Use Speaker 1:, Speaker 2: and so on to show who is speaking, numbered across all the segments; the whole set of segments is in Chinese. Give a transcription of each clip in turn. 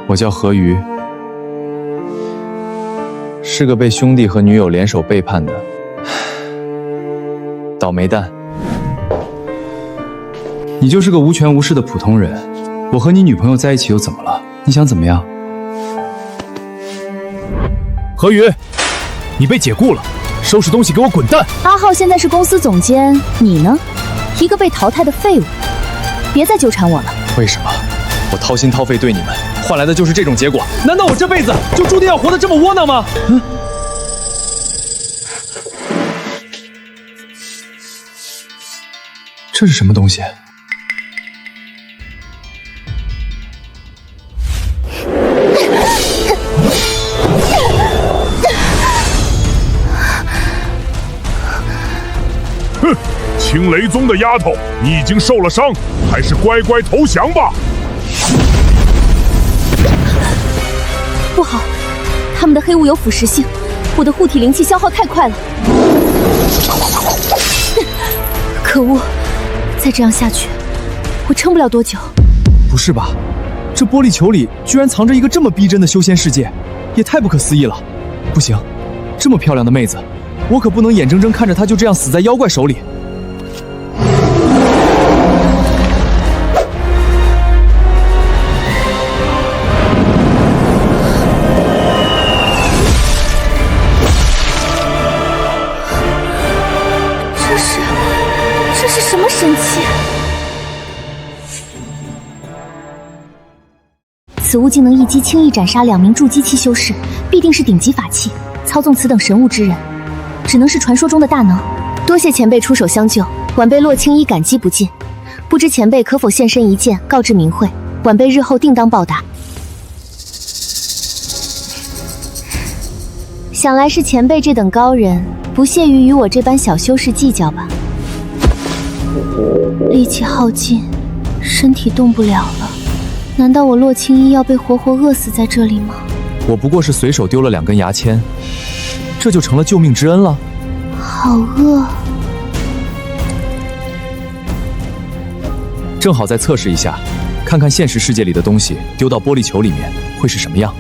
Speaker 1: 我叫何鱼，是个被兄弟和女友联手背叛的倒霉蛋。你就是个无权无势的普通人，我和你女朋友在一起又怎么了？你想怎么样？
Speaker 2: 何鱼，你被解雇了，收拾东西给我滚蛋！
Speaker 3: 阿浩现在是公司总监，你呢？一个被淘汰的废物，别再纠缠我了。
Speaker 1: 为什么？我掏心掏肺对你们，换来的就是这种结果？难道我这辈子就注定要活得这么窝囊吗？这是什么东西？
Speaker 4: 哼，青雷宗的丫头，你已经受了伤，还是乖乖投降吧。
Speaker 3: 不好，他们的黑雾有腐蚀性，我的护体灵气消耗太快了。可恶！再这样下去，我撑不了多久。
Speaker 1: 不是吧？这玻璃球里居然藏着一个这么逼真的修仙世界，也太不可思议了！不行，这么漂亮的妹子，我可不能眼睁睁看着她就这样死在妖怪手里。
Speaker 3: 这是什么神器？此物竟能一击轻易斩杀2名筑基期修士，必定是顶级法器。操纵此等神物之人，只能是传说中的大能。多谢前辈出手相救，晚辈洛青衣感激不尽。不知前辈可否现身一见，告知明慧，晚辈日后定当报答。想来是前辈这等高人，不屑于与我这般小修士计较吧？力气耗尽，身体动不了了。难道我洛青衣要被活活饿死在这里吗？
Speaker 1: 我不过是随手丢了2根牙签，这就成了救命之恩了？
Speaker 3: 好饿。
Speaker 1: 正好再测试一下，看看现实世界里的东西丢到玻璃球里面会是什么样。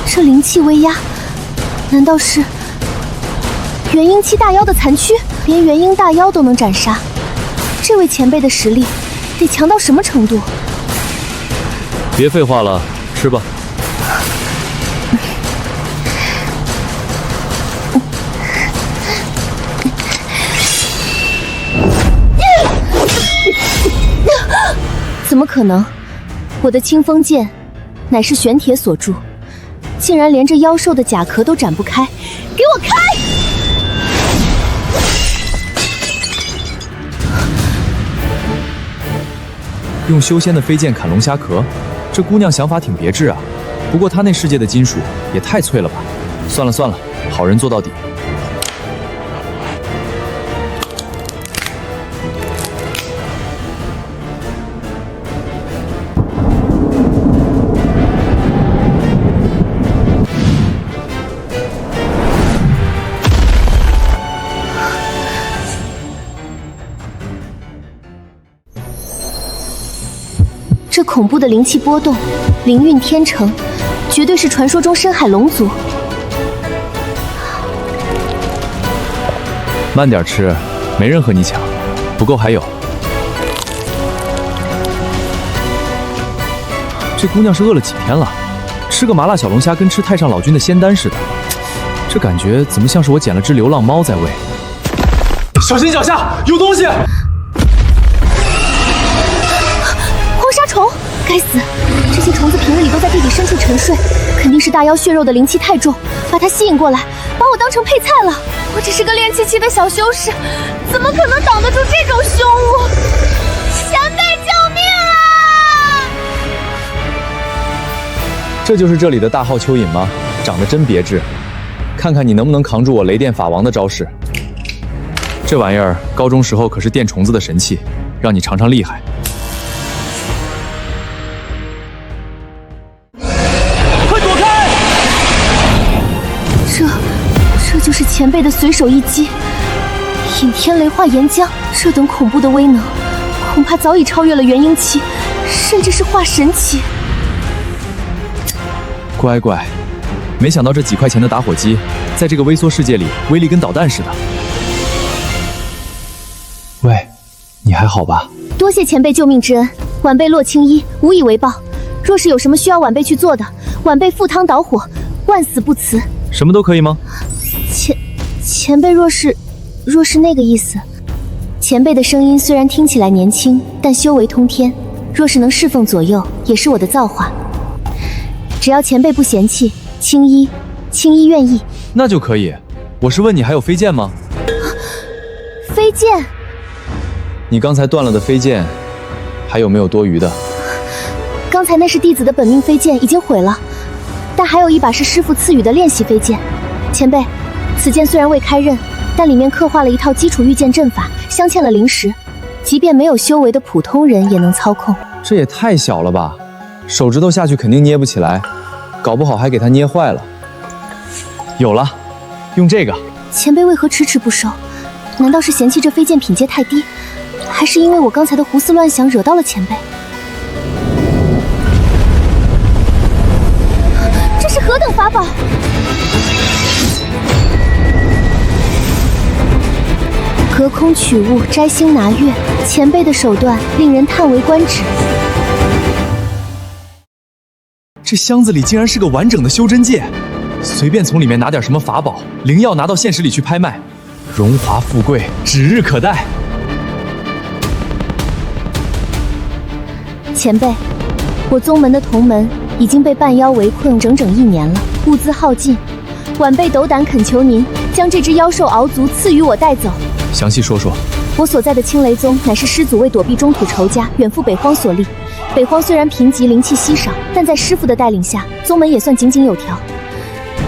Speaker 3: 这灵气威压，难道是元婴期大妖的残躯？连元婴大妖都能斩杀，这位前辈的实力得强到什么程度？
Speaker 1: 别废话了，吃吧。
Speaker 3: 怎么可能？我的清风剑乃是玄铁所铸，竟然连这妖兽的甲壳都展不开！给我开！
Speaker 1: 用修仙的飞剑砍龙虾壳，这姑娘想法挺别致啊。不过她那世界的金属也太脆了吧？算了算了，好人做到底。
Speaker 3: 这恐怖的灵气波动，灵韵天成，绝对是传说中深海龙族。
Speaker 1: 慢点吃，没人和你抢，不够还有。这姑娘是饿了几天了，吃个麻辣小龙虾跟吃太上老君的仙丹似的，这感觉怎么像是我捡了只流浪猫在喂？小心脚下有东西！
Speaker 3: 虫，该死！这些虫子平日里都在地底深处沉睡，肯定是大妖血肉的灵气太重，把它吸引过来，把我当成配菜了。我只是个练气期的小修士，怎么可能挡得住这种凶物？前辈救命啊！
Speaker 1: 这就是这里的大号蚯蚓吗？长得真别致，看看你能不能扛住我雷电法王的招式。这玩意儿高中时候可是电虫子的神器，让你尝尝厉害。
Speaker 3: 前辈的随手一击，引天雷化岩浆，这等恐怖的威能，恐怕早已超越了元婴期，甚至是化神期。
Speaker 1: 乖乖，没想到这几块钱的打火机，在这个微缩世界里威力跟导弹似的。喂，你还好吧？
Speaker 3: 多谢前辈救命之恩，晚辈洛青衣无以为报。若是有什么需要晚辈去做的，晚辈赴汤蹈火，万死不辞。
Speaker 1: 什么都可以吗？
Speaker 3: 前辈若是那个意思。前辈的声音虽然听起来年轻，但修为通天，若是能侍奉左右，也是我的造化。只要前辈不嫌弃，青衣愿意。
Speaker 1: 那就可以。我是问你还有飞剑吗？
Speaker 3: 飞剑？
Speaker 1: 你刚才断了的飞剑，还有没有多余的？
Speaker 3: 刚才那是弟子的本命飞剑，已经毁了，但还有一把是师父赐予的练习飞剑。前辈，此剑虽然未开刃，但里面刻画了一套基础御剑阵法，镶嵌了灵石，即便没有修为的普通人也能操控。
Speaker 1: 这也太小了吧，手指头下去肯定捏不起来，搞不好还给它捏坏了。有了，用这个。
Speaker 3: 前辈为何迟迟不收？难道是嫌弃这飞剑品阶太低，还是因为我刚才的胡思乱想惹到了前辈？这是何等法宝？隔空取物，摘星拿月，前辈的手段令人叹为观止。
Speaker 1: 这箱子里竟然是个完整的修真界，随便从里面拿点什么法宝、灵药拿到现实里去拍卖，荣华富贵指日可待。
Speaker 3: 前辈，我宗门的同门已经被半妖围困整整1年了，物资耗尽，晚辈斗胆恳求您将这只妖兽敖族赐予我带走。
Speaker 1: 详细说说。
Speaker 3: 我所在的青雷宗乃是师祖为躲避中土仇家，远赴北荒所立。北荒虽然贫瘠，灵气稀少，但在师父的带领下，宗门也算井井有条。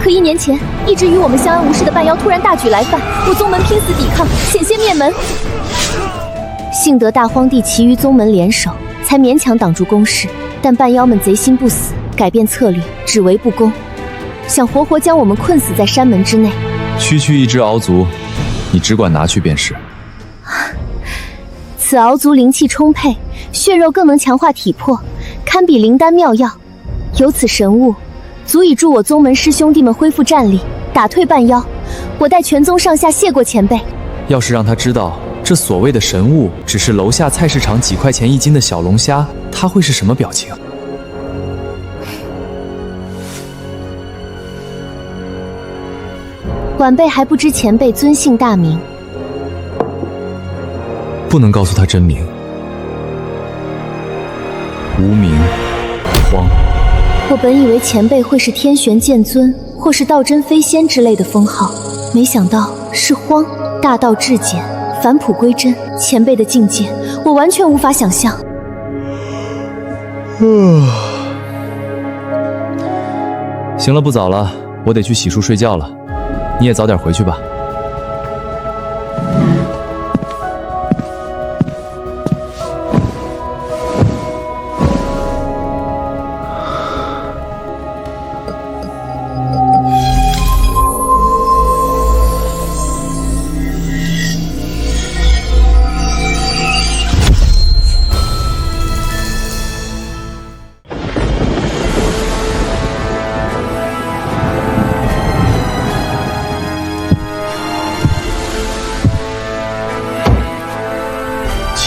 Speaker 3: 可1年前，一直与我们相安无事的半妖突然大举来犯，我宗门拼死抵抗，险些灭门。幸得大荒帝其余宗门联手，才勉强挡住攻势。但半妖们贼心不死，改变策略，只为不攻，想活活将我们困死在山门之内。
Speaker 1: 区一只敖族，你只管拿去便是。
Speaker 3: 此敖族灵气充沛，血肉更能强化体魄，堪比灵丹妙药。有此神物，足以助我宗门师兄弟们恢复战力，打退半妖。我代全宗上下谢过前辈。
Speaker 1: 要是让他知道这所谓的神物只是楼下菜市场几块钱1斤的小龙虾，他会是什么表情？
Speaker 3: 晚辈还不知前辈尊姓大名。
Speaker 1: 不能告诉他真名。无名荒。
Speaker 3: 我本以为前辈会是天玄剑尊，或是道真飞仙之类的封号，没想到是荒。大道至简，返璞归真，前辈的境界我完全无法想象。
Speaker 1: 行了，不早了，我得去洗漱睡觉了，你也早点回去吧。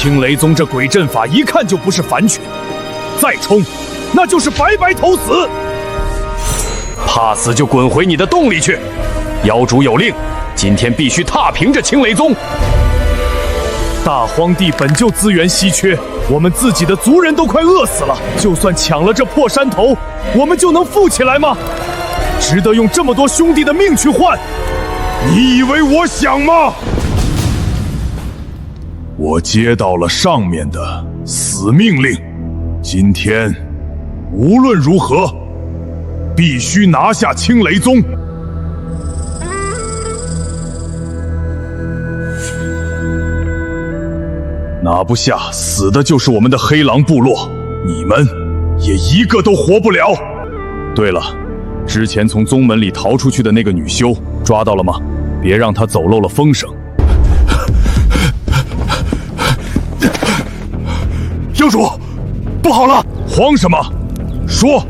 Speaker 2: 青雷宗这鬼阵法一看就不是凡群，再冲，那就是白白投死。怕死就滚回你的洞里去！妖主有令，今天必须踏平这青雷宗。大荒地本就资源稀缺，我们自己的族人都快饿死了，就算抢了这破山头，我们就能富起来吗？值得用这么多兄弟的命去换？
Speaker 4: 你以为我想吗？我接到了上面的死命令，今天无论如何，必须拿下青雷宗。拿不下，死的就是我们的黑狼部落，你们也一个都活不了。对了，之前从宗门里逃出去的那个女修抓到了吗？
Speaker 2: 别让他走漏了风声。
Speaker 4: 妖主，不好了！慌什么？说！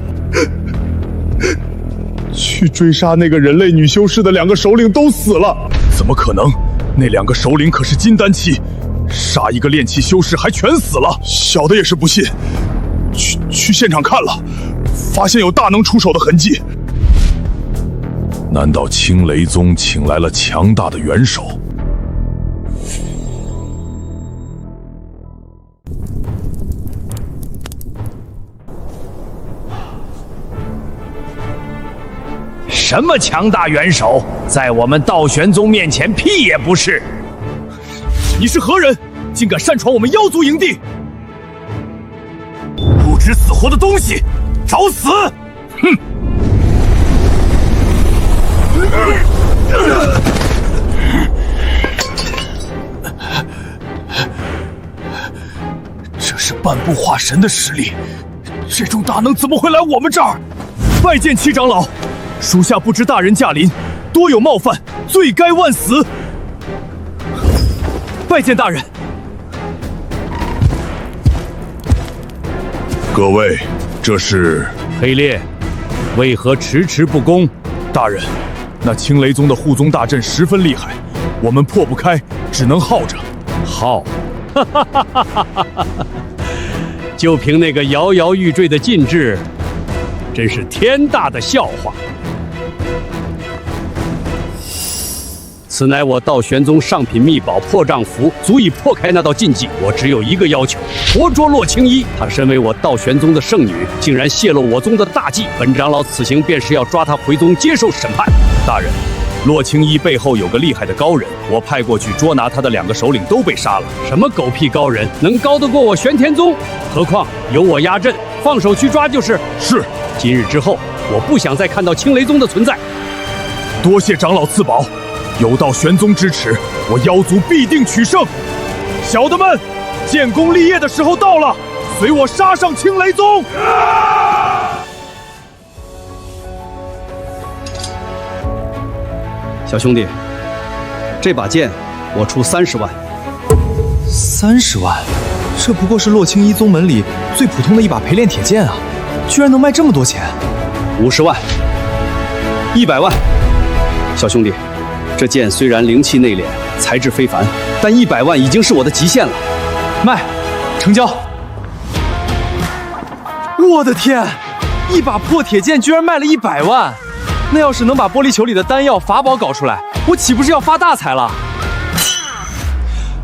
Speaker 4: 去追杀那个人类女修士的2个首领都死了。怎么可能？那2个首领可是金丹期，杀一个炼气修士还全死了。小的也是不信，去现场看了，发现有大能出手的痕迹。难道青雷宗请来了强大的元首？
Speaker 2: 什么强大元首，在我们道玄宗面前屁也不是！
Speaker 5: 你是何人？竟敢擅闯我们妖族营地！不知死活的东西，找死！
Speaker 2: 哼！
Speaker 5: 这是半步化神的实力，这种大能怎么会来我们这儿？拜见七长老，属下不知大人驾临，多有冒犯，罪该万死。拜见大人。
Speaker 4: 各位，这是
Speaker 2: 黑烈，为何迟迟不攻？
Speaker 5: 大人，那青雷宗的护宗大阵十分厉害，我们破不开，只能耗着。
Speaker 2: 耗？哈哈哈哈哈哈！就凭那个摇摇欲坠的禁制，真是天大的笑话。此乃我道玄宗上品秘宝破障符，足以破开那道禁忌。我只有一个要求：活捉洛青衣。她身为我道玄宗的圣女，竟然泄露我宗的大忌，本长老此行便是要抓她回宗接受审判。
Speaker 5: 大人，洛青衣背后有个厉害的高人，我派过去捉拿他的2个首领都被杀了。
Speaker 2: 什么狗屁高人，能高得过我玄天宗？何况有我压阵，放手去抓就是。
Speaker 4: 是。
Speaker 2: 今日之后，我不想再看到青雷宗的存在。
Speaker 5: 多谢长老赐宝。有道玄宗支持，我妖族必定取胜。小的们，建功立业的时候到了，随我杀上青雷宗！
Speaker 6: 小兄弟，这把剑我出30万。
Speaker 1: 30万？这不过是洛青衣宗门里最普通的一把陪练铁剑啊，居然能卖这么多钱
Speaker 6: ！50万，100万。小兄弟，这剑虽然灵气内敛，材质非凡，但100万已经是我的极限了。
Speaker 1: 卖，成交！我的天，一把破铁剑居然卖了100万！那要是能把玻璃球里的丹药法宝搞出来，我岂不是要发大财了？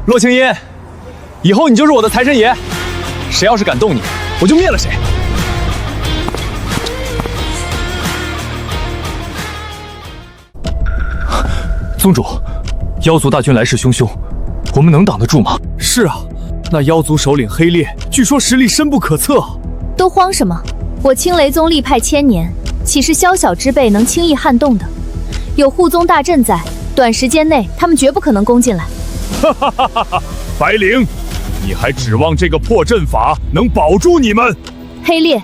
Speaker 1: 洛青衣，以后你就是我的财神爷，谁要是敢动你，我就灭了谁！
Speaker 5: 宗主，妖族大军来势汹汹，我们能挡得住吗？是啊，那妖族首领黑烈，据说实力深不可测。
Speaker 3: 都慌什么？我青雷宗历派千年，岂是宵小之辈能轻易撼动的？有护宗大阵在，短时间内他们绝不可能攻进来。
Speaker 5: 哈哈哈哈哈！白灵，你还指望这个破阵法能保住你们？
Speaker 3: 黑烈，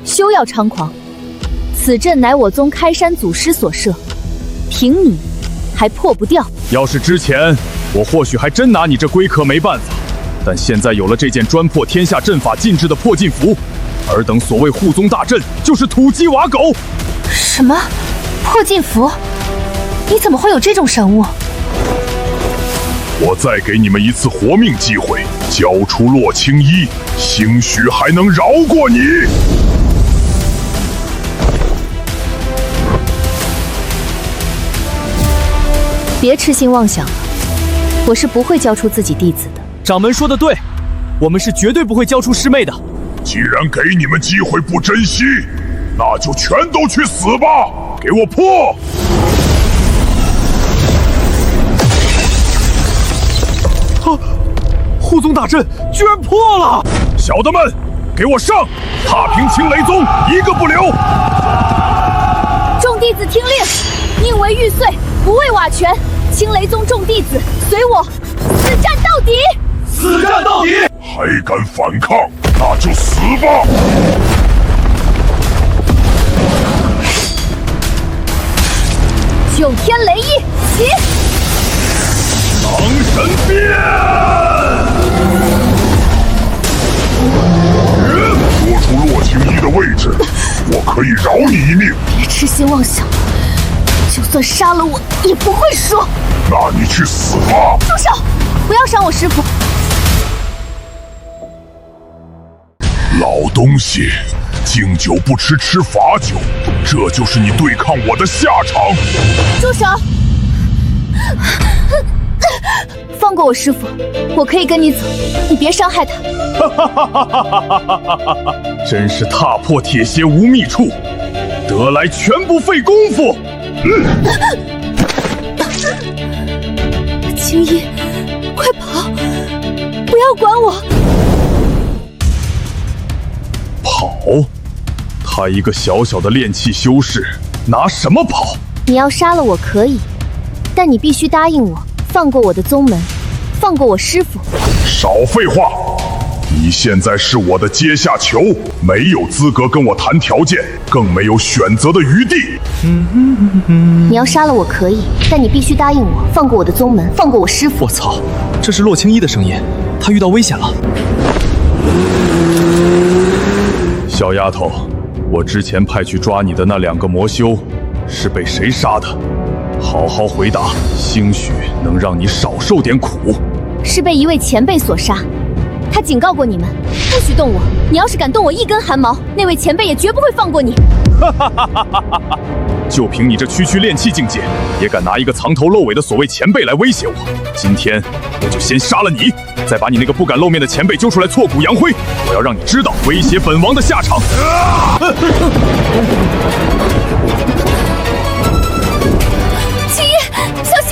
Speaker 3: 休要猖狂！此阵乃我宗开山祖师所设，凭你还破不掉？
Speaker 5: 要是之前，我或许还真拿你这龟壳没办法，但现在有了这件专破天下阵法禁制的破禁符，尔等所谓护宗大阵就是土鸡瓦狗。
Speaker 3: 什么？破禁符？你怎么会有这种神物？
Speaker 4: 我再给你们一次活命机会，交出洛青衣，兴许还能饶过你。
Speaker 3: 别痴心妄想了，我是不会交出自己弟子的。
Speaker 5: 掌门说的对，我们是绝对不会交出师妹的。
Speaker 4: 既然给你们机会不珍惜，那就全都去死吧！给我破！
Speaker 5: 护宗大阵居然破了！
Speaker 4: 小的们，给我上！踏平青雷宗，一个不留！
Speaker 3: 众弟子听令，宁为玉碎，不为瓦全。青雷宗众弟子，随我死战到底！
Speaker 5: 死战到底！
Speaker 4: 还敢反抗，那就死吧！
Speaker 3: 九天雷翼，起！
Speaker 4: 以饶你一命。
Speaker 3: 别痴心妄想，就算杀了我，也不会输。
Speaker 4: 那你去死吧！
Speaker 3: 住手！不要伤我师父。
Speaker 4: 老东西，敬酒不吃吃罚酒，这就是你对抗我的下场。
Speaker 3: 住手！放过我师父，我可以跟你走，你别伤害他。
Speaker 5: 真是踏破铁鞋无觅处，得来全不费功夫。
Speaker 3: 青衣，快跑！不要管我！
Speaker 5: 跑？他一个小小的炼气修士，拿什么跑？
Speaker 3: 你要杀了我可以，但你必须答应我，放过我的宗门，放过我师父。
Speaker 4: 少废话！你现在是我的阶下囚，没有资格跟我谈条件，更没有选择的余地。
Speaker 3: 你要杀了我可以，但你必须答应我，放过我的宗门，放过我师父。
Speaker 1: 我操，这是洛青衣的声音，他遇到危险了。
Speaker 5: 小丫头，我之前派去抓你的那2个魔修，是被谁杀的？好好回答，兴许能让你少受点苦。
Speaker 3: 是被一位前辈所杀，他警告过你们，不许动我。你要是敢动我一根汗毛，那位前辈也绝不会放过你。
Speaker 5: 就凭你这区区炼气境界，也敢拿一个藏头露尾的所谓前辈来威胁我？今天我就先杀了你，再把你那个不敢露面的前辈揪出来挫骨扬灰。我要让你知道威胁本王的下场。
Speaker 3: 青衣，小心！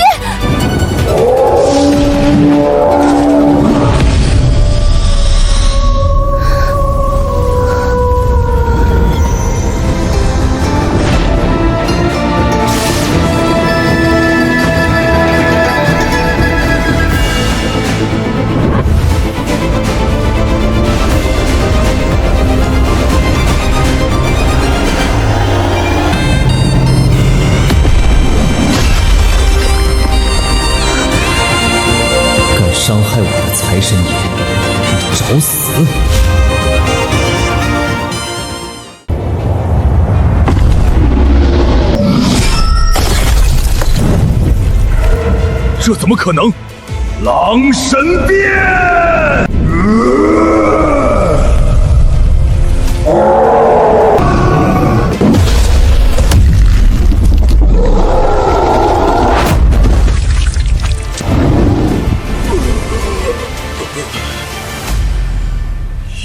Speaker 1: 伤害我的财神爷，你找死！
Speaker 5: 这怎么可能？狼神变！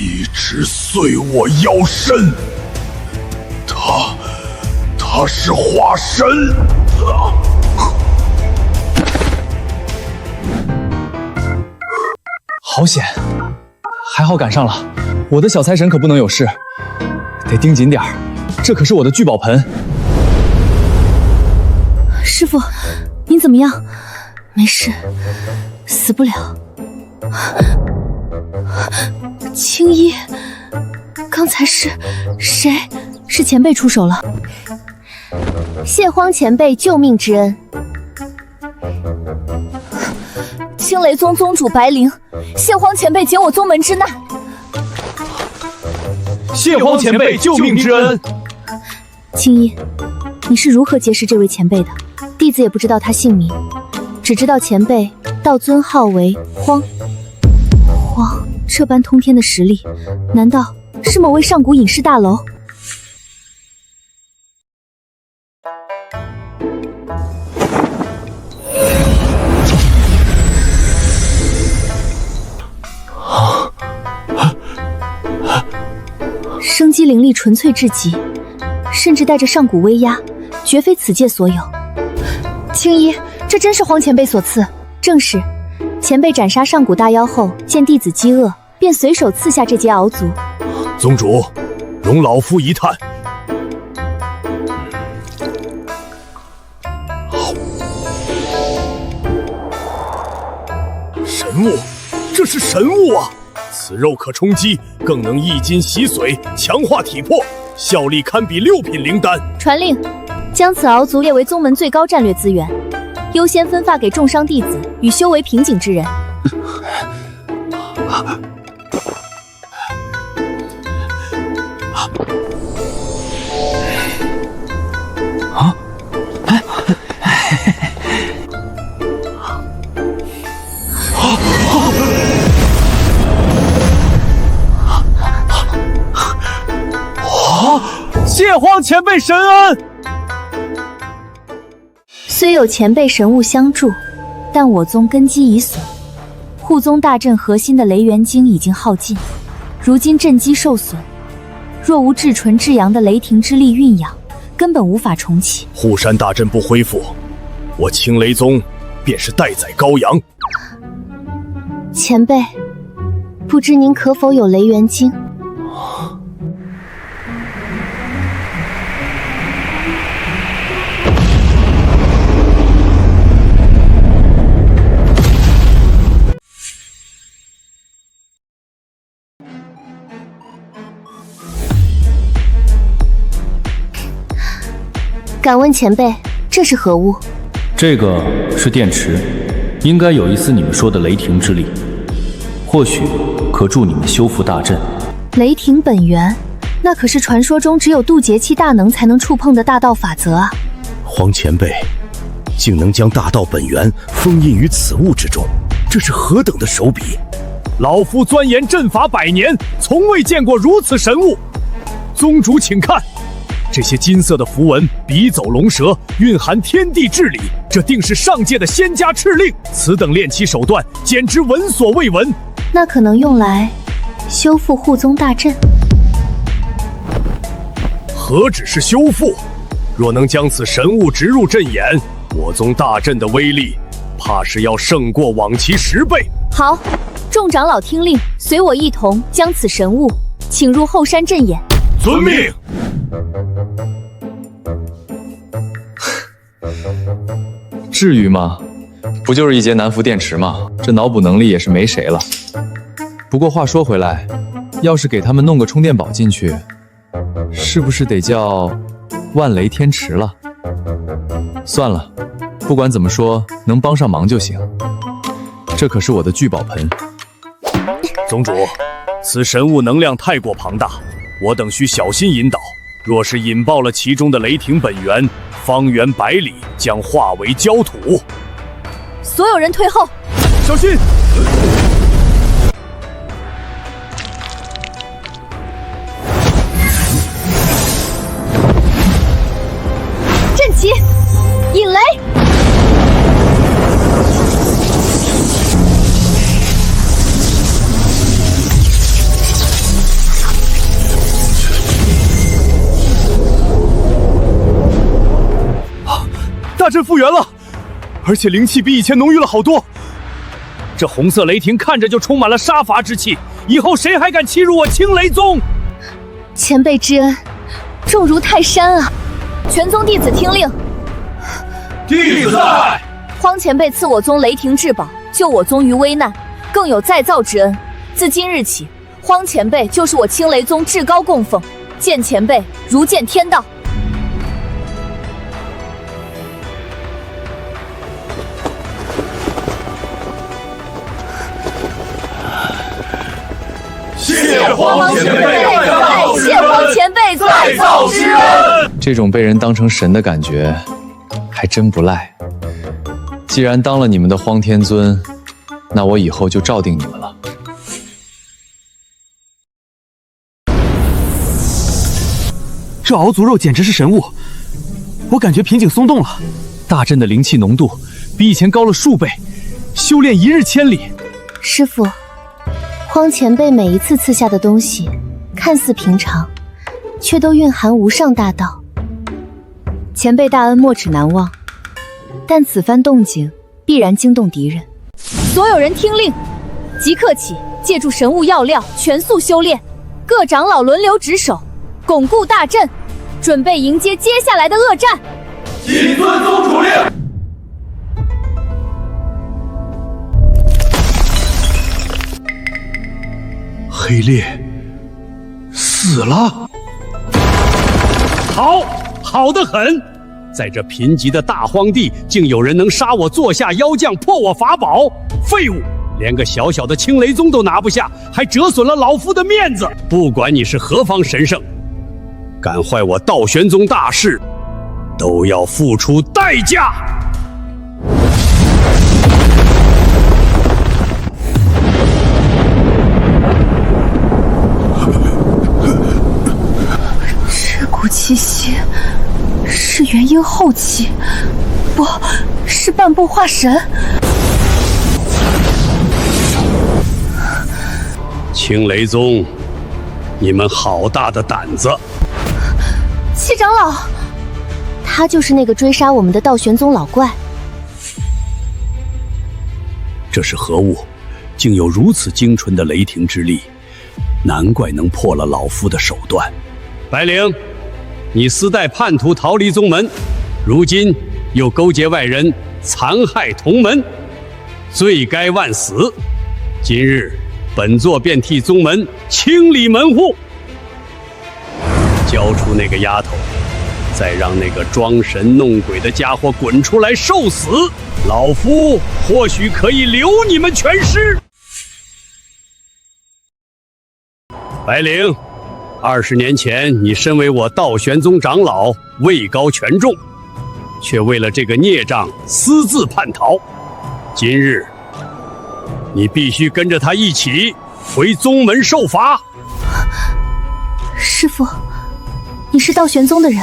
Speaker 4: 一直碎我腰身，他是化神。
Speaker 1: 好险，还好赶上了。我的小财神可不能有事，得盯紧点儿，这可是我的聚宝盆。
Speaker 3: 师父，您怎么样？没事，死不了。青衣，刚才是谁？是前辈出手了。谢荒前辈救命之恩。青雷宗宗主白灵，谢荒前辈解我宗门之难。
Speaker 5: 谢荒前辈救命之恩。
Speaker 3: 青衣，你是如何结识这位前辈的？弟子也不知道他姓名，只知道前辈道尊号为荒。这般通天的实力，难道是某位上古隐士大楼？生机灵力纯粹至极，甚至带着上古威压，绝非此界所有。青衣，这真是荒前辈所赐。正是，前辈斩杀上古大妖后，见弟子饥饿，便随手赐下这节鳌足。
Speaker 5: 宗主，容老夫一探。神物，这是神物啊！此肉可充饥，更能益筋洗髓，强化体魄，效力堪比6品灵丹。
Speaker 3: 传令，将此鳌足列为宗门最高战略资源，优先分发给重伤弟子与修为瓶颈之人。
Speaker 2: 荒前辈神恩。
Speaker 3: 虽有前辈神物相助，但我宗根基已损，护宗大阵核心的雷元晶已经耗尽，如今阵基受损，若无至纯至阳的雷霆之力蕴养，根本无法重启。
Speaker 5: 护山大阵不恢复，我青雷宗便是待宰羔羊。
Speaker 3: 前辈，不知您可否有雷元晶？敢问前辈，这是何物？
Speaker 2: 这个是电池，应该有一丝你们说的雷霆之力，或许可助你们修复大阵。
Speaker 3: 雷霆本源，那可是传说中只有渡劫期大能才能触碰的大道法则啊！
Speaker 5: 荒前辈竟能将大道本源封印于此物之中，这是何等的手笔！
Speaker 2: 老夫钻研阵法100年，从未见过如此神物。宗主请看，这些金色的符文，笔走龙蛇，蕴含天地至理，这定是上界的仙家敕令。此等炼器手段，简直闻所未闻。
Speaker 3: 那可能用来修复护宗大阵。
Speaker 2: 何止是修复，若能将此神物植入阵眼，我宗大阵的威力，怕是要胜过往期10倍。
Speaker 3: 好，众长老听令，随我一同将此神物请入后山阵眼。
Speaker 2: 遵命。
Speaker 1: 至于吗？不就是一节南孚电池吗？这脑补能力也是没谁了。不过话说回来，要是给他们弄个充电宝进去，是不是得叫万雷天池了？算了，不管怎么说，能帮上忙就行。这可是我的聚宝盆。
Speaker 2: 宗主，此神物能量太过庞大，我等需小心引导。若是引爆了其中的雷霆本源，方圆100里将化为焦土。
Speaker 3: 所有人退后，
Speaker 2: 小心！
Speaker 3: 阵起，引雷！
Speaker 2: 大阵复原了，而且灵气比以前浓郁了好多。这红色雷霆看着就充满了杀伐之气，以后谁还敢欺辱我青雷宗？
Speaker 3: 前辈之恩，重如泰山啊！全宗弟子听令。
Speaker 2: 弟子在。
Speaker 3: 荒前辈赐我宗雷霆至宝，救我宗于危难，更有再造之恩。自今日起，荒前辈就是我青雷宗至高供奉，见前辈如见天道。
Speaker 2: 谢荒前辈再
Speaker 3: 谢荒前辈再造之恩。
Speaker 1: 这种被人当成神的感觉，还真不赖。既然当了你们的荒天尊，那我以后就照定你们了。
Speaker 6: 这熬足肉简直是神物，我感觉瓶颈松动了。
Speaker 2: 大阵的灵气浓度比以前高了数倍，修炼1日千里。
Speaker 3: 师父，荒前辈每一次赐下的东西，看似平常，却都蕴含无上大道。前辈大恩没齿难忘，但此番动静必然惊动敌人。所有人听令，即刻起借助神物药料全速修炼，各长老轮流值守，巩固大阵，准备迎接接下来的恶战。
Speaker 2: 谨遵宗主令。
Speaker 5: 黑烈死了，
Speaker 6: 好得很！在这贫瘠的大荒地，竟有人能杀我座下妖将，破我法宝！废物，连个小小的青雷宗都拿不下，还折损了老夫的面子！不管你是何方神圣，敢坏我道玄宗大事，都要付出代价！
Speaker 3: 气息是元婴后期，不是半步化神。
Speaker 6: 青雷宗，你们好大的胆子！
Speaker 3: 七长老，他就是那个追杀我们的道玄宗老怪。
Speaker 6: 这是何物？竟有如此精纯的雷霆之力，难怪能破了老夫的手段。白灵，你私带叛徒逃离宗门，如今又勾结外人残害同门，罪该万死。今日本座便替宗门清理门户，交出那个丫头，再让那个装神弄鬼的家伙滚出来受死，老夫或许可以留你们全尸。白灵，20年前你身为我道玄宗长老，位高权重，却为了这个孽障私自叛逃。今日你必须跟着他一起回宗门受罚。
Speaker 3: 师父，你是道玄宗的人，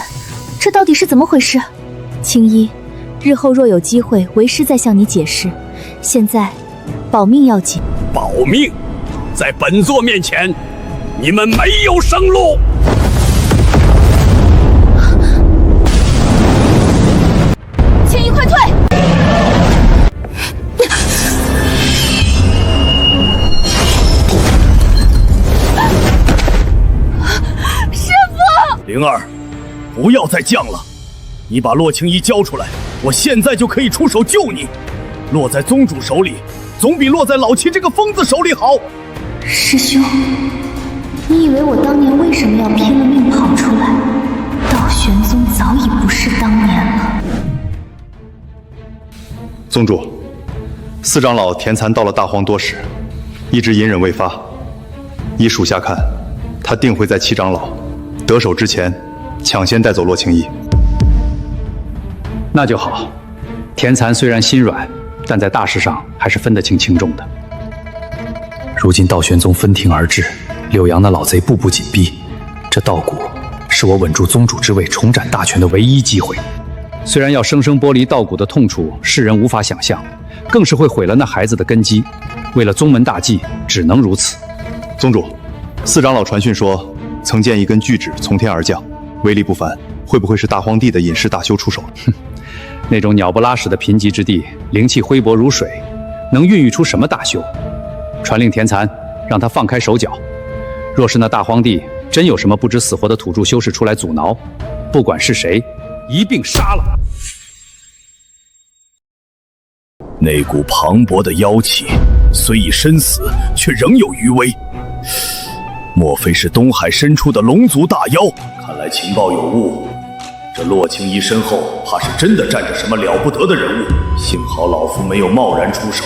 Speaker 3: 这到底是怎么回事？青衣，日后若有机会，为师再向你解释。现在，保命要紧。
Speaker 6: 保命，在本座面前，你们没有生路。
Speaker 3: 青衣，快退！
Speaker 4: 灵儿，不要再犟了，你把洛青衣交出来，我现在就可以出手救你。落在宗主手里，总比落在老七这个疯子手里好。
Speaker 3: 师兄，你以为我当年为什么要拼了命跑出来？道玄宗早已不是当年了。
Speaker 5: 宗主，四长老田蚕到了大荒多时，一直隐忍未发。依属下看，他定会在七长老得手之前，抢先带走洛青衣。
Speaker 7: 那就好。田蚕虽然心软，但在大事上还是分得清轻重的。如今道玄宗分庭而治，柳阳那老贼步步紧逼，这道骨是我稳住宗主之位、重展大权的唯一机会。虽然要生生剥离道骨的痛楚，世人无法想象，更是会毁了那孩子的根基。为了宗门大计，只能如此。
Speaker 5: 宗主，四长老传讯说，曾见一根巨指从天而降，威力不凡，会不会是大荒地的隐士大修出手了？
Speaker 7: 哼，那种鸟不拉屎的贫瘠之地，灵气稀薄如水，能孕育出什么大修？传令田蚕，让他放开手脚。若是那大荒地真有什么不知死活的土著修士出来阻挠，不管是谁，一并杀了。
Speaker 4: 那股磅礴的妖气，虽已身死，却仍有余威。莫非是东海深处的龙族大妖？看来情报有误，这洛青衣身后怕是真的站着什么了不得的人物。幸好老夫没有贸然出手，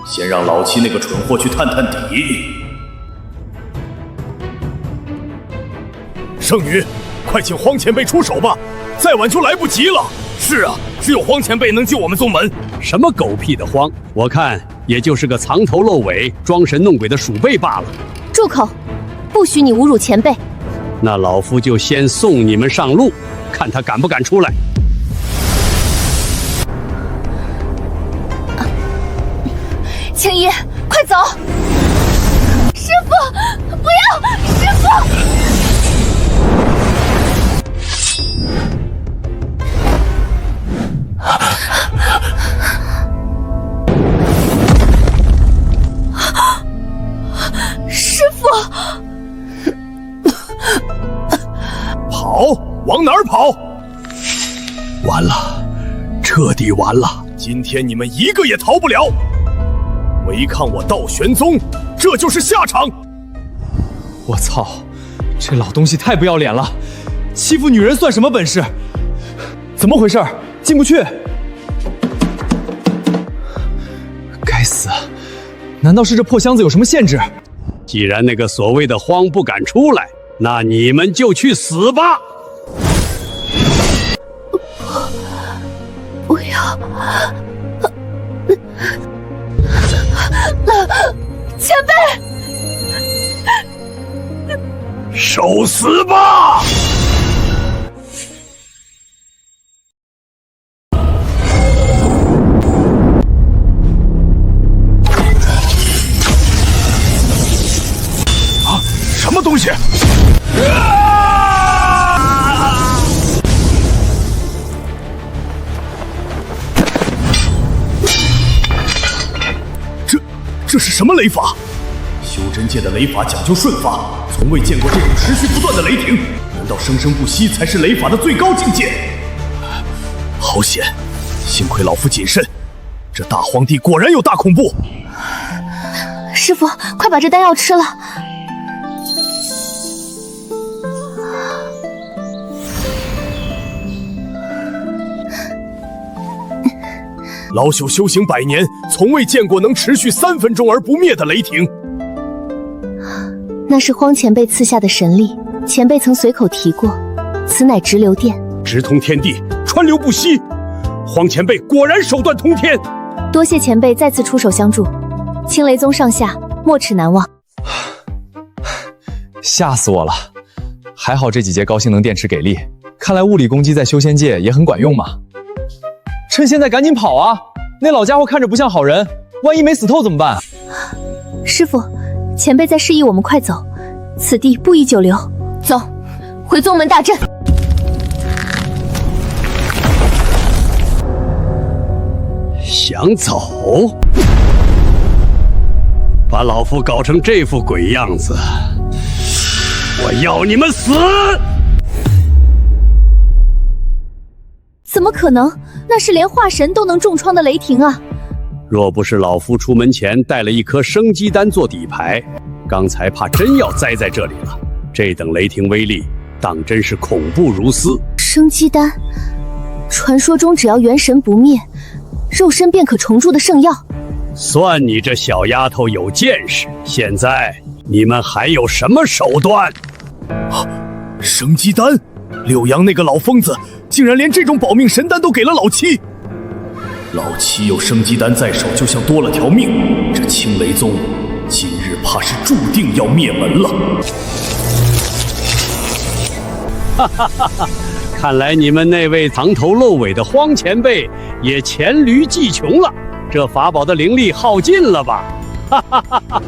Speaker 4: 先让老七那个蠢货去探探底。圣女，快请荒前辈出手吧，再晚就来不及了。是啊，只有荒前辈能救我们宗门。
Speaker 6: 什么狗屁的荒，我看也就是个藏头露尾、装神弄鬼的鼠辈罢了。
Speaker 3: 住口！不许你侮辱前辈！
Speaker 6: 那老夫就先送你们上路，看他敢不敢出来。
Speaker 3: 青衣，快走！师父，不要！师父！师父！
Speaker 4: 跑，往哪儿跑？完了，彻底完了！今天你们一个也逃不了！违抗我道玄宗，这就是下场！
Speaker 1: 我操，这老东西太不要脸了，欺负女人算什么本事？怎么回事？进不去！该死，难道是这破箱子有什么限制？
Speaker 6: 既然那个所谓的荒不敢出来，那你们就去死吧！
Speaker 3: 不要！前辈，
Speaker 4: 受死吧！这是什么雷法？修真界的雷法讲究瞬发，从未见过这种持续不断的雷霆。难道生生不息才是雷法的最高境界？好险，幸亏老夫谨慎。这大荒地果然有大恐怖。
Speaker 3: 师傅，快把这丹药吃了。
Speaker 4: 老朽修行100年，从未见过能持续3分钟而不灭的雷霆。
Speaker 3: 那是荒前辈赐下的神力，前辈曾随口提过，此乃直流电，
Speaker 6: 直通天地，川流不息。荒前辈果然手段通天。
Speaker 3: 多谢前辈再次出手相助，青雷宗上下没齿难忘。
Speaker 1: 吓死我了！还好这几节高性能电池给力，看来物理攻击在修仙界也很管用嘛。趁现在赶紧跑啊！那老家伙看着不像好人，万一没死透怎么办？
Speaker 3: 师傅，前辈在示意我们快走，此地不宜久留。走，回宗门大阵。
Speaker 6: 想走？把老夫搞成这副鬼样子，我要你们死！
Speaker 3: 怎么可能？那是连化神都能重创的雷霆啊！
Speaker 6: 若不是老夫出门前带了一颗生机丹做底牌，刚才怕真要栽在这里了。这等雷霆威力，当真是恐怖如斯。
Speaker 3: 生机丹，传说中只要元神不灭，肉身便可重铸的圣药。
Speaker 6: 算你这小丫头有见识。现在你们还有什么手段？
Speaker 4: 生机丹，柳阳那个老疯子竟然连这种保命神丹都给了老七。老七有生机丹在手，就像多了条命。这青雷宗今日怕是注定要灭门了。
Speaker 6: 哈哈哈哈！看来你们那位藏头露尾的荒前辈也黔驴技穷了，这法宝的灵力耗尽了吧？哈哈哈哈！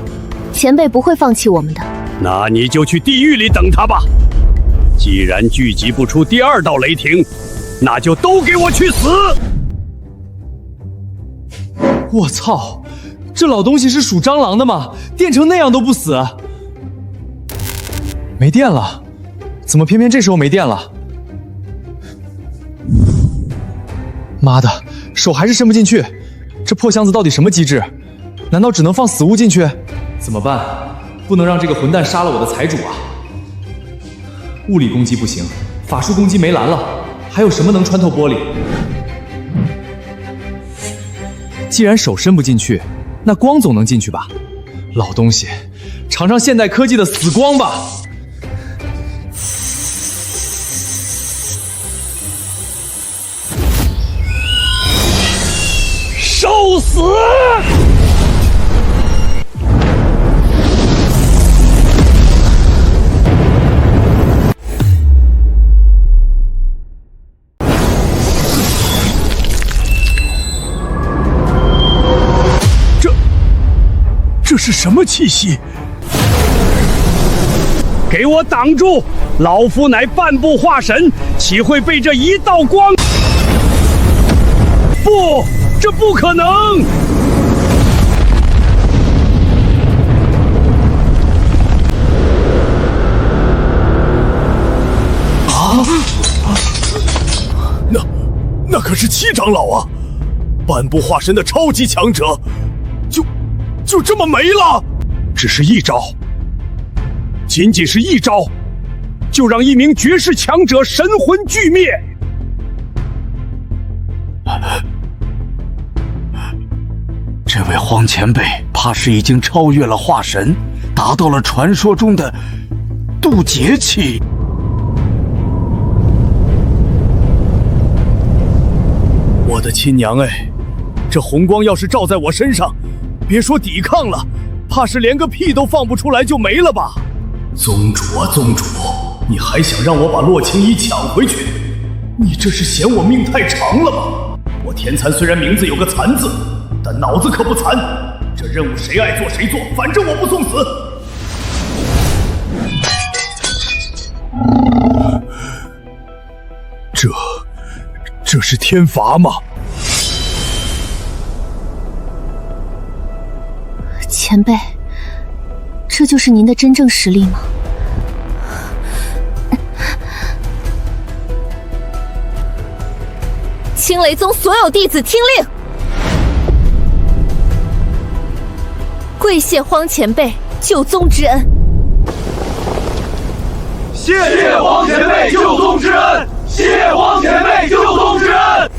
Speaker 3: 前辈不会放弃我们的。
Speaker 6: 那你就去地狱里等他吧。既然聚集不出第2道雷霆，那就都给我去死！
Speaker 1: 我操，这老东西是属蟑螂的吗？电成那样都不死？没电了，怎么偏偏这时候没电了？妈的，手还是伸不进去，这破箱子到底什么机制？难道只能放死物进去？怎么办？不能让这个混蛋杀了我的财主啊！物理攻击不行，法术攻击没蓝了，还有什么能穿透玻璃？既然手伸不进去，那光总能进去吧？老东西，尝尝现代科技的死光吧！
Speaker 6: 受死！
Speaker 4: 这是什么气息？
Speaker 6: 给我挡住！老夫乃半步化神，岂会被这一道光？不，这不可能！
Speaker 4: 那可是7长老啊！半步化神的超级强者，就这么没了？
Speaker 6: 只是一招，仅仅是一招，就让一名绝世强者神魂俱灭。
Speaker 8: 这位荒前辈怕是已经超越了化神，达到了传说中的渡劫期。
Speaker 4: 我的亲娘哎，这红光要是照在我身上，别说抵抗了，怕是连个屁都放不出来就没了吧？宗主啊宗主，你还想让我把洛青衣抢回去？你这是嫌我命太长了吗？我田残虽然名字有个残字，但脑子可不残。这任务谁爱做谁做，反正我不送死。这是天罚吗？
Speaker 3: 前辈，这就是您的真正实力吗？青雷宗所有弟子听令，跪谢荒前辈救宗之恩。
Speaker 2: 谢荒前辈救宗之恩，谢荒前辈救宗之恩。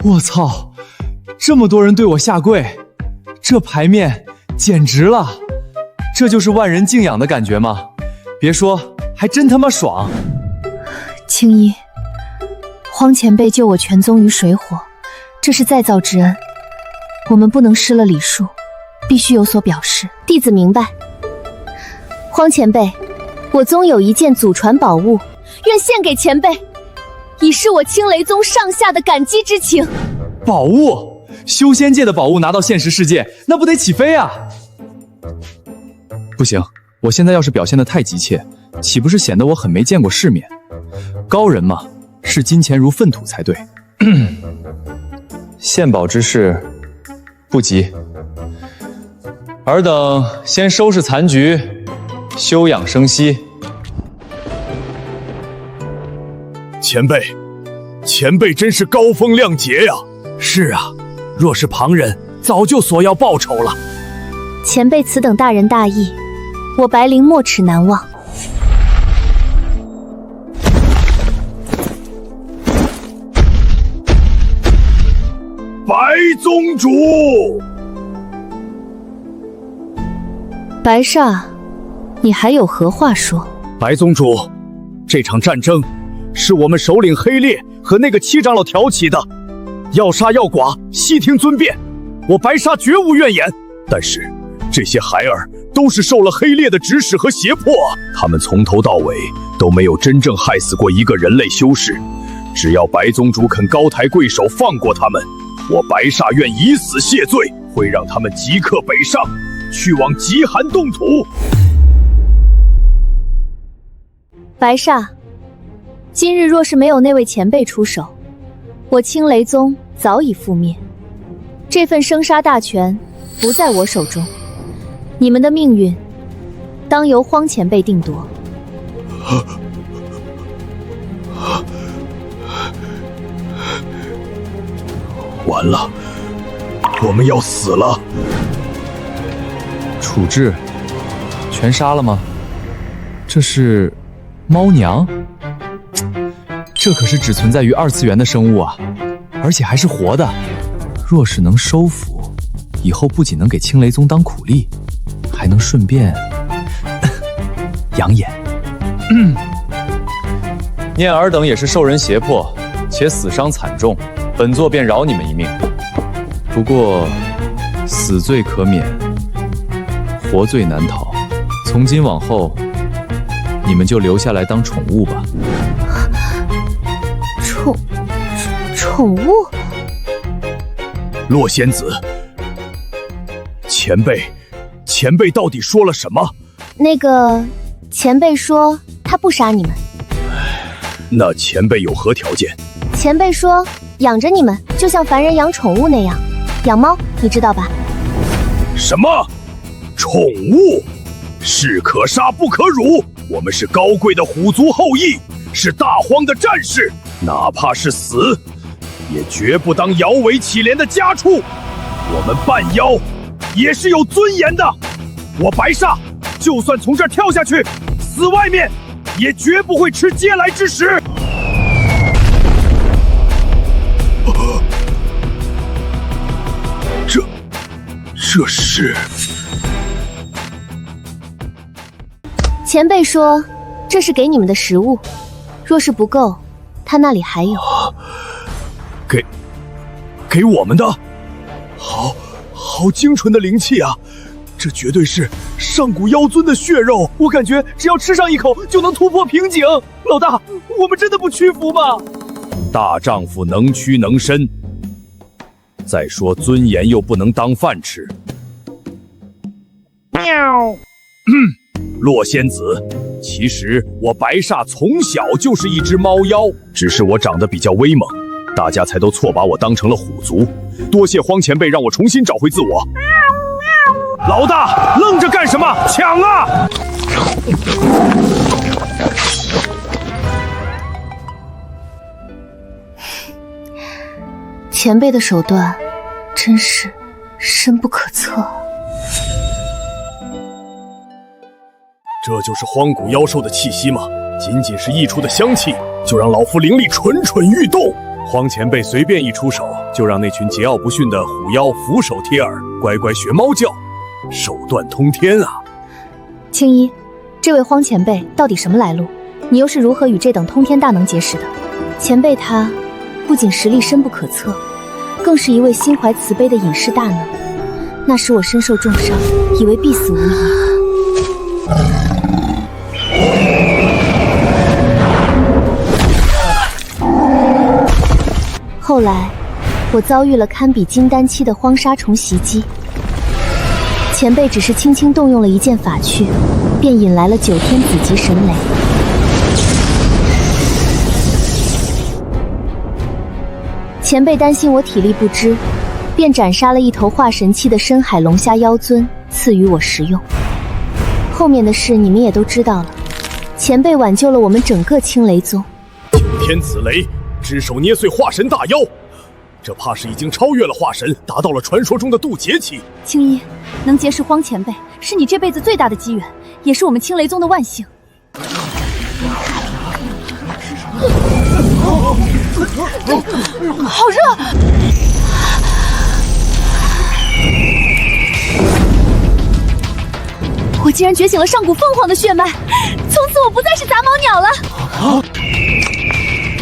Speaker 1: 我操！这么多人对我下跪，这牌面简直了！这就是万人敬仰的感觉吗？别说，还真他妈爽！
Speaker 3: 青衣，荒前辈救我全宗于水火，这是再造之恩，我们不能失了礼数，必须有所表示。弟子明白。荒前辈，我宗有一件祖传宝物，愿献给前辈，以示我青雷宗上下的感激之情。
Speaker 1: 宝物，修仙界的宝物拿到现实世界，那不得起飞啊！不行，我现在要是表现得太急切，岂不是显得我很没见过世面？高人嘛，视金钱如粪土才对。献宝之事不急，尔等先收拾残局，休养生息。
Speaker 4: 前辈真是高风亮节呀！
Speaker 2: 是啊，若是旁人，早就索要报酬了。
Speaker 3: 前辈此等大仁大义，我白灵没齿难忘。
Speaker 4: 白宗主，
Speaker 3: 白煞，你还有何话说？
Speaker 2: 白宗主，这场战争是我们首领黑烈和那个七长老挑起的，要杀要剐，悉听尊便，我白煞绝无怨言。
Speaker 4: 但是这些孩儿都是受了黑烈的指使和胁迫啊！他们从头到尾都没有真正害死过一个人类修士。只要白宗主肯高抬贵手放过他们，我白煞愿以死谢罪，会让他们即刻北上，去往极寒冻土。
Speaker 3: 白煞，今日若是没有那位前辈出手，我青雷宗早已覆灭。这份生杀大权不在我手中，你们的命运当由荒前辈定夺。
Speaker 4: 完了，我们要死了！
Speaker 1: 处置，全杀了吗？这是猫娘？这可是只存在于二次元的生物啊，而且还是活的。若是能收服，以后不仅能给青雷宗当苦力，还能顺便养眼。念尔等也是受人胁迫，且死伤惨重，本座便饶你们一命。不过，死罪可免，活罪难逃。从今往后，你们就留下来当宠物吧。
Speaker 3: 宠物？
Speaker 4: 洛仙子，前辈到底说了什么？
Speaker 3: 那个前辈说他不杀你们。
Speaker 4: 那前辈有何条件？
Speaker 3: 前辈说养着你们，就像凡人养宠物那样。养猫，你知道吧？
Speaker 4: 什么？宠物？士可杀不可辱。我们是高贵的虎族后裔，是大荒的战士，哪怕是死，也绝不当摇尾乞怜的家畜。我们半妖也是有尊严的。我白煞就算从这儿跳下去，死外面，也绝不会吃嗟来之食。这是……
Speaker 3: 前辈说这是给你们的食物，若是不够，他那里还有。
Speaker 4: 给我们的，好精纯的灵气啊！这绝对是上古妖尊的血肉，我感觉只要吃上一口就能突破瓶颈。老大，我们真的不屈服吗？大丈夫能屈能伸，再说尊严又不能当饭吃。喵。洛仙子，其实我白煞从小就是一只猫妖，只是我长得比较威猛，
Speaker 5: 大家才都错把我当成了虎族。多谢荒前辈让我重新找回自我。
Speaker 2: 老大，愣着干什么？抢啊！
Speaker 3: 前辈的手段真是深不可测。
Speaker 5: 这就是荒古妖兽的气息吗？仅仅是溢出的香气，就让老夫灵力蠢蠢欲动。荒前辈随便一出手，就让那群桀骜不驯的虎妖俯首贴耳，乖乖学猫叫，手段通天啊！
Speaker 3: 青衣，这位荒前辈到底什么来路？你又是如何与这等通天大能结识的？前辈他不仅实力深不可测，更是一位心怀慈悲的隐士大能。那时我身受重伤，以为必死无疑。后来，我遭遇了堪比金丹期的荒沙虫袭击。前辈只是轻轻动用了一件法器，便引来了9天子级神雷。前辈担心我体力不支，便斩杀了一头化神期的深海龙虾妖尊，赐予我食用。后面的事你们也都知道了。前辈挽救了我们整个青雷宗。
Speaker 5: 9天子雷，只手捏碎化神大妖，这怕是已经超越了化神，达到了传说中的渡劫期。
Speaker 3: 青衣，能结识荒前辈，是你这辈子最大的机缘，也是我们青雷宗的万幸。好热！我竟然觉醒了上古凤凰的血脉，从此我不再是杂毛鸟了。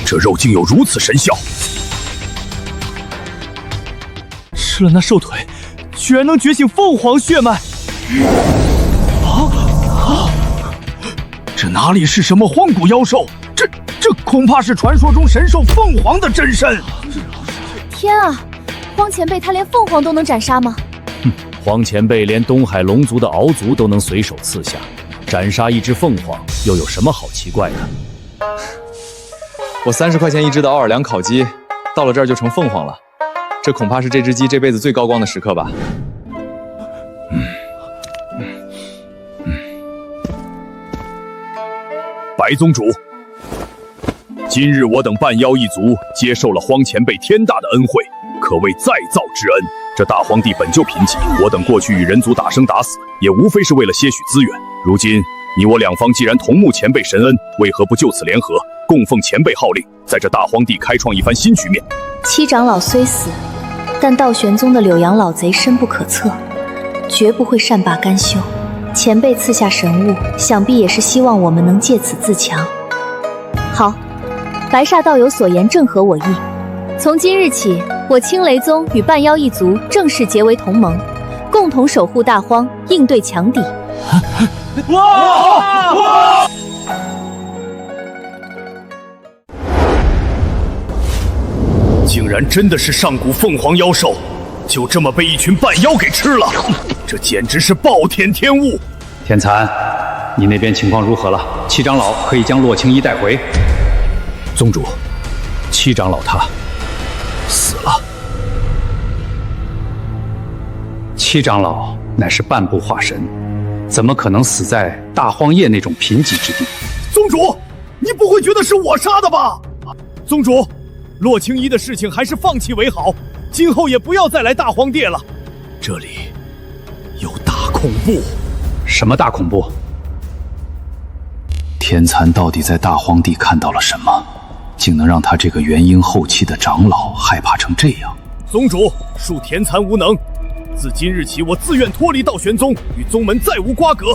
Speaker 5: 这肉竟有如此神效！
Speaker 2: 吃了那兽腿，居然能觉醒凤凰血脉！
Speaker 8: 这哪里是什么荒古妖兽？这恐怕是传说中神兽凤凰的真身！
Speaker 3: 天啊，荒前辈他连凤凰都能斩杀吗？
Speaker 2: 荒前辈连东海龙族的敖族都能随手刺下，斩杀一只凤凰又有什么好奇怪的？
Speaker 1: 我30块钱一只的奥尔良烤鸡，到了这儿就成凤凰了。这恐怕是这只鸡这辈子最高光的时刻吧。
Speaker 5: 白宗主，今日我等半妖一族接受了荒前辈天大的恩惠，可谓再造之恩。这大荒地本就贫瘠，我等过去与人族打生打死，也无非是为了些许资源。如今你我两方既然同慕前辈神恩，为何不就此联合，供奉前辈号令，在这大荒地开创一番新局面？
Speaker 3: 七长老虽死，但道玄宗的柳阳老贼深不可测，绝不会善罢甘休。前辈赐下神物，想必也是希望我们能借此自强。好，白煞道友所言正合我意。从今日起，我青雷宗与半妖一族正式结为同盟，共同守护大荒，应对强敌。
Speaker 2: 哇！
Speaker 5: 竟然真的是上古凤凰妖兽，就这么被一群半妖给吃了，这简直是暴殄天物！
Speaker 7: 天蚕，你那边情况如何了？七长老可以将洛青衣带回。
Speaker 5: 宗主，七长老他死了。
Speaker 7: 七长老乃是半部化神，怎么可能死在大荒野那种贫瘠之地？
Speaker 5: 宗主，你不会觉得是我杀的吧？宗主，洛青衣的事情还是放弃为好，今后也不要再来大荒地了，这里有大恐怖。
Speaker 7: 什么大恐怖？天蚕到底在大荒地看到了什么，竟能让他这个元婴后期的长老害怕成这样？
Speaker 5: 宗主，恕天蚕无能。自今日起，我自愿脱离道玄宗，与宗门再无瓜葛。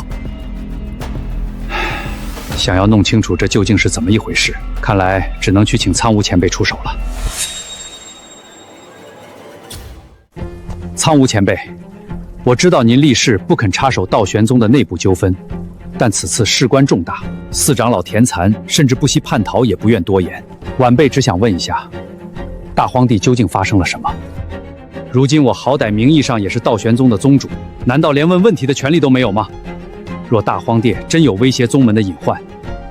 Speaker 7: 想要弄清楚这究竟是怎么一回事，看来只能去请苍梧前辈出手了。苍梧前辈，我知道您立誓不肯插手道玄宗的内部纠纷，但此次事关重大，四长老田蚕甚至不惜叛逃，也不愿多言。晚辈只想问一下，大荒地究竟发生了什么？如今我好歹名义上也是道玄宗的宗主，难道连问问题的权利都没有吗？若大荒地真有威胁宗门的隐患，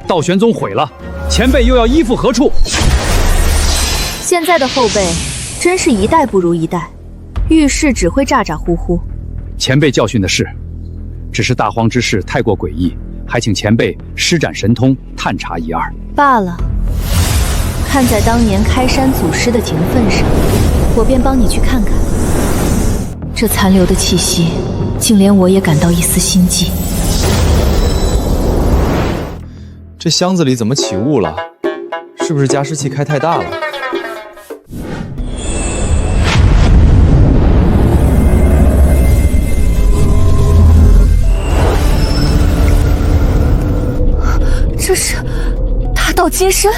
Speaker 7: 道玄宗毁了，前辈又要依附何处？
Speaker 3: 先现在的后辈真是一代不如一代，遇事只会咋咋呼呼。
Speaker 7: 前辈教训的是，只是大荒之事太过诡异，还请前辈施展神通探查一二。
Speaker 3: 罢了，看在当年开山祖师的情分上，我便帮你去看看。这残留的气息，竟连我也感到一丝心悸。
Speaker 1: 这箱子里怎么起雾了？是不是加湿器开太大了？
Speaker 3: 这是大道金身。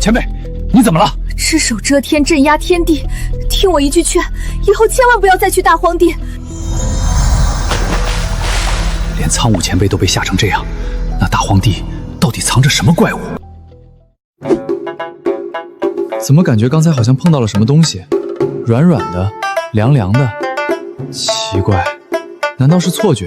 Speaker 7: 前辈，你怎么了？
Speaker 3: 只手遮天，镇压天地。听我一句劝，以后千万不要再去大荒地。
Speaker 7: 连苍梧前辈都被吓成这样，那大荒地到底藏着什么怪物？
Speaker 1: 怎么感觉刚才好像碰到了什么东西，软软的，凉凉的？奇怪，难道是错觉？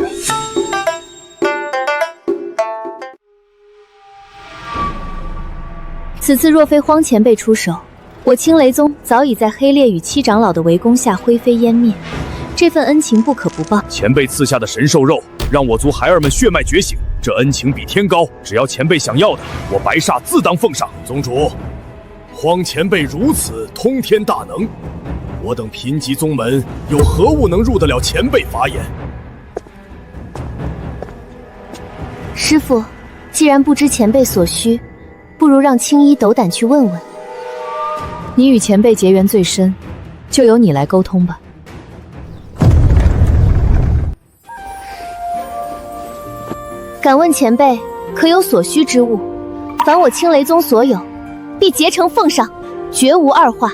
Speaker 3: 此次若非荒前辈出手，我青雷宗早已在黑烈与七长老的围攻下灰飞烟灭。这份恩情不可不报。
Speaker 5: 前辈赐下的神兽肉，让我族孩儿们血脉觉醒，这恩情比天高。只要前辈想要的，我白煞自当奉上。宗主，荒前辈如此通天大能，我等贫瘠宗门有何物能入得了前辈法眼？
Speaker 3: 师父，既然不知前辈所需，不如让青衣斗胆去问问。你与前辈结缘最深，就由你来沟通吧。敢问前辈可有所需之物？凡我青雷宗所有，必竭诚奉上，绝无二话。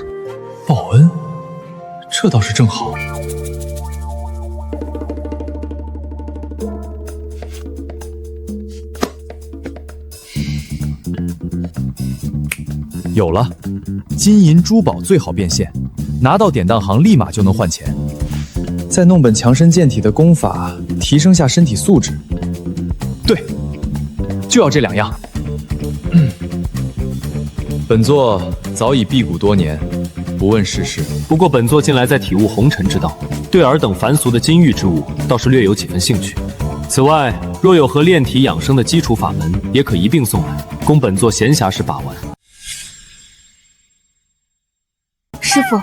Speaker 1: 报恩，这倒是正好。有了，金银珠宝最好变现，拿到典当行立马就能换钱。再弄本强身健体的功法，提升下身体素质。对，就要这2样。本座早已辟谷多年，不问世事。
Speaker 2: 不过本座近来在体悟红尘之道，对尔等凡俗的金玉之物倒是略有几分兴趣。此外，若有何炼体养生的基础法门，也可一并送来，供本座闲暇时把玩。
Speaker 3: 师父，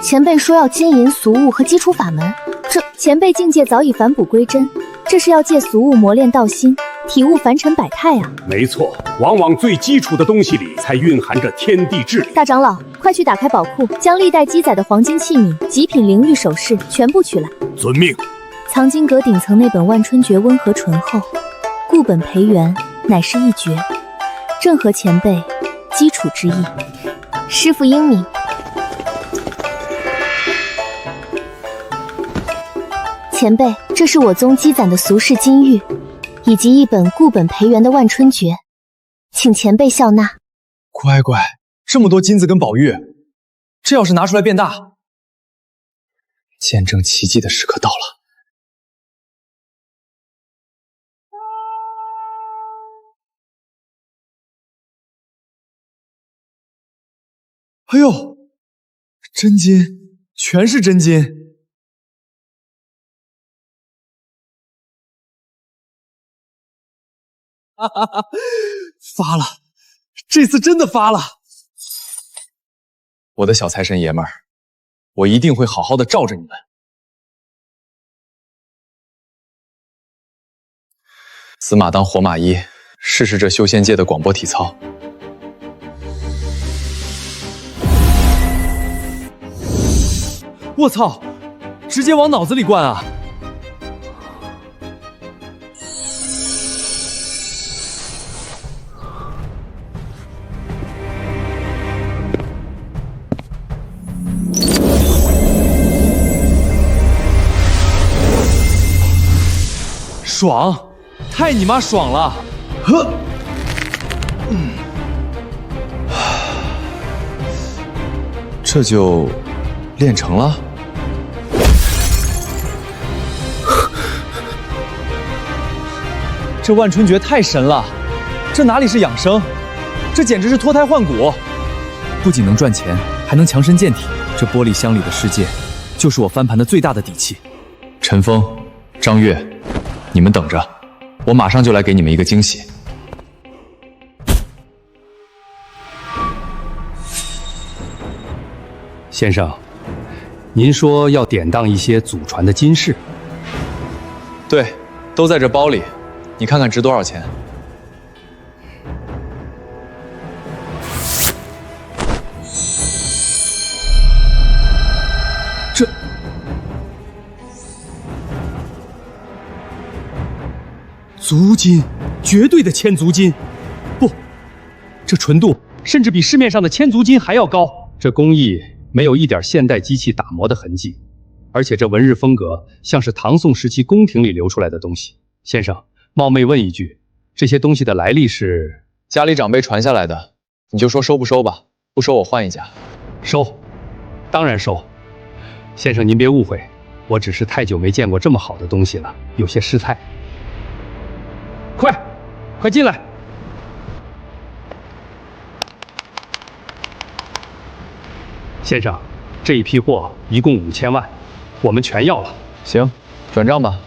Speaker 3: 前辈说要金银俗物和基础法门，这前辈境界早已返璞归真，这是要借俗物磨练道心，体悟凡尘百态啊！
Speaker 6: 没错，往往最基础的东西里才蕴含着天地智理。
Speaker 3: 大长老，快去打开宝库，将历代积载的黄金器皿、极品灵玉首饰全部取来。
Speaker 5: 遵命。
Speaker 3: 藏经阁顶层那本万春诀温和醇厚，固本培元，乃是一绝，正合前辈基础之意。师父英明。前辈，这是我宗积攒的俗世金玉，以及一本固本培元的万春诀，请前辈笑纳。
Speaker 1: 乖乖，这么多金子跟宝玉，这要是拿出来变大，见证奇迹的时刻到了。哎呦，真金，全是真金！哈哈哈，发了，这次真的发了！我的小财神爷们儿，我一定会好好的罩着你们。死马当活马医，试试这修仙界的广播体操。我操！直接往脑子里灌啊！爽，太你妈爽了！呵，这就练成了。这万春诀太神了，这哪里是养生，这简直是脱胎换骨！不仅能赚钱，还能强身健体。这玻璃箱里的世界，就是我翻盘的最大的底气。陈峰、张月，你们等着，我马上就来给你们一个惊喜。
Speaker 6: 先生，您说要典当一些祖传的金饰？
Speaker 1: 对，都在这包里，你看看值多少钱？这
Speaker 6: 足金，绝对的千足金。不，这纯度甚至比市面上的千足金还要高。这工艺没有一点现代机器打磨的痕迹，而且这纹饰风格像是唐宋时期宫廷里流出来的东西。先生，冒昧问一句，这些东西的来历是？
Speaker 1: 家里长辈传下来的，你就说收不收吧，不收我换一家。
Speaker 6: 收，当然收。先生您别误会，我只是太久没见过这么好的东西了，有些失态。快进来！先生，这一批货一共5000万，我们全要了。
Speaker 1: 行，转账吧。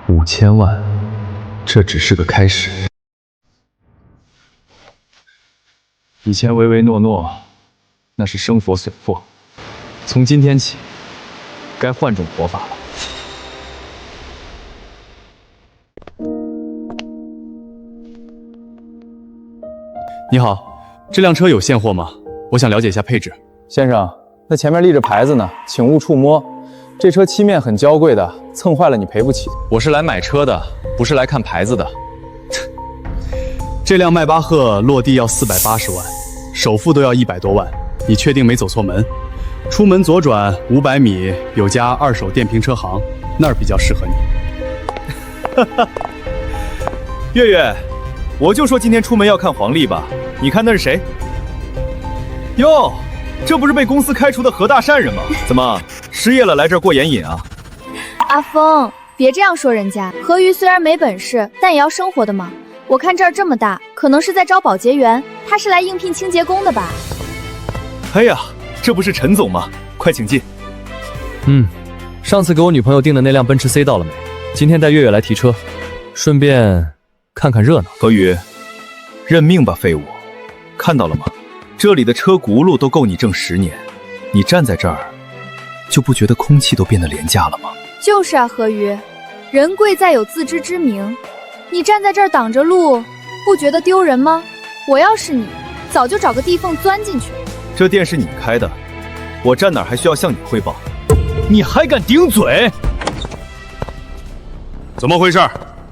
Speaker 1: 5000万，这只是个开始。以前唯唯诺诺，那是生佛损佛。从今天起，该换种活法了。你好，这辆车有现货吗？我想了解一下配置。
Speaker 9: 先生，那前面立着牌子呢，请勿触摸。这车漆面很娇贵的，蹭坏了你赔不起。
Speaker 1: 我是来买车的，不是来看牌子的。
Speaker 2: 这辆迈巴赫落地要480万，首付都要100多万，你确定没走错门？出门左转500米有家二手电瓶车行，那儿比较适合你。
Speaker 5: 月月，我就说今天出门要看黄历吧，你看那是谁？哟，这不是被公司开除的何大善人吗？怎么失业了来这儿过眼瘾啊？
Speaker 3: 阿峰，别这样说人家。何鱼虽然没本事，但也要生活的嘛。我看这儿这么大，可能是在招保洁员，他是来应聘清洁工的吧？
Speaker 5: 哎呀，这不是陈总吗？快请进。
Speaker 1: 上次给我女朋友订的那辆奔驰 C 到了没？今天带月月来提车，顺便看看热闹。
Speaker 5: 何宇，认命吧，废物！看到了吗？这里的车轱辘都够你挣10年，你站在这儿，就不觉得空气都变得廉价了吗？
Speaker 3: 就是啊，何鱼，人贵在有自知之明。你站在这儿挡着路，不觉得丢人吗？我要是你，早就找个地缝钻进去。
Speaker 5: 这店是你开的，我站哪儿还需要向你汇报？你还敢顶嘴？
Speaker 2: 怎么回事？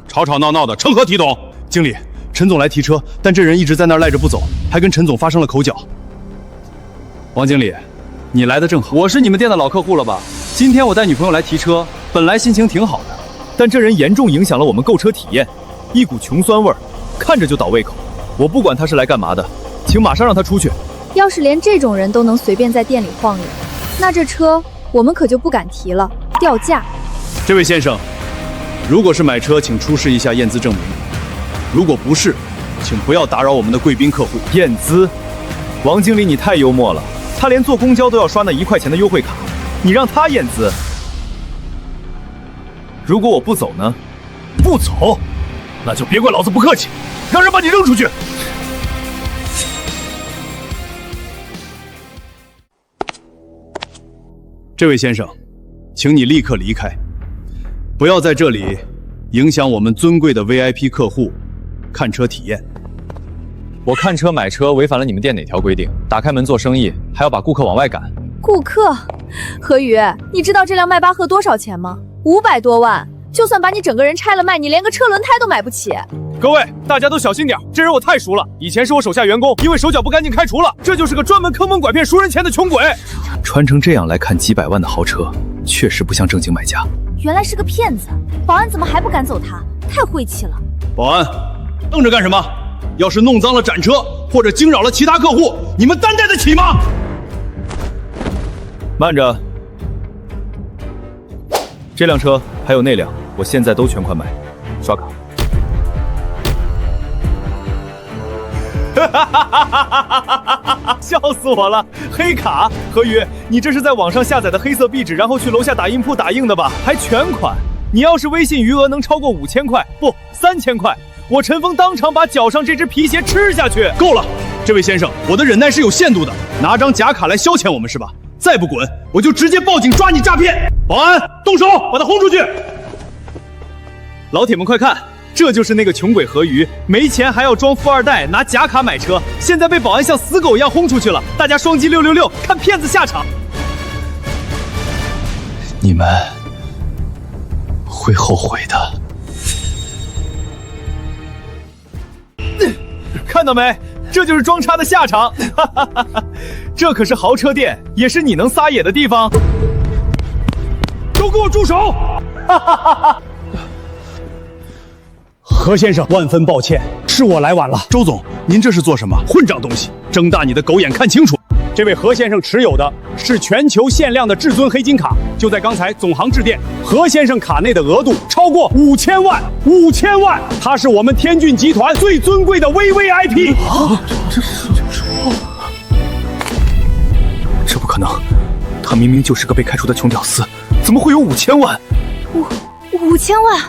Speaker 2: 吵吵闹闹的，成何体统？经理，陈总来提车，但这人一直在那儿赖着不走，还跟陈总发生了口角。王经理，你来的正好，
Speaker 9: 我是你们店的老客户了吧？今天我带女朋友来提车，本来心情挺好的，
Speaker 5: 但这人严重影响了我们购车体验，一股穷酸味儿，看着就倒胃口。我不管他是来干嘛的，请马上让他出去。
Speaker 3: 要是连这种人都能随便在店里晃悠，那这车我们可就不敢提了，掉价。
Speaker 2: 这位先生，如果是买车，请出示一下验资证明；如果不是，请不要打扰我们的贵宾客户。
Speaker 5: 验资？王经理，你太幽默了，他连坐公交都要刷那1块钱的优惠卡，你让他验资？如果我不走呢？
Speaker 2: 不走，那就别怪老子不客气，让人把你扔出去。这位先生，请你立刻离开，不要在这里影响我们尊贵的 VIP 客户看车体验。
Speaker 1: 我看车买车违反了你们店哪条规定？打开门做生意，还要把顾客往外赶。
Speaker 3: 顾客？何宇，你知道这辆迈巴赫多少钱吗？500多万。就算把你整个人拆了卖，你连个车轮胎都买不起。
Speaker 5: 各位，大家都小心点，这人我太熟了，以前是我手下员工，因为手脚不干净开除了。这就是个专门坑蒙拐骗赎人钱的穷鬼。穿成这样来看几百万的豪车，确实不像正经买家。
Speaker 3: 原来是个骗子，保安怎么还不赶走他？太晦气了。
Speaker 2: 保安，瞪着干什么？要是弄脏了展车，或者惊扰了其他客户，你们担待得起吗？
Speaker 5: 慢着，这辆车还有那辆，我现在都全款买，刷卡。笑死我了！黑卡，何宇，你这是在网上下载的黑色壁纸，然后去楼下打印铺打印的吧？还全款！你要是微信余额能超过5000块，不3000块，我陈峰当场把脚上这只皮鞋吃下去！
Speaker 6: 够了，这位先生，我的忍耐是有限度的，拿张假卡来消遣我们是吧？再不滚，我就直接报警抓你诈骗！保安，动手，把他轰出去！
Speaker 5: 老铁们快看！这就是那个穷鬼何鱼，没钱还要装富二代，拿假卡买车，现在被保安像死狗一样轰出去了。大家双击666，看骗子下场。
Speaker 1: 你们会后悔的。
Speaker 5: 看到没？这就是装叉的下场。这可是豪车店，也是你能撒野的地方。
Speaker 6: 都给我住手！何先生，万分抱歉，是我来晚了。周总，您这是做什么？混账东西！睁大你的狗眼看清楚！这位何先生持有的是全球限量的至尊黑金卡，就在刚才总行致电，何先生卡内的额度超过5000万，5000万！他是我们天骏集团最尊贵的 VVIP。
Speaker 5: 这不可能，他明明就是个被开除的穷屌丝，怎么会有5000万
Speaker 3: ？5000万？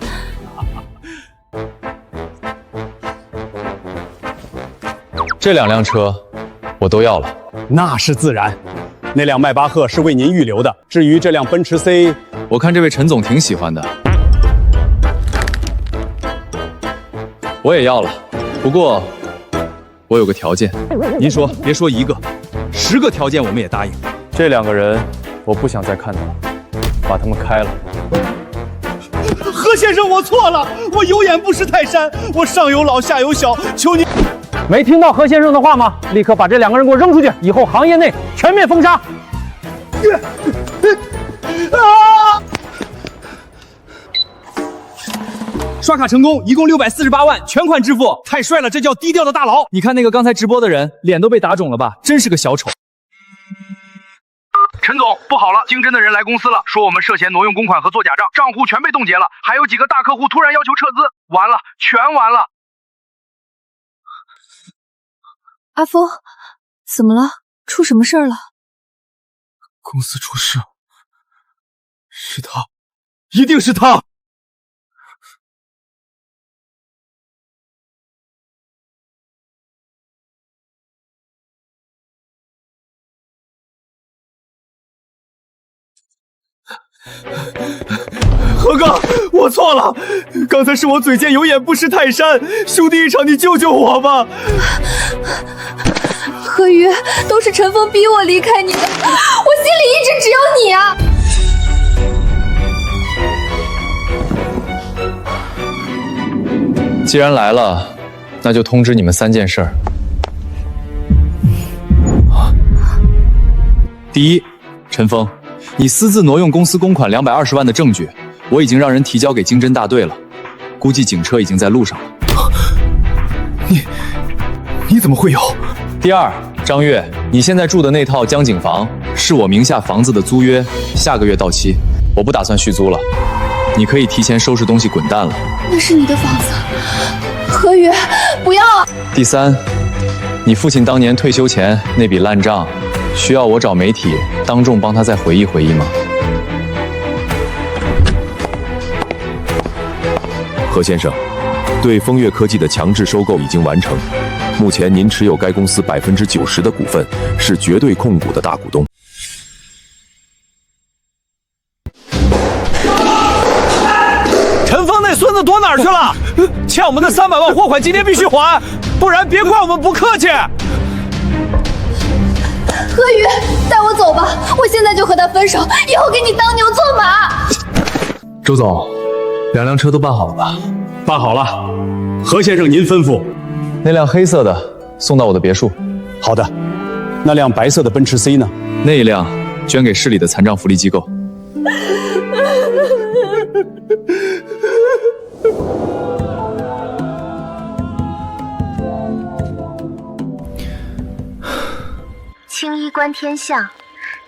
Speaker 1: 这2辆车我都要了。
Speaker 6: 那是自然，那辆迈巴赫是为您预留的。至于这辆奔驰 C，
Speaker 1: 我看这位陈总挺喜欢的，我也要了。不过我有个条件。
Speaker 5: 您说，别说1个，10个条件我们也答应。
Speaker 9: 这2个人我不想再看到了，把他们开了。
Speaker 5: 何先生，我错了，我有眼不识泰山，我上有老下有小，求您。
Speaker 10: 没听到何先生的话吗？立刻把这2个人给我扔出去，以后行业内全面封杀。
Speaker 5: 刷卡成功，一共648万，全款支付。太帅了，这叫低调的大佬。你看那个刚才直播的人，脸都被打肿了吧？真是个小丑。
Speaker 11: 陈总，不好了，经侦的人来公司了，说我们涉嫌挪用公款和做假账，账户全被冻结了，还有几个大客户突然要求撤资，完了，全完了。
Speaker 3: 阿峰，怎么了？出什么事儿了？
Speaker 4: 公司出事，是他，一定是他。
Speaker 5: 何哥，我错了，刚才是我嘴贱有眼不识泰山，兄弟一场，你救救我吧！
Speaker 3: 何宇，都是陈峰逼我离开你的，我心里一直只有你啊！
Speaker 1: 既然来了，那就通知你们3件事儿。第一，陈峰，你私自挪用公司公款220万的证据，我已经让人提交给经侦大队了，估计警车已经在路上了。
Speaker 5: 你怎么会有？
Speaker 1: 第二，张月，你现在住的那套江景房是我名下房子的租约，下个月到期，我不打算续租了，你可以提前收拾东西滚蛋了。
Speaker 3: 那是你的房子，何宇，不要！
Speaker 1: 第三，你父亲当年退休前那笔烂账，需要我找媒体当众帮他再回忆回忆吗？
Speaker 12: 何先生，对风月科技的强制收购已经完成，目前您持有该公司90%的股份，是绝对控股的大股东。
Speaker 5: 陈峰那孙子躲哪儿去了？欠我们的300万货款今天必须还，不然别怪我们不客气。
Speaker 3: 何宇，带我走吧，我现在就和他分手，以后给你当牛做马。
Speaker 1: 周总，2辆车都办好了吧？
Speaker 6: 办好了，何先生您吩咐。
Speaker 1: 那辆黑色的送到我的别墅。
Speaker 6: 好的，那辆白色的奔驰 C 呢？
Speaker 1: 那一辆捐给市里的残障福利机构。
Speaker 13: 青衣观天象，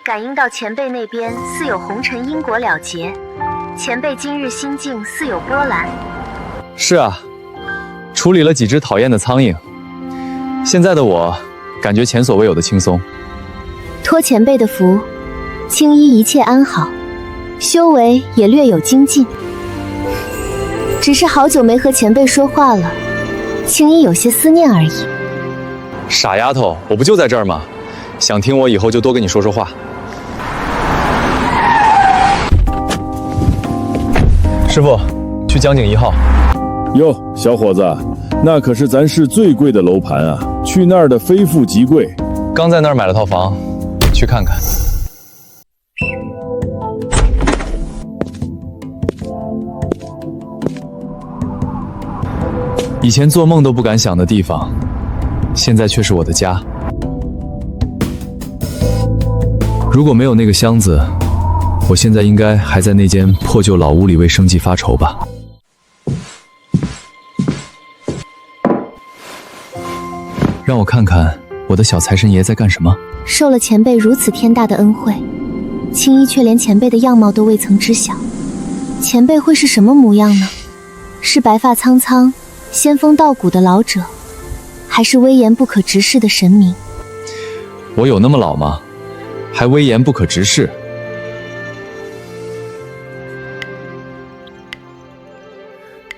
Speaker 13: 感应到前辈那边似有红尘因果了结，前辈今日心境似有波澜。
Speaker 1: 是啊，处理了几只讨厌的苍蝇。现在的我，感觉前所未有的轻松。
Speaker 3: 托前辈的福，青衣一切安好，修为也略有精进。只是好久没和前辈说话了，青衣有些思念而已。
Speaker 1: 傻丫头，我不就在这儿吗？想听我以后就多跟你说说话。师傅，去江景1号。
Speaker 4: 哟，小伙子，那可是咱市最贵的楼盘啊，去那儿的非富即贵。
Speaker 1: 刚在那儿买了套房，去看看。以前做梦都不敢想的地方，现在却是我的家。如果没有那个箱子，我现在应该还在那间破旧老屋里为生计发愁吧。让我看看我的小财神爷在干什么。
Speaker 3: 受了前辈如此天大的恩惠，青衣却连前辈的样貌都未曾知晓。前辈会是什么模样呢？是白发苍苍、仙风道骨的老者，还是威严不可直视的神明？
Speaker 1: 我有那么老吗？还威严不可直视？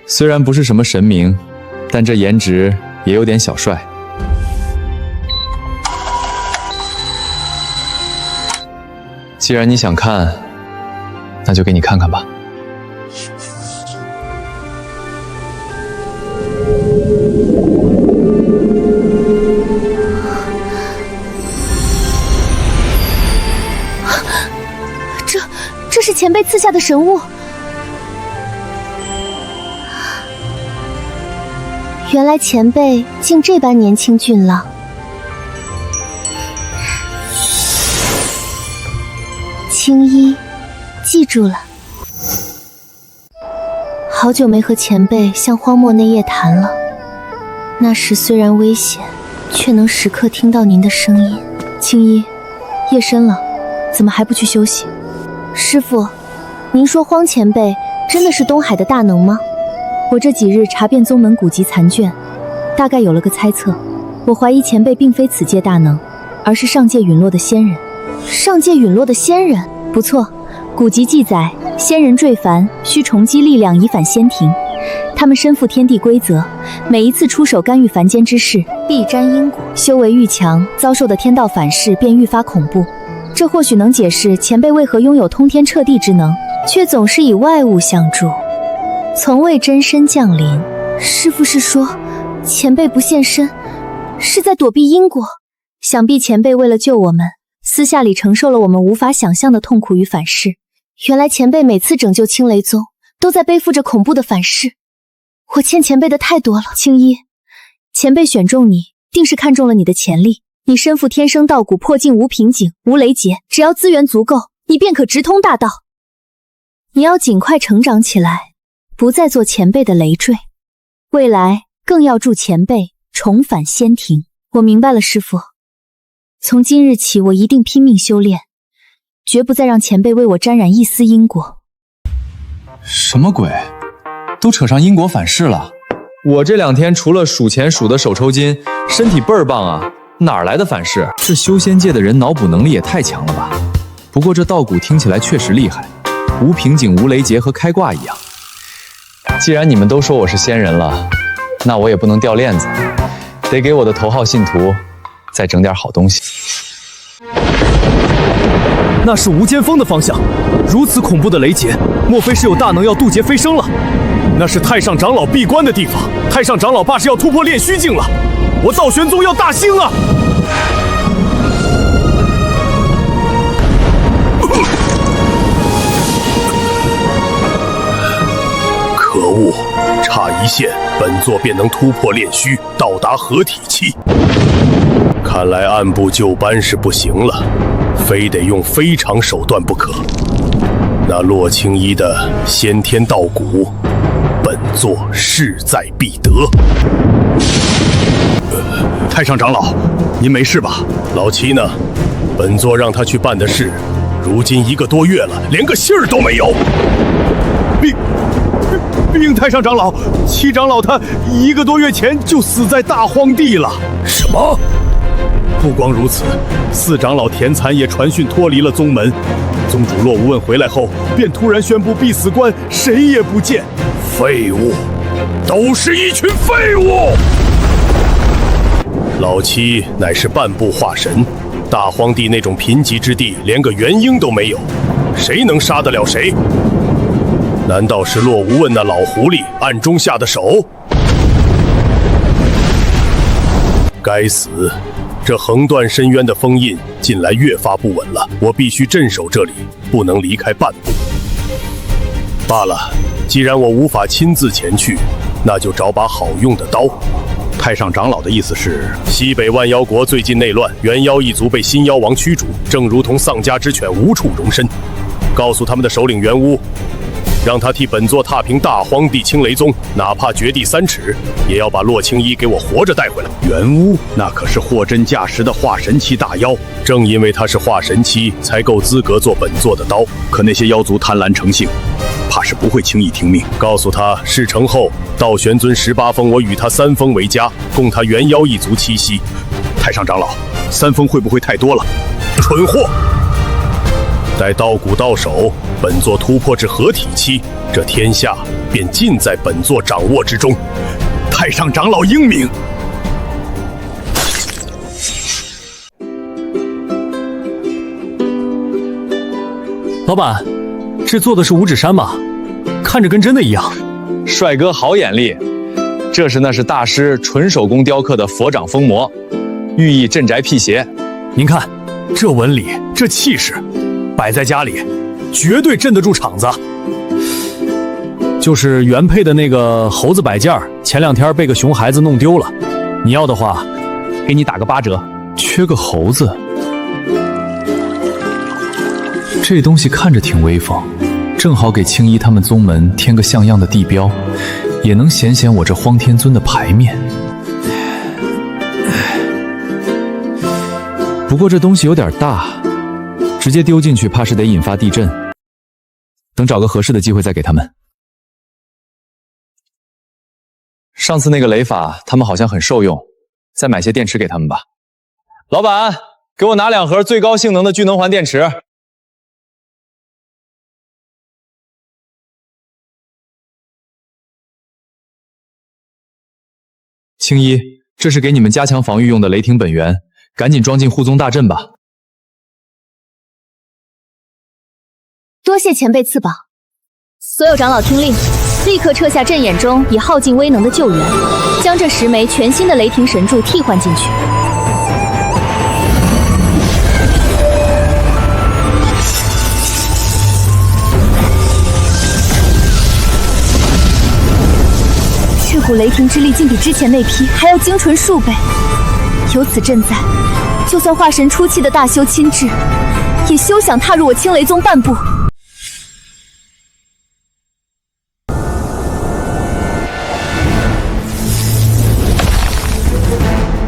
Speaker 1: 虽然不是什么神明，但这颜值也有点小帅。既然你想看，那就给你看看吧。
Speaker 3: 这是前辈赐下的神物。原来前辈竟这般年轻俊朗。青衣，记住了。好久没和前辈像荒漠内夜谈了，那时虽然危险，却能时刻听到您的声音。青衣，夜深了，怎么还不去休息？师父，您说荒前辈真的是东海的大能吗？我这几日查遍宗门古籍残卷，大概有了个猜测。我怀疑前辈并非此界大能，而是上界陨落的仙人。上界陨落的仙人？不错，古籍记载，仙人坠凡需重积力量以返仙庭。他们身负天地规则，每一次出手干预凡间之事，必沾因果。修为愈强，遭受的天道反噬便愈发恐怖。这或许能解释前辈为何拥有通天彻地之能，却总是以外物相助，从未真身降临。师父是说，前辈不现身，是在躲避因果。想必前辈为了救我们，私下里承受了我们无法想象的痛苦与反噬。原来前辈每次拯救青雷宗，都在背负着恐怖的反噬。我欠前辈的太多了。青衣，前辈选中你，定是看中了你的潜力。你身负天生道骨，破境无瓶颈，无雷劫，只要资源足够，你便可直通大道。你要尽快成长起来，不再做前辈的累赘。未来更要助前辈重返仙庭。我明白了，师父。从今日起，我一定拼命修炼，绝不再让前辈为我沾染一丝因果。
Speaker 1: 什么鬼？都扯上因果反噬了。我这2天除了数钱数的手抽筋，身体倍儿棒啊，哪儿来的反噬？这修仙界的人脑补能力也太强了吧。不过这道骨听起来确实厉害，无瓶颈无雷劫和开挂一样。既然你们都说我是仙人了，那我也不能掉链子，得给我的头号信徒再整点好东西。
Speaker 2: 那是无间峰的方向，如此恐怖的雷劫，莫非是有大能要渡劫飞升了？那是太上长老闭关的地方，太上长老怕是要突破炼虚境了，我道玄宗要大兴啊！可恶，差一线，本座便能突破炼虚，到达合体期。看来按部就班是不行了，非得用非常手段不可。那洛青衣的先天道骨，本座势在必得。太上长老，您没事吧？老七呢？本座让他去办的事，如今1个多月了，连个信儿都没有。
Speaker 4: 禀太上长老，七长老他1个多月前就死在大荒地了。
Speaker 2: 什么？
Speaker 4: 不光如此，4长老田蚕也传讯脱离了宗门。宗主洛无问回来后，便突然宣布必死关谁也不见。
Speaker 2: 废物，都是一群废物！老七乃是半步化神，大荒地那种贫瘠之地，连个元婴都没有，谁能杀得了谁？难道是洛无问那老狐狸暗中下的手？该死！这横断深渊的封印近来越发不稳了，我必须镇守这里，不能离开半步。罢了，既然我无法亲自前去，那就找把好用的刀。太上长老的意思是，西北万妖国最近内乱，元妖一族被新妖王驱逐，正如同丧家之犬，无处容身。告诉他们的首领元乌，让他替本座踏平大荒地青雷宗，哪怕掘地3尺，也要把洛青衣给我活着带回来。元乌那可是货真价实的化神期大妖，正因为他是化神期，才够资格做本座的刀。可那些妖族贪婪成性，怕是不会轻易听命。告诉他，事成后，道玄尊18封，我与他3封为家，供他元妖一族栖息。
Speaker 4: 太上长老，3封会不会太多了？
Speaker 2: 蠢货！待道骨到手，本座突破至合体期，这天下便尽在本座掌握之中。
Speaker 4: 太上长老英明。
Speaker 1: 老板，这做的是五指山吧？看着跟真的一样。帅哥好眼力，那是大师纯手工雕刻的佛掌封魔，寓意镇宅辟邪。您看，这纹理，这气势，摆在家里，绝对镇得住场子。就是原配的那个猴子摆件，前2天被个熊孩子弄丢了。你要的话，给你打个8折。缺个猴子。这东西看着挺威风，正好给青衣他们宗门添个像样的地标，也能显显我这荒天尊的牌面。不过这东西有点大，直接丢进去怕是得引发地震。等找个合适的机会再给他们。上次那个雷法，他们好像很受用，再买些电池给他们吧。老板，给我拿2盒最高性能的聚能环电池。青衣，这是给你们加强防御用的雷霆本源，赶紧装进护宗大阵吧。
Speaker 3: 多谢前辈赐宝，所有长老听令，立刻撤下阵眼中已耗尽威能的旧元，将这10枚全新的雷霆神柱替换进去。这股雷霆之力竟比之前那批还要精纯数倍，有此阵在，就算化神初期的大修亲至，也休想踏入我青雷宗半步。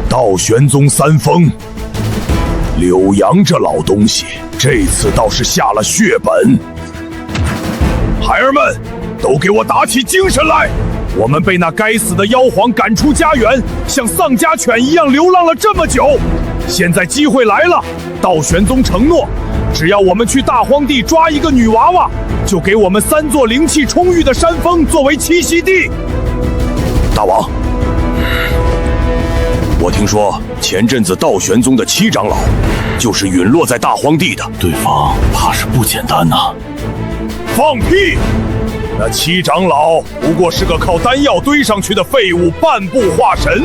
Speaker 4: 道玄宗3封，柳阳这老东西，这次倒是下了血本。孩儿们，都给我打起精神来！我们被那该死的妖皇赶出家园，像丧家犬一样流浪了这么久，现在机会来了。道玄宗承诺，只要我们去大荒地抓一个女娃娃，就给我们3座灵气充裕的山峰作为栖息地。
Speaker 5: 大王，我听说前阵子道玄宗的7长老就是陨落在大荒地的，
Speaker 4: 对方怕是不简单呐。放屁！那7长老不过是个靠丹药堆上去的废物半步化神，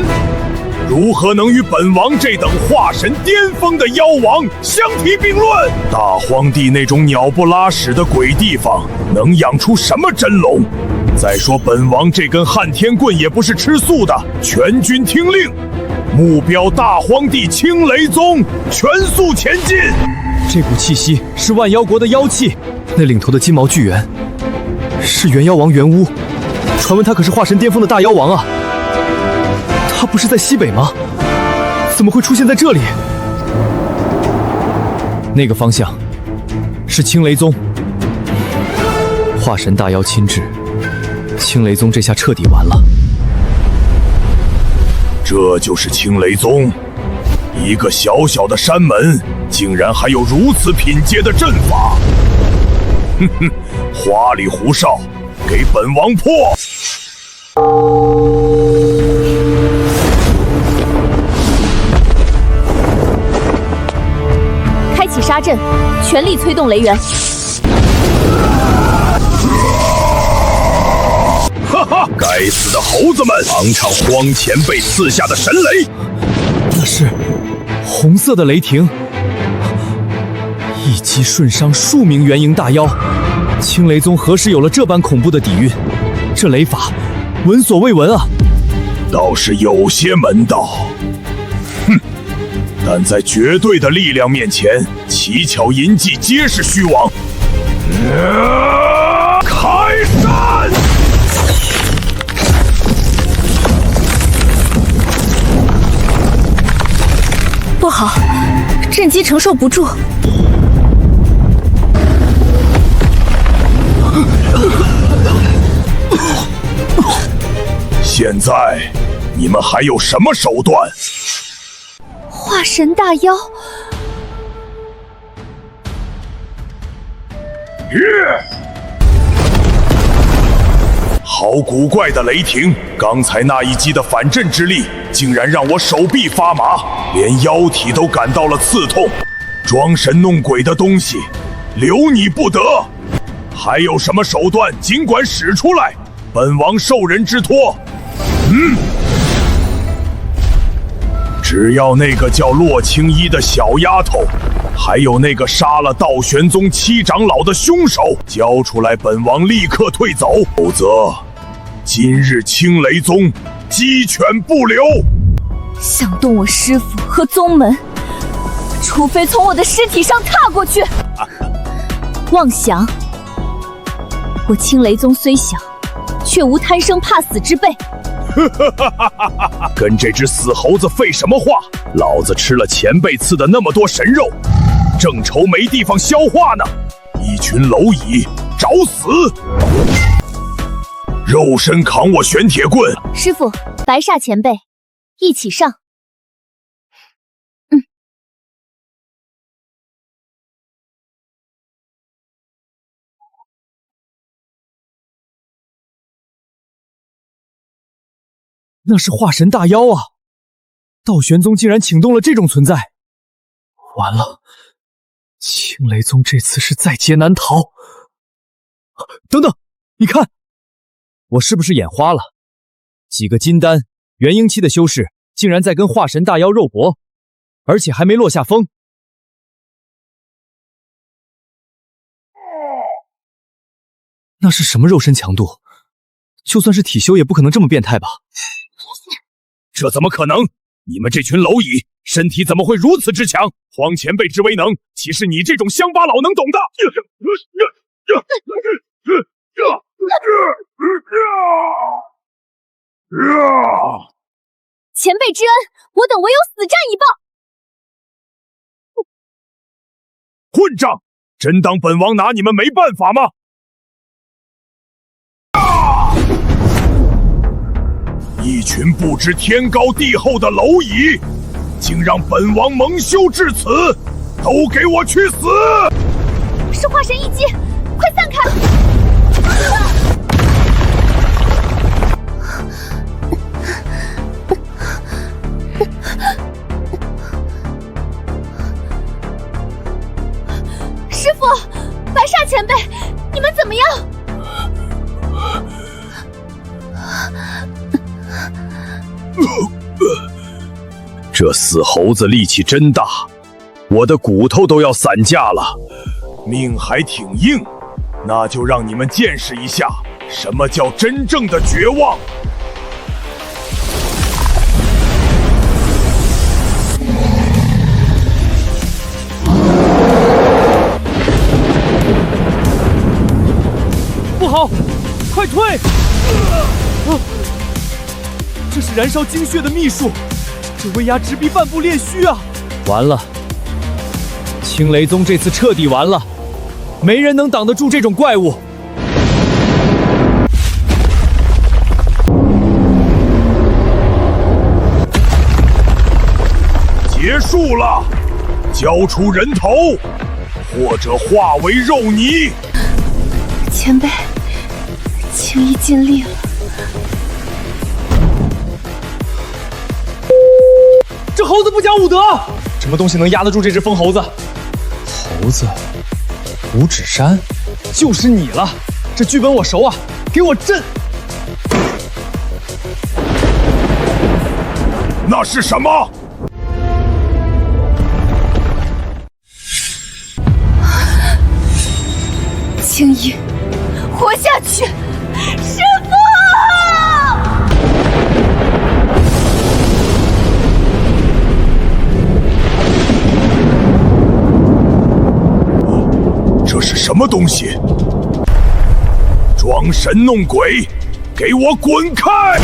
Speaker 4: 如何能与本王这等化神巅峰的妖王相提并论？大荒地那种鸟不拉屎的鬼地方，能养出什么真龙？再说本王这根撼天棍也不是吃素的，全军听令，目标大荒地青雷宗，全速前进！
Speaker 1: 这股气息是万妖国的妖气，那领头的金毛巨猿是元妖王元乌，传闻他可是化神巅峰的大妖王啊！他不是在西北吗？怎么会出现在这里？那个方向是青雷宗，化神大妖亲至，青雷宗这下彻底完了。
Speaker 5: 这就是青雷宗，一个小小的山门，竟然还有如此品阶的阵法。哼哼，花里胡哨，给本王破！
Speaker 3: 开启杀阵，全力催动雷源。
Speaker 5: 哈哈，该死的猴子们，尝尝荒前辈赐下的神雷！
Speaker 1: 那是红色的雷霆，一击瞬伤数名元婴大妖。青雷宗何时有了这般恐怖的底蕴？这雷法闻所未闻啊！
Speaker 5: 倒是有些门道，哼！但在绝对的力量面前，奇巧淫技皆是虚妄。开山！
Speaker 3: 不好，阵基承受不住。
Speaker 5: 现在你们还有什么手段？
Speaker 3: 化神大妖，
Speaker 5: 好古怪的雷霆！刚才那一击的反震之力，竟然让我手臂发麻，连腰体都感到了刺痛。装神弄鬼的东西，留你不得！还有什么手段，尽管使出来，本王受人之托。只要那个叫洛青衣的小丫头，还有那个杀了道玄宗7长老的凶手，交出来，本王立刻退走，否则今日青雷宗鸡犬不留。
Speaker 3: 想动我师父和宗门，除非从我的尸体上踏过去。妄想！我青雷宗虽小，却无贪生怕死之辈。
Speaker 5: 跟这只死猴子废什么话？老子吃了前辈赐的那么多神肉，正愁没地方消化呢。一群蝼蚁，找死！肉身扛我玄铁棍！
Speaker 3: 师父，白煞前辈，一起上。
Speaker 1: 那是化神大妖啊！道玄宗竟然请动了这种存在，完了，青雷宗这次是在劫难逃。等等，你看，我是不是眼花了？几个金丹、元婴期的修士竟然在跟化神大妖肉搏，而且还没落下风。那是什么肉身强度？就算是体修也不可能这么变态吧？
Speaker 5: 这怎么可能？你们这群蝼蚁，身体怎么会如此之强？荒前辈之威能，岂是你这种乡巴佬能懂的？
Speaker 3: 前辈之恩，我等唯有死战以报。
Speaker 5: 混账！真当本王拿你们没办法吗？一群不知天高地厚的蝼蚁，竟让本王蒙羞至此！都给我去死！
Speaker 3: 是化神一击，快散开！师父，白煞前辈，你们怎么样？
Speaker 5: 这死猴子力气真大，我的骨头都要散架了，命还挺硬，那就让你们见识一下什么叫真正的绝望。
Speaker 1: 不好，快退！这是燃烧精血的秘术，这威压直逼半步炼虚啊！完了，青雷宗这次彻底完了，没人能挡得住这种怪物。
Speaker 4: 结束了，交出人头，或者化为肉泥。
Speaker 3: 前辈，青衣尽力了。
Speaker 1: 这猴子不讲武德，什么东西能压得住这只疯猴子？猴子，五指山，就是你了。这剧本我熟啊，给我震！
Speaker 4: 那是什么？
Speaker 3: 青衣，活下去！师父！
Speaker 4: 这是什么东西？装神弄鬼，给我滚开！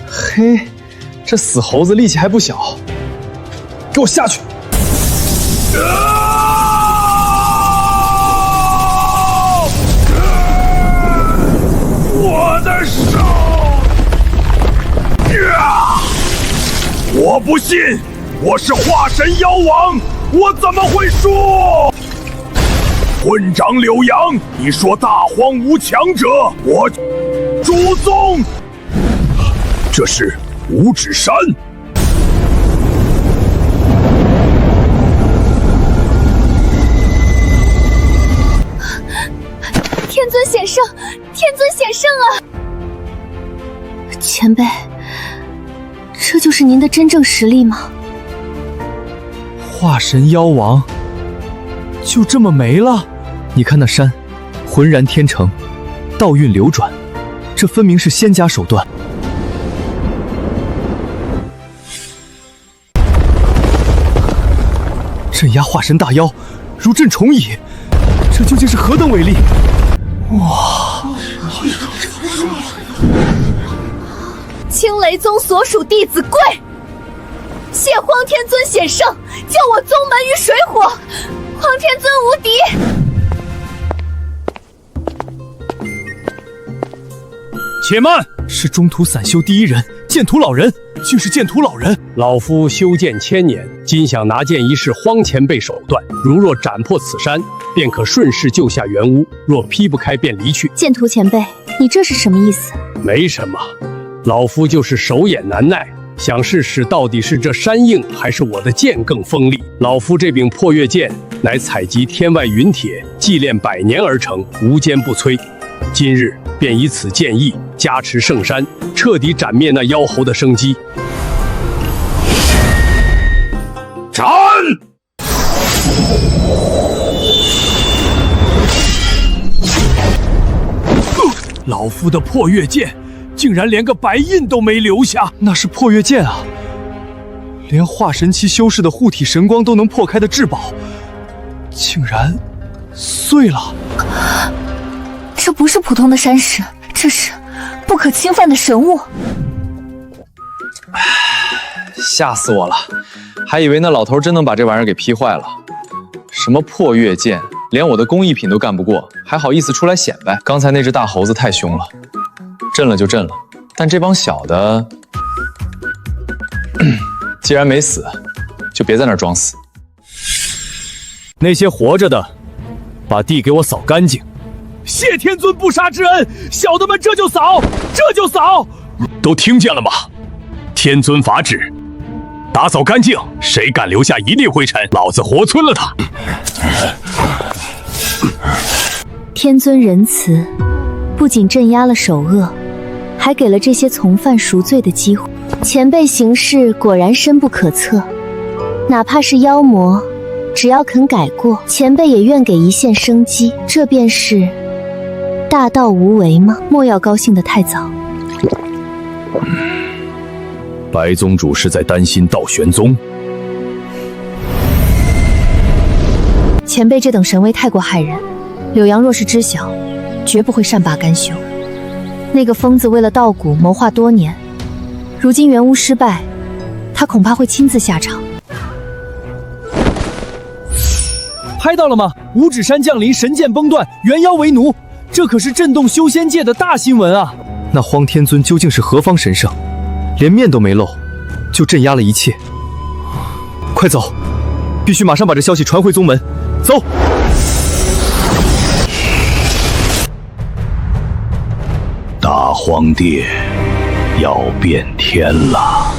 Speaker 1: 嘿，这死猴子力气还不小，给我下去！
Speaker 4: 我的手！我不信，我是化神妖王，我怎么会输？混长柳阳，你说大荒无强者，我主宗，这是五指山。
Speaker 3: 天尊显圣，天尊显圣啊！前辈，这就是您的真正实力吗？
Speaker 1: 化神妖王就这么没了？你看那山，浑然天成，道运流转，这分明是仙家手段。镇压化神大妖，如震虫蚁，这究竟是何等伟力？哇！
Speaker 3: 青雷宗所属弟子跪，谢荒天尊显圣，救我宗门于水火，荒天尊无敌。
Speaker 2: 且慢，
Speaker 1: 是中土散修第一人剑图老人，竟是剑图老人。
Speaker 6: 老夫修剑千年，今想拿剑一试荒前辈手段。如若斩破此山，便可顺势救下原屋；若劈不开，便离去。
Speaker 3: 剑图前辈，你这是什么意思？
Speaker 6: 没什么，老夫就是手眼难耐，想试试到底是这山硬，还是我的剑更锋利。老夫这柄破月剑，乃采集天外云铁，祭炼100年而成，无坚不摧。今日便以此剑意加持圣山，彻底斩灭那妖猴的生机。
Speaker 4: 斩！
Speaker 2: 老夫的破月剑竟然连个白印都没留下，
Speaker 1: 那是破月剑啊！连化神期修士的护体神光都能破开的至宝，竟然碎了。
Speaker 3: 这不是普通的山石，这是不可侵犯的神物。
Speaker 1: 吓死我了，还以为那老头真能把这玩意儿给劈坏了。什么破月剑，连我的工艺品都干不过，还好意思出来显摆？刚才那只大猴子太凶了，震了就震了，但这帮小的，既然没死，就别在那儿装死。
Speaker 2: 那些活着的，把地给我扫干净。谢天尊不杀之恩，小的们这就扫，这就扫。都听见了吗？天尊法旨，打扫干净，谁敢留下一粒灰尘，老子活村了他。
Speaker 3: 天尊仁慈，不仅镇压了首恶，还给了这些从犯赎罪的机会。前辈行事果然深不可测，哪怕是妖魔，只要肯改过，前辈也愿给一线生机。这便是大道无为吗？莫要高兴得太早。
Speaker 2: 白宗主是在担心道玄宗。
Speaker 3: 前辈这等神威太过骇人，柳阳若是知晓，绝不会善罢甘休。那个疯子为了稻谷谋划多年，如今元巫失败，他恐怕会亲自下场。
Speaker 1: 拍到了吗？五指山降临，神剑崩断，元妖为奴，这可是震动修仙界的大新闻啊！那荒天尊究竟是何方神圣？连面都没露，就镇压了一切，快走！必须马上把这消息传回宗门。走！
Speaker 8: 大荒殿要变天了。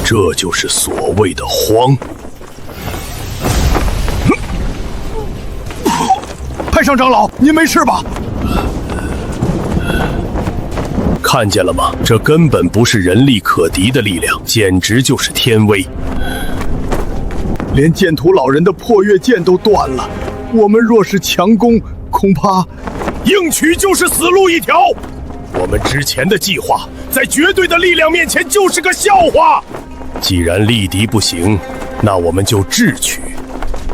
Speaker 2: 这就是所谓的荒。
Speaker 4: 太上长老，您没事吧？
Speaker 2: 看见了吗？这根本不是人力可敌的力量，简直就是天威。
Speaker 4: 连剑屠老人的破月剑都断了，我们若是强攻，恐怕
Speaker 2: 硬取就是死路一条。我们之前的计划，在绝对的力量面前就是个笑话。既然力敌不行，那我们就智取。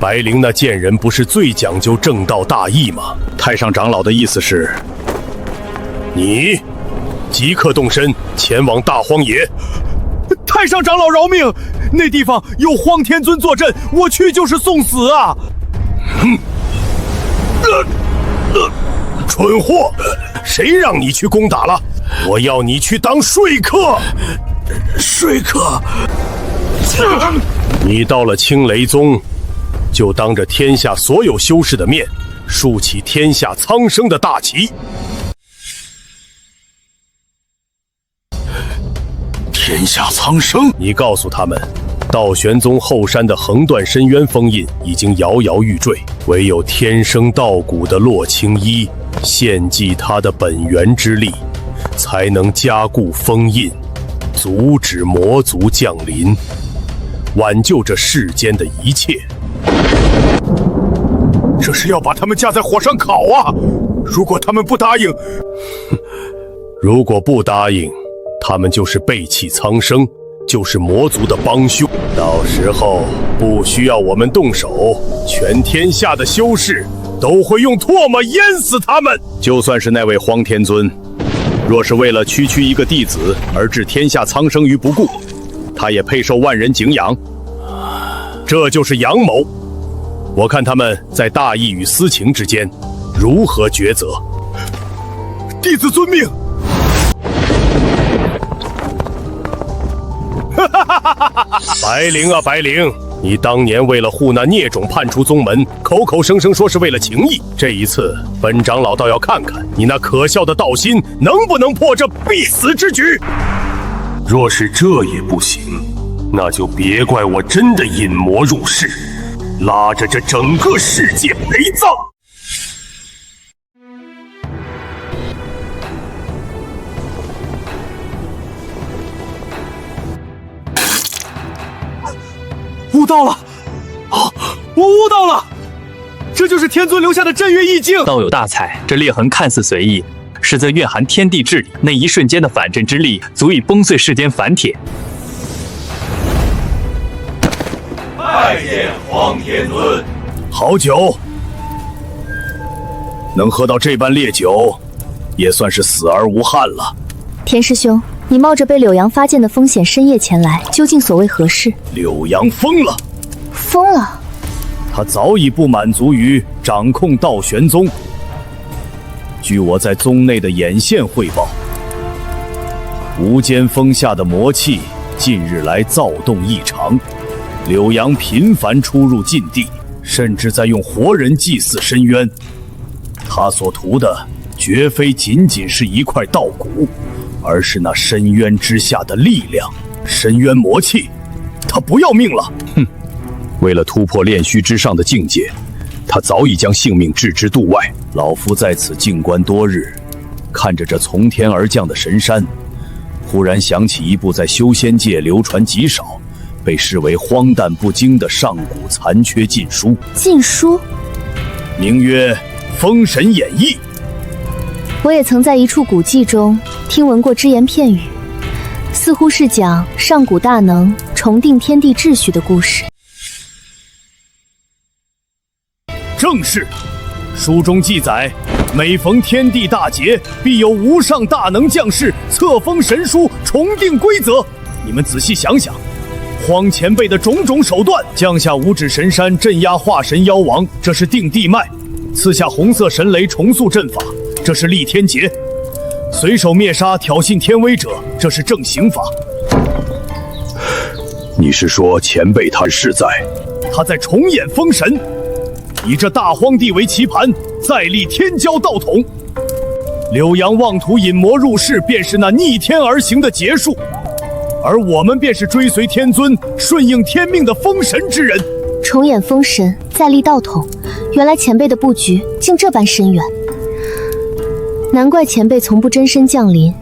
Speaker 2: 白灵那贱人不是最讲究正道大义吗？太上长老的意思是，你即刻动身前往大荒野。
Speaker 4: 太上长老饶命！那地方有荒天尊坐镇，我去就是送死啊！
Speaker 2: 蠢货，谁让你去攻打了？我要你去当说客。
Speaker 8: 说客，
Speaker 2: 你到了青雷宗，就当着天下所有修士的面，竖起天下苍生的大旗。
Speaker 8: 天下苍生，
Speaker 2: 你告诉他们，道玄宗后山的横断深渊封印已经摇摇欲坠，唯有天生道骨的洛青衣献祭他的本源之力，才能加固封印，阻止魔族降临，挽救这世间的一切。
Speaker 4: 这是要把他们架在火上烤啊！如果他们不答应，
Speaker 2: 如果不答应，他们就是背弃苍生，就是魔族的帮凶。到时候不需要我们动手，全天下的修士都会用唾沫淹死他们。
Speaker 5: 就算是那位荒天尊，若是为了区区一个弟子而置天下苍生于不顾，他也配受万人敬仰。
Speaker 2: 这就是阳谋。我看他们在大义与私情之间如何抉择。
Speaker 4: 弟子遵命。
Speaker 2: 白灵啊白灵，你当年为了护那孽种叛出宗门，口口声声说是为了情义。这一次，本长老倒要看看你那可笑的道心能不能破这必死之局。若是这也不行，那就别怪我真的引魔入室，拉着这整个世界陪葬。
Speaker 4: 悟到了！啊，我悟到了！这就是天尊留下的镇月意境。
Speaker 7: 道友大才，这裂痕看似随意，实则蕴含天地之理。那一瞬间的反震之力，足以崩碎世间凡铁。
Speaker 2: 拜见荒天尊。好酒，
Speaker 5: 能喝到这般烈酒，也算是死而无憾了。
Speaker 3: 田师兄，你冒着被柳阳发现的风险深夜前来，究竟所谓何事？
Speaker 5: 柳阳疯了！
Speaker 3: 疯了！
Speaker 5: 他早已不满足于掌控道玄宗。据我在宗内的眼线汇报，无间峰下的魔气近日来躁动异常，柳阳频繁出入禁地，甚至在用活人祭祀深渊。他所图的绝非仅仅是一块道骨，而是那深渊之下的力量，深渊魔气。他不要命了！哼！为了突破炼虚之上的境界，他早已将性命置之度外。老夫在此静观多日，看着这从天而降的神山，忽然想起一部在修仙界流传极少、被视为荒诞不经的上古残缺禁书。
Speaker 3: 禁书，
Speaker 5: 名曰《封神演义》。
Speaker 3: 我也曾在一处古迹中听闻过只言片语，似乎是讲上古大能重定天地秩序的故事。
Speaker 5: 正是，书中记载，每逢天地大节，必有无上大能将士册封神书，重定规则。你们仔细想想，荒前辈的种种手段，降下五指神山镇压化神妖王，这是定地脉；赐下红色神雷重塑阵法，这是立天劫；
Speaker 2: 随手灭杀挑衅天威者，这是正刑法。
Speaker 5: 你是说前辈他
Speaker 2: 在重演封神，以这大荒地为棋盘，再立天骄道统。柳阳妄图引魔入室，便是那逆天而行的劫数，而我们便是追随天尊、顺应天命的封神之人。
Speaker 3: 重演封神，再立道统，原来前辈的布局竟这般深远，难怪前辈从不真身降临，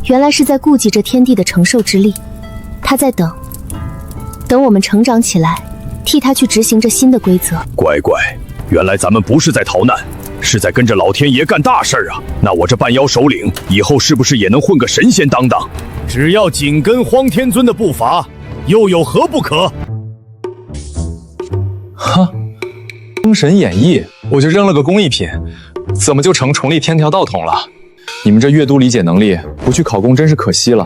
Speaker 3: 原来是在顾及着天地的承受之力。他在等我们成长起来，替他去执行这新的规则。
Speaker 5: 乖乖，原来咱们不是在逃难，是在跟着老天爷干大事啊！那我这半妖首领以后是不是也能混个神仙当当？
Speaker 2: 只要紧跟荒天尊的步伐，又有何不可？
Speaker 1: 哈，《封神演义》我就扔了个工艺品，怎么就成重立天条道统了？你们这阅读理解能力不去考公真是可惜了。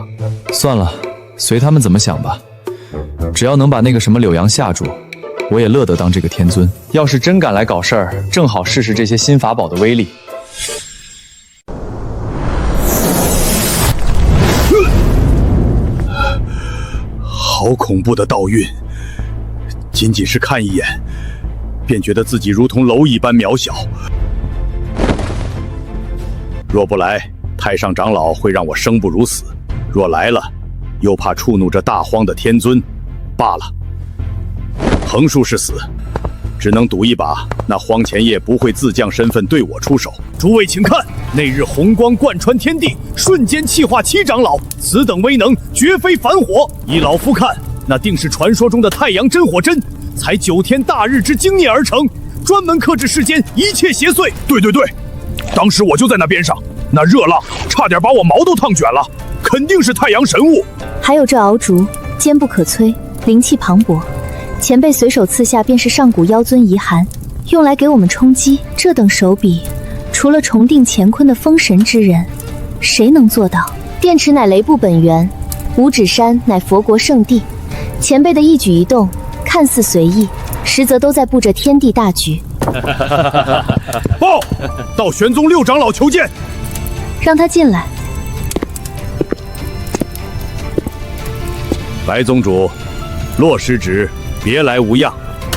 Speaker 1: 算了，随他们怎么想吧。只要能把那个什么柳阳吓住，我也乐得当这个天尊。要是真敢来搞事儿，正好试试这些新法宝的威力。
Speaker 5: 好恐怖的道运，仅仅是看一眼，便觉得自己如同蝼蚁般渺小。若不来，太上长老会让我生不如死；若来了，又怕触怒这大荒的天尊，罢了。横竖是死，只能赌一把，那荒前夜不会自降身份对我出手。
Speaker 2: 诸位请看，那日红光贯穿天地，瞬间气化七长老，此等威能绝非凡火。依老夫看，那定是传说中的太阳真火针，才9天大日之精炼而成，专门克制世间一切邪祟。
Speaker 5: 对，当时我就在那边上，那热浪差点把我毛都烫卷了，肯定是太阳神物。
Speaker 3: 还有这鳌烛，坚不可摧，灵气磅礴，前辈随手刺下便是上古妖尊遗骸，用来给我们充饥。这等手笔，除了重定乾坤的封神之人，谁能做到？电池乃雷部本源，五指山乃佛国圣地，前辈的一举一动看似随意，实则都在布着天地大局。
Speaker 2: 报，到玄宗6长老求见。
Speaker 3: 让他进来。
Speaker 5: 白宗主，洛师侄别来无恙。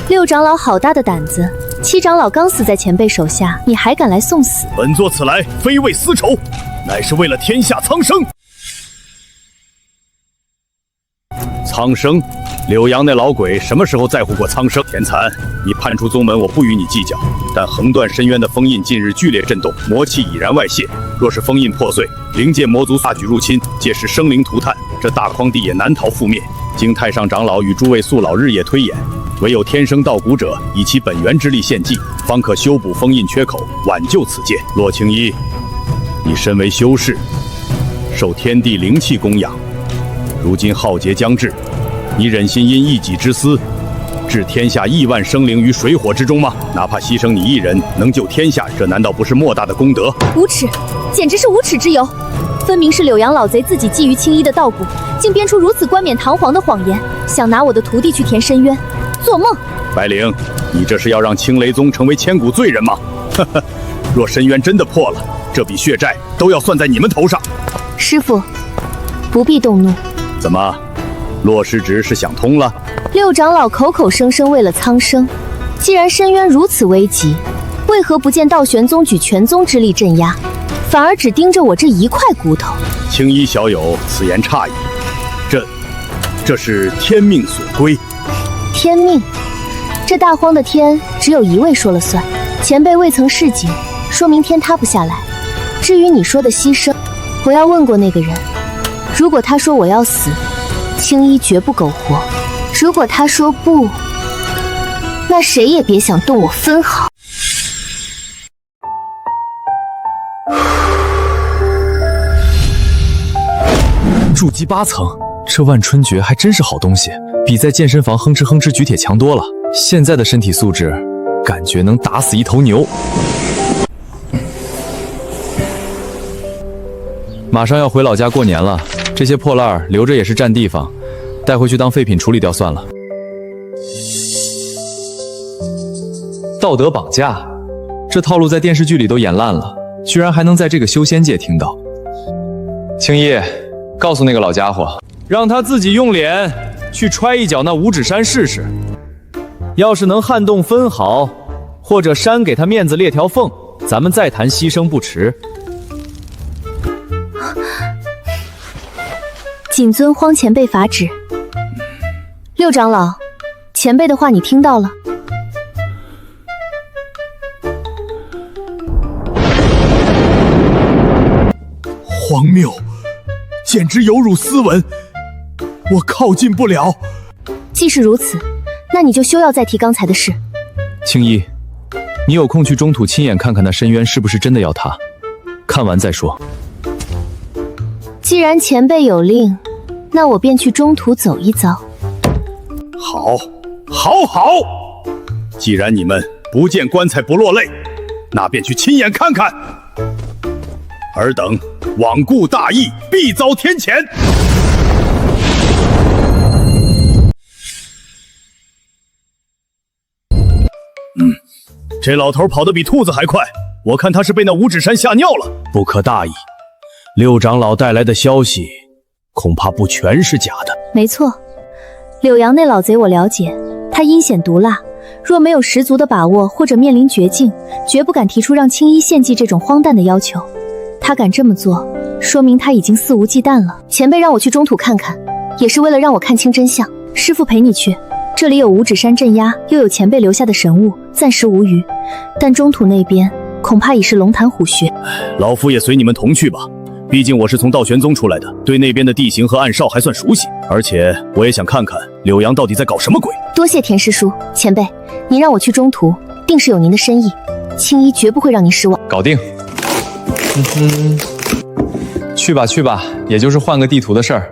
Speaker 3: 6长老好大的胆子，7长老刚死在前辈手下，你还敢来送死？
Speaker 2: 本座此来非为私仇，乃是为了天下苍生。
Speaker 5: 苍生，柳阳那老鬼什么时候在乎过苍生？田蚕，你叛出宗门，我不与你计较。但横断深渊的封印近日剧烈震动，魔气已然外泄。若是封印破碎，灵界魔族大举入侵，届时生灵涂炭，这大荒地也难逃覆灭。经太上长老与诸位宿老日夜推演，唯有天生道骨者以其本源之力献祭，方可修补封印缺口，挽救此界。洛青衣，你身为修士，受天地灵气供养，如今浩劫将至，你忍心因一己之私，置天下亿万生灵于水火之中吗？哪怕牺牲你一人，能救天下，这难道不是莫大的功德？
Speaker 3: 无耻，简直是无耻之尤！分明是柳阳老贼自己觊觎青衣的道骨，竟编出如此冠冕堂皇的谎言，想拿我的徒弟去填深渊，做梦！
Speaker 5: 白灵，你这是要让青雷宗成为千古罪人吗？呵呵，若深渊真的破了，这笔血债都要算在你们头上。
Speaker 3: 师父，不必动怒。
Speaker 5: 怎么，洛师侄是想通了
Speaker 3: ？6长老口口声声为了苍生，既然深渊如此危急，为何不见道玄宗举全宗之力镇压，反而只盯着我这一块骨头？
Speaker 5: 青衣小友此言差矣，这是天命所归。
Speaker 3: 天命？这大荒的天只有一位说了算，前辈未曾示警，说明天塌不下来。至于你说的牺牲，我要问过那个人，如果他说我要死，青衣绝不苟活；如果他说不，那谁也别想动我分毫。
Speaker 1: 筑基8层，这万春诀还真是好东西，比在健身房哼哧哼哧举铁强多了。现在的身体素质，感觉能打死一头牛。马上要回老家过年了，这些破烂儿留着也是占地方，带回去当废品处理掉算了。道德绑架，这套路在电视剧里都演烂了，居然还能在这个修仙界听到。青衣，告诉那个老家伙，让他自己用脸去踹一脚那五指山试试。要是能撼动分毫，或者山给他面子裂条缝，咱们再谈牺牲不迟。
Speaker 3: 谨遵荒前辈法旨。六长老，前辈的话你听到了。
Speaker 4: 荒谬，简直有辱斯文，我靠近不了。
Speaker 3: 既是如此，那你就休要再提刚才的事。
Speaker 1: 青衣，你有空去中土亲眼看看那深渊是不是真的要塌，看完再说。
Speaker 3: 既然前辈有令，那我便去中土走一遭。
Speaker 2: 好，好，好！既然你们不见棺材不落泪，那便去亲眼看看。尔等罔顾大义，必遭天谴。这老头跑得比兔子还快，我看他是被那五指山吓尿了。不可大意，六长老带来的消息，恐怕不全是假的。
Speaker 3: 没错，柳阳那老贼我了解，他阴险毒辣，若没有十足的把握或者面临绝境，绝不敢提出让青衣献祭这种荒诞的要求。他敢这么做，说明他已经肆无忌惮了。前辈让我去中土看看，也是为了让我看清真相。师父陪你去，这里有五指山镇压，又有前辈留下的神物，暂时无虞。但中土那边恐怕已是龙潭虎穴。
Speaker 2: 老夫也随你们同去吧，毕竟我是从道玄宗出来的，对那边的地形和暗哨还算熟悉。而且我也想看看柳阳到底在搞什么鬼。
Speaker 3: 多谢田师叔，前辈，您让我去中土，定是有您的深意，青衣绝不会让您失望。
Speaker 1: 搞定。去吧去吧，也就是换个地图的事儿。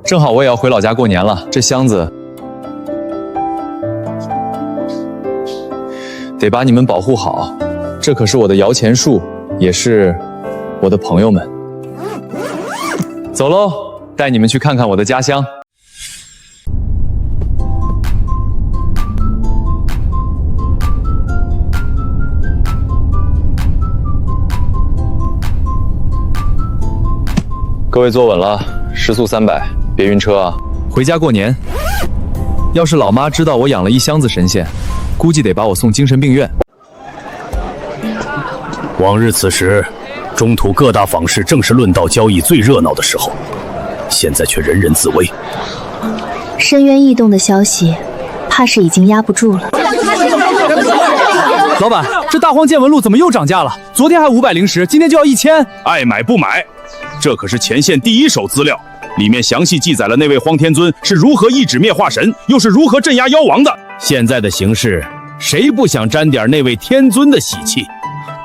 Speaker 1: 正好我也要回老家过年了，这箱子得把你们保护好，这可是我的摇钱树，也是我的朋友们。走喽，带你们去看看我的家乡。各位坐稳了，时速300，别晕车啊！回家过年。要是老妈知道我养了一箱子神仙，估计得把我送精神病院。
Speaker 2: 往日此时，中土各大坊市正是论道交易最热闹的时候，现在却人人自危。
Speaker 3: 深渊异动的消息，怕是已经压不住了。
Speaker 1: 老板，这大荒见闻录怎么又涨价了？昨天还500-10，今天就要1000。
Speaker 2: 爱买不买，这可是前线第一手资料，里面详细记载了那位荒天尊是如何一指灭化神，又是如何镇压妖王的。现在的形势，谁不想沾点那位天尊的喜气？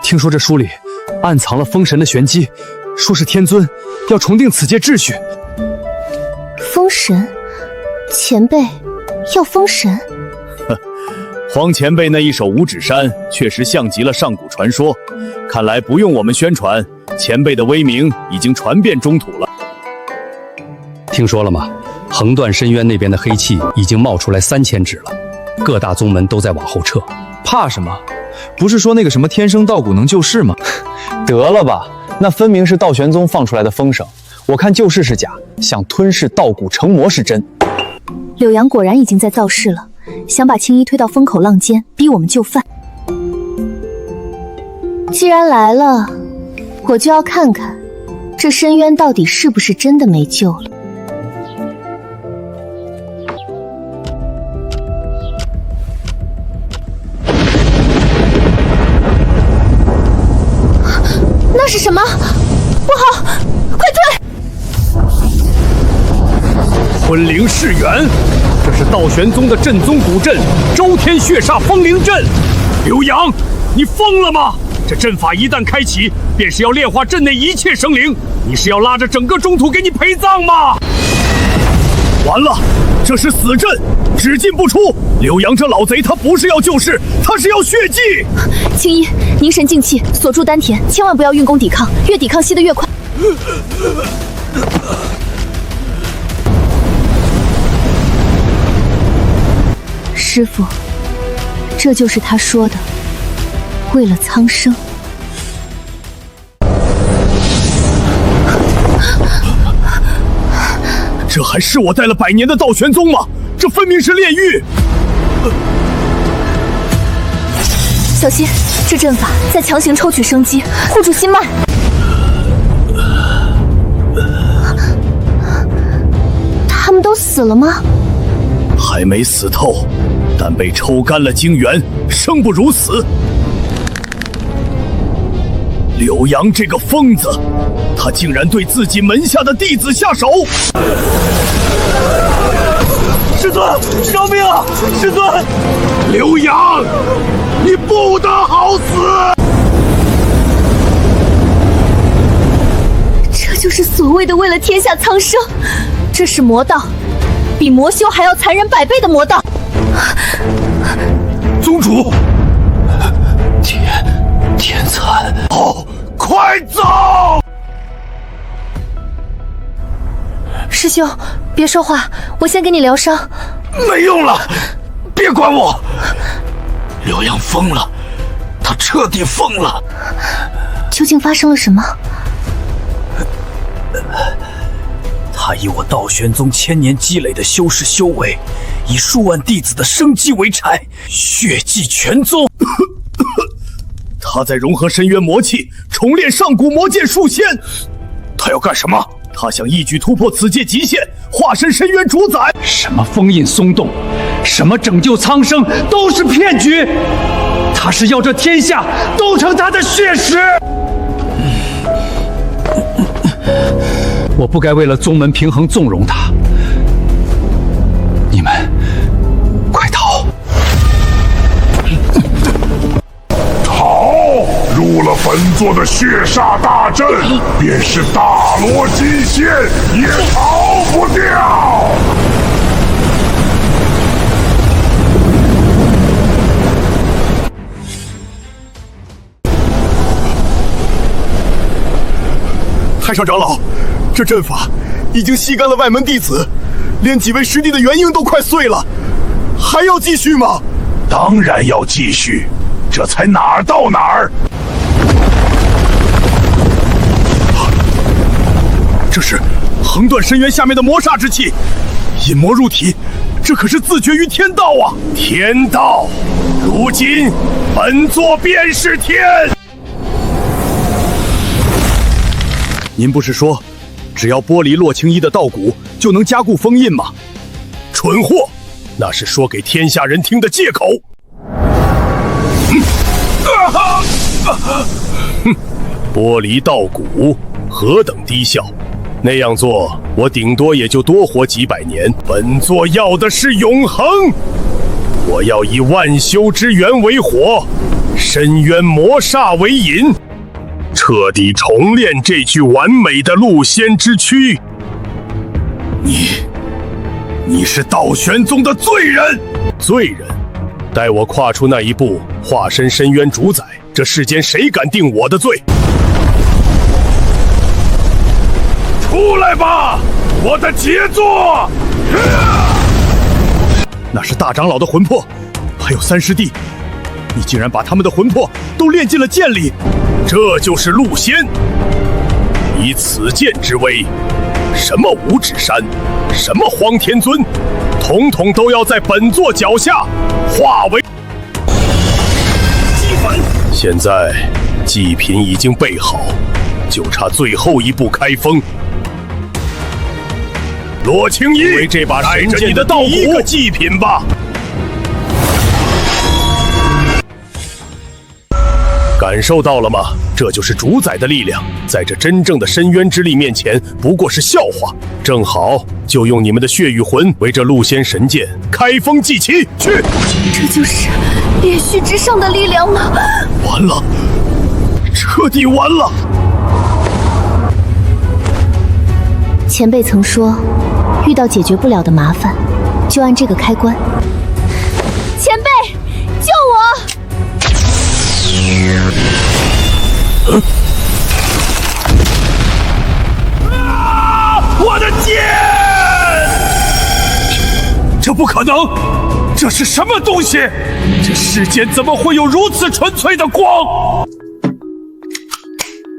Speaker 1: 听说这书里暗藏了封神的玄机，说是天尊要重定此界秩序。
Speaker 3: 封神？前辈要封神？
Speaker 2: 荒前辈那一手五指山确实像极了上古传说，看来不用我们宣传，前辈的威名已经传遍中土了。
Speaker 7: 听说了吗？横断深渊那边的黑气已经冒出来3000指了，各大宗门都在往后撤。
Speaker 1: 怕什么？不是说那个什么天生道骨能救世吗？
Speaker 9: 得了吧，那分明是道玄宗放出来的风声，我看救世是假，想吞噬道骨成魔是真。
Speaker 3: 柳阳果然已经在造势了，想把青衣推到风口浪尖，逼我们就范。既然来了，我就要看看这深渊到底是不是真的没救了。那是什么？不好，快退！
Speaker 2: 昆灵噬元，这是道玄宗的镇宗古阵周天血煞风灵阵。刘阳，你疯了吗？这阵法一旦开启，便是要炼化阵内一切生灵。你是要拉着整个中土给你陪葬吗？完了，这是死阵，只进不出。刘阳这老贼，他不是要救世，他是要血祭。
Speaker 3: 青衣，凝神静气，锁住丹田，千万不要运功抵抗，越抵抗吸得越快。师父，这就是他说的，为了苍生。
Speaker 4: 这还是我带了100年的道玄宗吗？这分明是炼狱！
Speaker 3: 小心，这阵法在强行抽取生机，护住心脉。他们都死了吗？
Speaker 4: 还没死透，但被抽干了精元，生不如死。柳阳这个疯子，他竟然对自己门下的弟子下手！师尊，饶命啊！师尊，
Speaker 2: 刘阳，你不得好死！
Speaker 3: 这就是所谓的为了天下苍生，这是魔道，比魔修还要残忍100倍的魔道。
Speaker 2: 宗主，
Speaker 8: 天蚕，
Speaker 2: 快走！
Speaker 3: 师兄，别说话，我先给你疗伤。
Speaker 8: 没用了，别管我。刘阳疯了，他彻底疯了。
Speaker 3: 究竟发生了什么？
Speaker 8: 他以我道玄宗千年积累的修士修为，以数万弟子的生机为柴，血祭全宗。
Speaker 4: 他在融合深渊魔气，重炼上古魔剑数仙。他要干什么？他想一举突破此界极限，化身深渊主宰。
Speaker 6: 什么封印松动，什么拯救苍生，都是骗局。他是要这天下都成他的血食。我不该为了宗门平衡纵容他。你们，快逃！
Speaker 2: 入了本座的血煞大阵，便是大罗金仙也逃不掉。
Speaker 4: 太上长老，这阵法已经吸干了外门弟子，连几位师弟的元婴都快碎了，还要继续吗？
Speaker 2: 当然要继续，这才哪儿到哪儿。
Speaker 4: 这是横断深渊下面的魔煞之气，引魔入体，这可是自绝于天道啊！
Speaker 2: 天道，如今本座便是天。
Speaker 4: 您不是说，只要剥离洛青衣的道骨，就能加固封印吗？蠢货，那是说给天下人听的借口。剥离道骨，何等低效！那样做，我顶多也就多活几百年。本座要的是永恒，我要以万修之源为火，深渊魔煞为引，彻底重炼这具完美的戮仙之躯。你是道玄宗的罪人！罪人，待我跨出那一步，化身深渊主宰，这世间谁敢定我的罪？
Speaker 2: 出来吧，我的杰作！
Speaker 4: 那是大长老的魂魄，还有三师弟，你竟然把他们的魂魄都炼进了剑里，这就是戮仙！以此剑之威，什么五指山，什么荒天尊，统统都要在本座脚下化为祭粉。现在祭品已经备好，就差最后一步开封。罗青衣，为这把神剑的第一个祭品吧。感受到了吗？这就是主宰的力量，在这真正的深渊之力面前，不过是笑话。正好，就用你们的血与魂为这戮仙神剑开封祭旗，去！
Speaker 3: 这就是炼虚之上的力量吗？
Speaker 4: 完了，彻底完了！
Speaker 3: 前辈曾说，遇到解决不了的麻烦，就按这个开关。前辈，救我！
Speaker 2: 我的剑！
Speaker 4: 这不可能！这是什么东西？这世间怎么会有如此纯粹的光？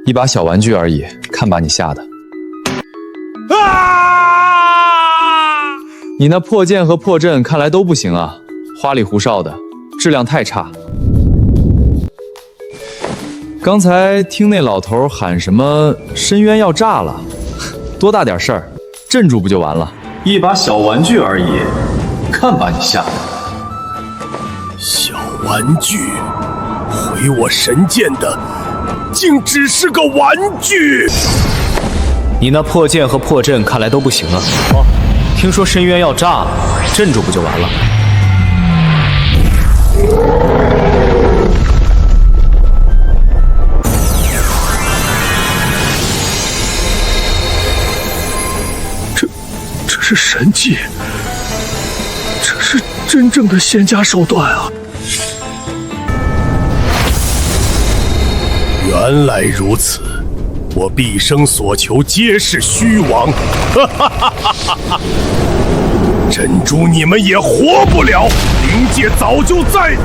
Speaker 1: 一把小玩具而已，看把你吓的！
Speaker 2: 啊！
Speaker 1: 你那破剑和破阵看来都不行啊，花里胡哨的，质量太差。刚才听那老头喊什么深渊要炸了，多大点事儿，镇住不就完了？
Speaker 7: 一把小玩具而已，看把你吓的！
Speaker 2: 小玩具，毁我神剑的，竟只是个玩具！
Speaker 9: 你那破剑和破阵看来都不行啊。听说深渊要炸了，镇住不就完了？
Speaker 2: 这是神技，这是真正的仙家手段啊！原来如此，我毕生所求皆是虚妄，哈哈哈哈哈！珍珠你们也活不了，灵界早就在。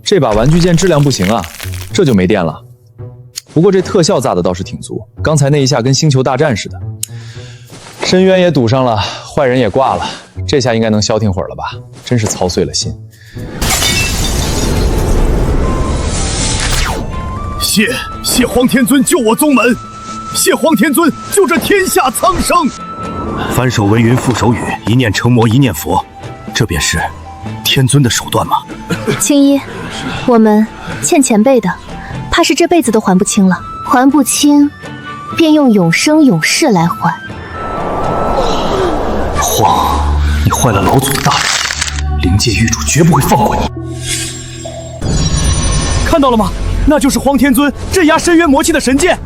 Speaker 1: 这把玩具剑质量不行啊，这就没电了。不过这特效炸的倒是挺足，刚才那一下跟星球大战似的。深渊也堵上了，坏人也挂了，这下应该能消停会儿了吧？真是操碎了心。
Speaker 2: 谢黄天尊救我宗门，谢黄天尊救这天下苍生。
Speaker 8: 翻手为云覆手雨，一念成魔一念佛，这便是天尊的手段吗？
Speaker 3: 青衣，我们欠前辈的，怕是这辈子都还不清了。还不清，便用永生永世来还。
Speaker 8: 荒，你坏了老祖的大事，灵界狱主绝不会放过你。
Speaker 2: 看到了吗？那就是荒天尊镇压深渊魔气的神剑。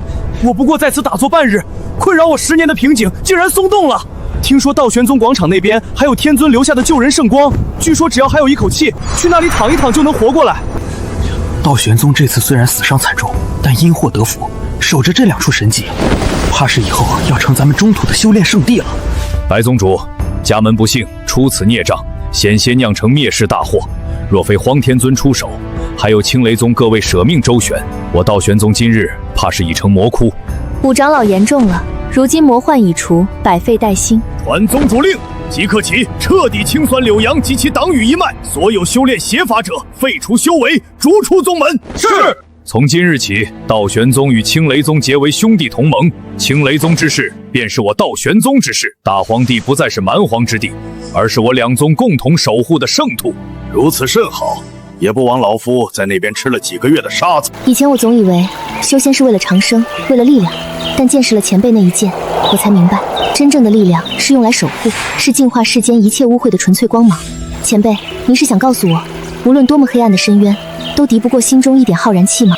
Speaker 2: 我不过在此打坐半日，困扰我10年的瓶颈竟然松动了。听说道玄宗广场那边还有天尊留下的救人圣光，据说只要还有一口气，去那里躺一躺就能活过来。
Speaker 8: 道玄宗这次虽然死伤惨重，但因祸得福，守着这2处神技，怕是以后要成咱们中土的修炼圣地了。
Speaker 5: 白宗主，家门不幸，出此孽障，险些酿成灭世大祸。若非荒天尊出手，还有青雷宗各位舍命周旋，我道玄宗今日怕是已成魔窟。
Speaker 3: 五长老言重了，如今魔幻已除，百废待兴。
Speaker 2: 传宗主令，即刻起，彻底清算柳阳及其党羽一脉，所有修炼邪法者废除修为，逐出宗门。
Speaker 5: 是。从今日起，道玄宗与青雷宗结为兄弟同盟，青雷宗之事便是我道玄宗之事。大荒地不再是蛮荒之地，而是我2宗共同守护的圣土。
Speaker 2: 如此甚好，也不枉老夫在那边吃了几个月的沙子。
Speaker 3: 以前我总以为修仙是为了长生，为了力量，但见识了前辈那一剑，我才明白，真正的力量是用来守护，是净化世间一切污秽的纯粹光芒。前辈，您是想告诉我，无论多么黑暗的深渊，都敌不过心中一点浩然气吗？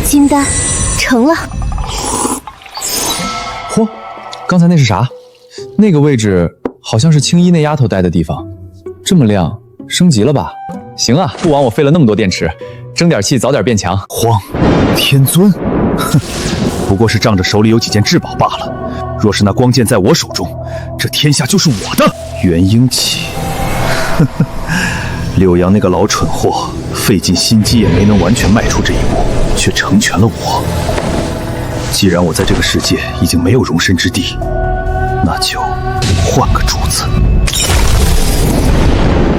Speaker 3: 金丹成了。
Speaker 1: 嚯，刚才那是啥？那个位置好像是青衣那丫头待的地方，这么亮，升级了吧？行啊，不枉我费了那么多电池，争点气，早点变强。
Speaker 5: 荒天尊，哼，不过是仗着手里有几件至宝罢了。若是那光剑在我手中，这天下就是我的。元婴气，呵呵，柳阳那个老蠢货，费尽心机也没能完全迈出这一步，却成全了我。既然我在这个世界已经没有容身之地，那就换个主子。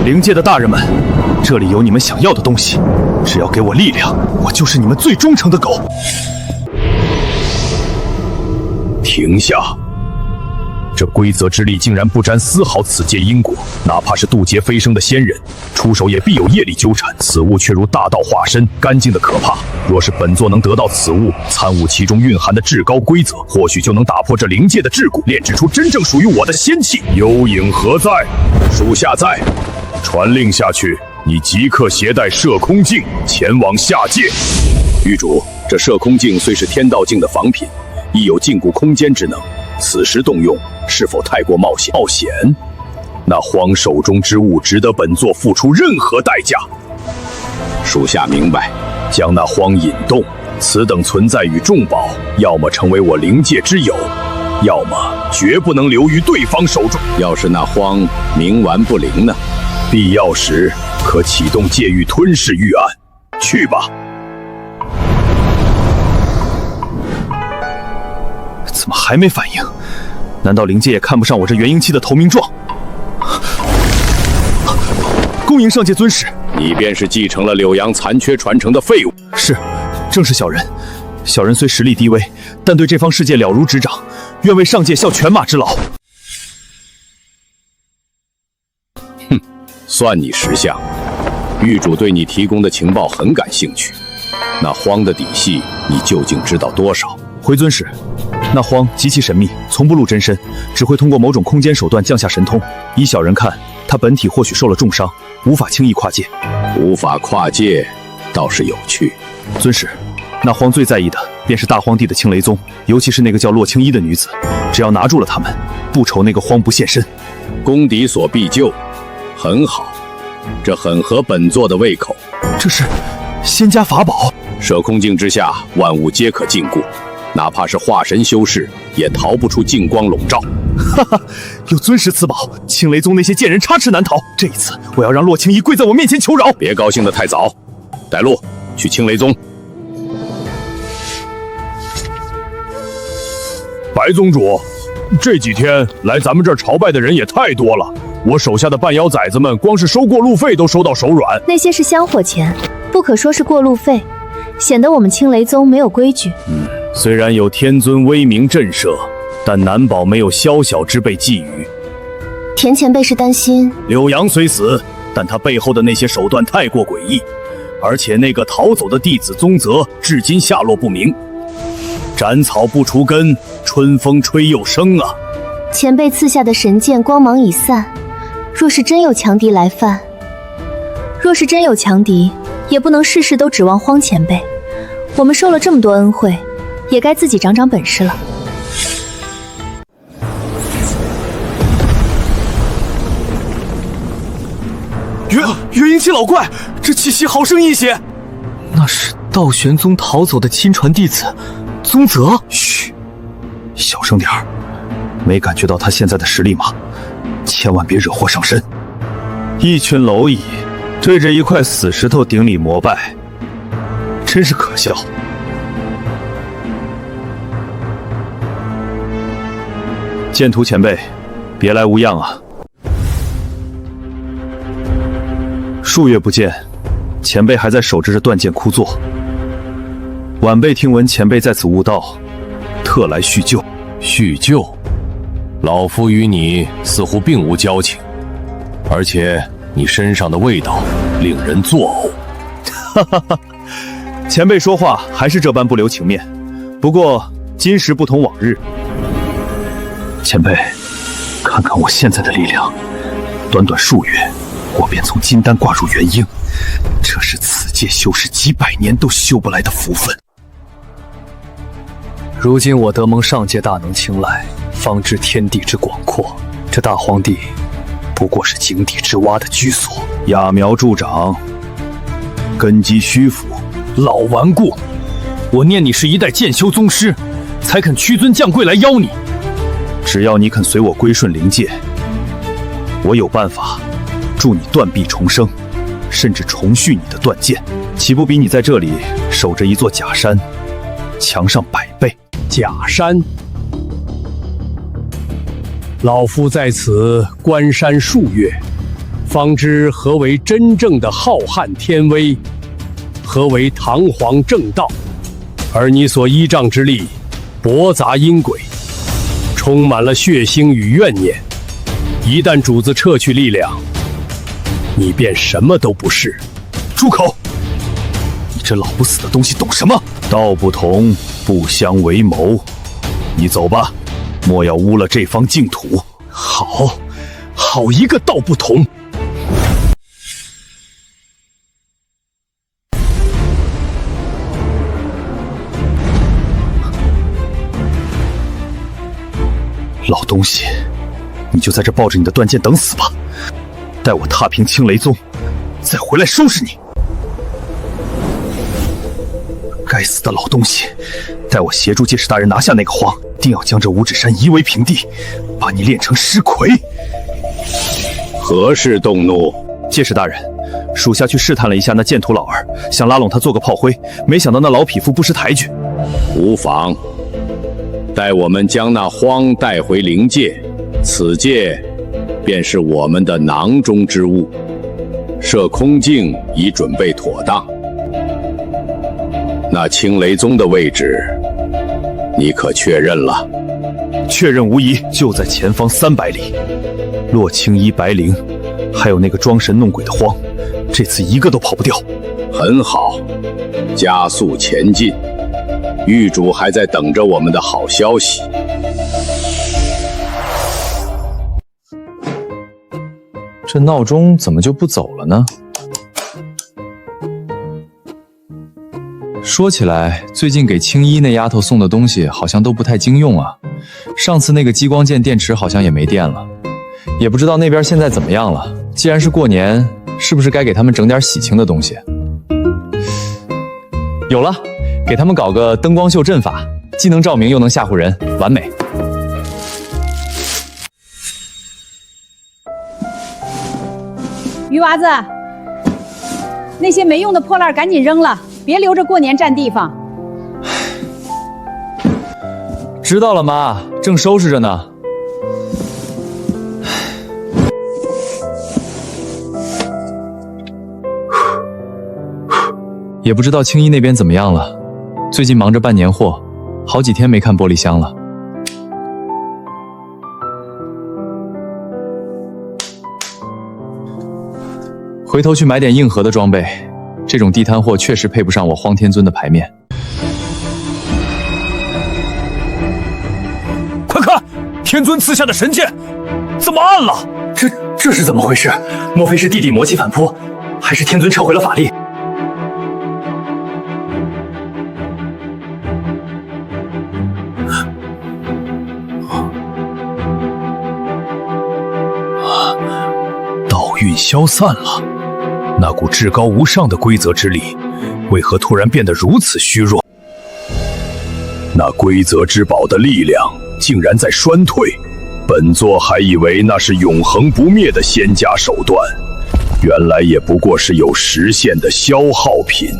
Speaker 5: 灵界的大人们，这里有你们想要的东西，只要给我力量，我就是你们最忠诚的狗。停下！这规则之力竟然不沾丝毫此界因果，哪怕是渡劫飞升的仙人，出手也必有业力纠缠。此物却如大道化身，干净的可怕。若是本座能得到此物，参悟其中蕴含的至高规则，或许就能打破这灵界的桎梏，炼制出真正属于我的仙气。幽影何在？属下在。传令下去，你即刻携带摄空镜前往下界。狱主，这摄空镜虽是天道境的仿品，亦有禁锢空间之能。此时动用，是否太过冒险？冒险？那荒手中之物值得本座付出任何代价。属下明白，将那荒引动，此等存在与重宝，要么成为我灵界之友，要么绝不能留于对方手中。要是那荒冥顽不灵呢？必要时可启动界域吞噬玉案。去吧。
Speaker 4: 怎么还没反应？难道灵界也看不上我这元婴期的投名状？恭迎上界尊使。
Speaker 2: 你便是继承了柳阳残缺传承的废物。
Speaker 4: 是，正是小人。小人虽实力低微，但对这方世界了如指掌，愿为上界效犬马之劳。
Speaker 2: 哼，算你识相。狱主对你提供的情报很感兴趣，那荒的底细你究竟知道多少？
Speaker 4: 回尊使，那荒极其神秘，从不露真身，只会通过某种空间手段降下神通。依小人看，他本体或许受了重伤，无法轻易跨界。
Speaker 2: 无法跨界，倒是有趣。
Speaker 4: 尊使，那荒最在意的便是大荒地的青雷宗，尤其是那个叫洛青衣的女子。只要拿住了他们，不愁那个荒不现身。
Speaker 2: 攻敌所必救，很好。这很合本座的胃口。
Speaker 4: 这是仙家法宝，
Speaker 2: 摄空境之下，万物皆可禁锢，哪怕是化神修士也逃不出净光笼罩。
Speaker 4: 哈哈，有尊使此宝，青雷宗那些贱人插翅难逃。这一次，我要让洛青衣跪在我面前求饶。
Speaker 2: 别高兴得太早，带路去青雷宗。
Speaker 5: 白宗主，这几天来咱们这儿朝拜的人也太多了。我手下的半妖崽子们，光是收过路费都收到手软。
Speaker 3: 那些是香火钱，不可说是过路费，显得我们青雷宗没有规矩。
Speaker 4: 虽然有天尊威名震慑，但难保没有宵小之辈觊觎。
Speaker 3: 田前辈是担心
Speaker 4: 柳阳虽死，但他背后的那些手段太过诡异，而且那个逃走的弟子宗泽至今下落不明。斩草不除根，春风吹又生啊！
Speaker 3: 前辈赐下的神剑光芒已散。若是真有强敌来犯，也不能事事都指望荒前辈。我们受了这么多恩惠，也该自己长长本事了。
Speaker 4: 元婴期老怪，这气息好生一些。
Speaker 9: 那是道玄宗逃走的亲传弟子宗泽。
Speaker 4: 嘘，小声点儿。没感觉到他现在的实力吗？千万别惹祸上身。一群蝼蚁对着一块死石头顶礼膜拜，真是可笑。剑图前辈，别来无恙啊！数月不见，前辈还在守着这断剑枯坐。晚辈听闻前辈在此悟道，特来叙旧。
Speaker 2: 叙旧？老夫与你似乎并无交情，而且你身上的味道令人作呕。
Speaker 4: 哈哈哈，前辈说话还是这般不留情面。不过今时不同往日。前辈，看看我现在的力量，短短数月，我便从金丹挂入元婴，这是此界修士几百年都修不来的福分。
Speaker 7: 如今我得蒙上界大能青睐，方知天地之广阔。这大荒地不过是井底之蛙的居所。
Speaker 4: 揠苗助长，根基虚浮。
Speaker 7: 老顽固，我念你是一代剑修宗师，才肯屈尊降贵来邀你。
Speaker 4: 只要你肯随我归顺灵界，我有办法助你断臂重生，甚至重续你的断剑，岂不比你在这里守着一座假山强上100倍？
Speaker 6: 假山，老夫在此观山数月，方知何为真正的浩瀚天威，何为堂皇正道。而你所依仗之力，驳杂阴轨，充满了血腥与怨念。一旦主子撤去力量，你便什么都不是。
Speaker 4: 住口！你这老不死的东西懂什么？道不同，不相为谋。你走吧，莫要污了这方净土。
Speaker 6: 好，好一个道不同！
Speaker 4: 老东西，你就在这抱着你的断剑等死吧！待我踏平青雷宗，再回来收拾你！该死的老东西，待我协助介石大人拿下那个荒，定要将这五指山夷为平地，把你炼成尸魁！
Speaker 2: 何事动怒？
Speaker 4: 介石大人，属下去试探了一下那剑图老儿，想拉拢他做个炮灰，没想到那老匹夫不识抬举。
Speaker 2: 无妨，
Speaker 6: 待我们将那荒带回灵界，此界便是我们的囊中之物。摄空镜已准备妥当，那青雷宗的位置，你可确认了？
Speaker 5: 确认无疑，就在前方300里。洛青衣、白灵，还有那个装神弄鬼的荒，这次一个都跑不掉。
Speaker 6: 很好，加速前进。狱主还在等着我们的好消息。
Speaker 1: 这闹钟怎么就不走了呢？说起来，最近给青衣那丫头送的东西好像都不太经用啊。上次那个激光剑电池好像也没电了，也不知道那边现在怎么样了。既然是过年，是不是该给他们整点喜庆的东西？有了，给他们搞个灯光秀阵法，既能照明又能吓唬人，完美。
Speaker 14: 鱼娃子，那些没用的破烂赶紧扔了，别留着过年占地方。
Speaker 1: 知道了，妈，正收拾着呢。也不知道青衣那边怎么样了，最近忙着办年货，好几天没看玻璃箱了。回头去买点硬核的装备，这种地摊货确实配不上我荒天尊的牌面。
Speaker 5: 快看，天尊赐下的神剑，怎么暗了？
Speaker 7: 这是怎么回事？莫非是地底魔气反扑，还是天尊撤回了法力？
Speaker 5: 道运消散了，那股至高无上的规则之力，为何突然变得如此虚弱？那规则之宝的力量竟然在衰退，本座还以为那是永恒不灭的仙家手段，原来也不过是有时限的消耗品。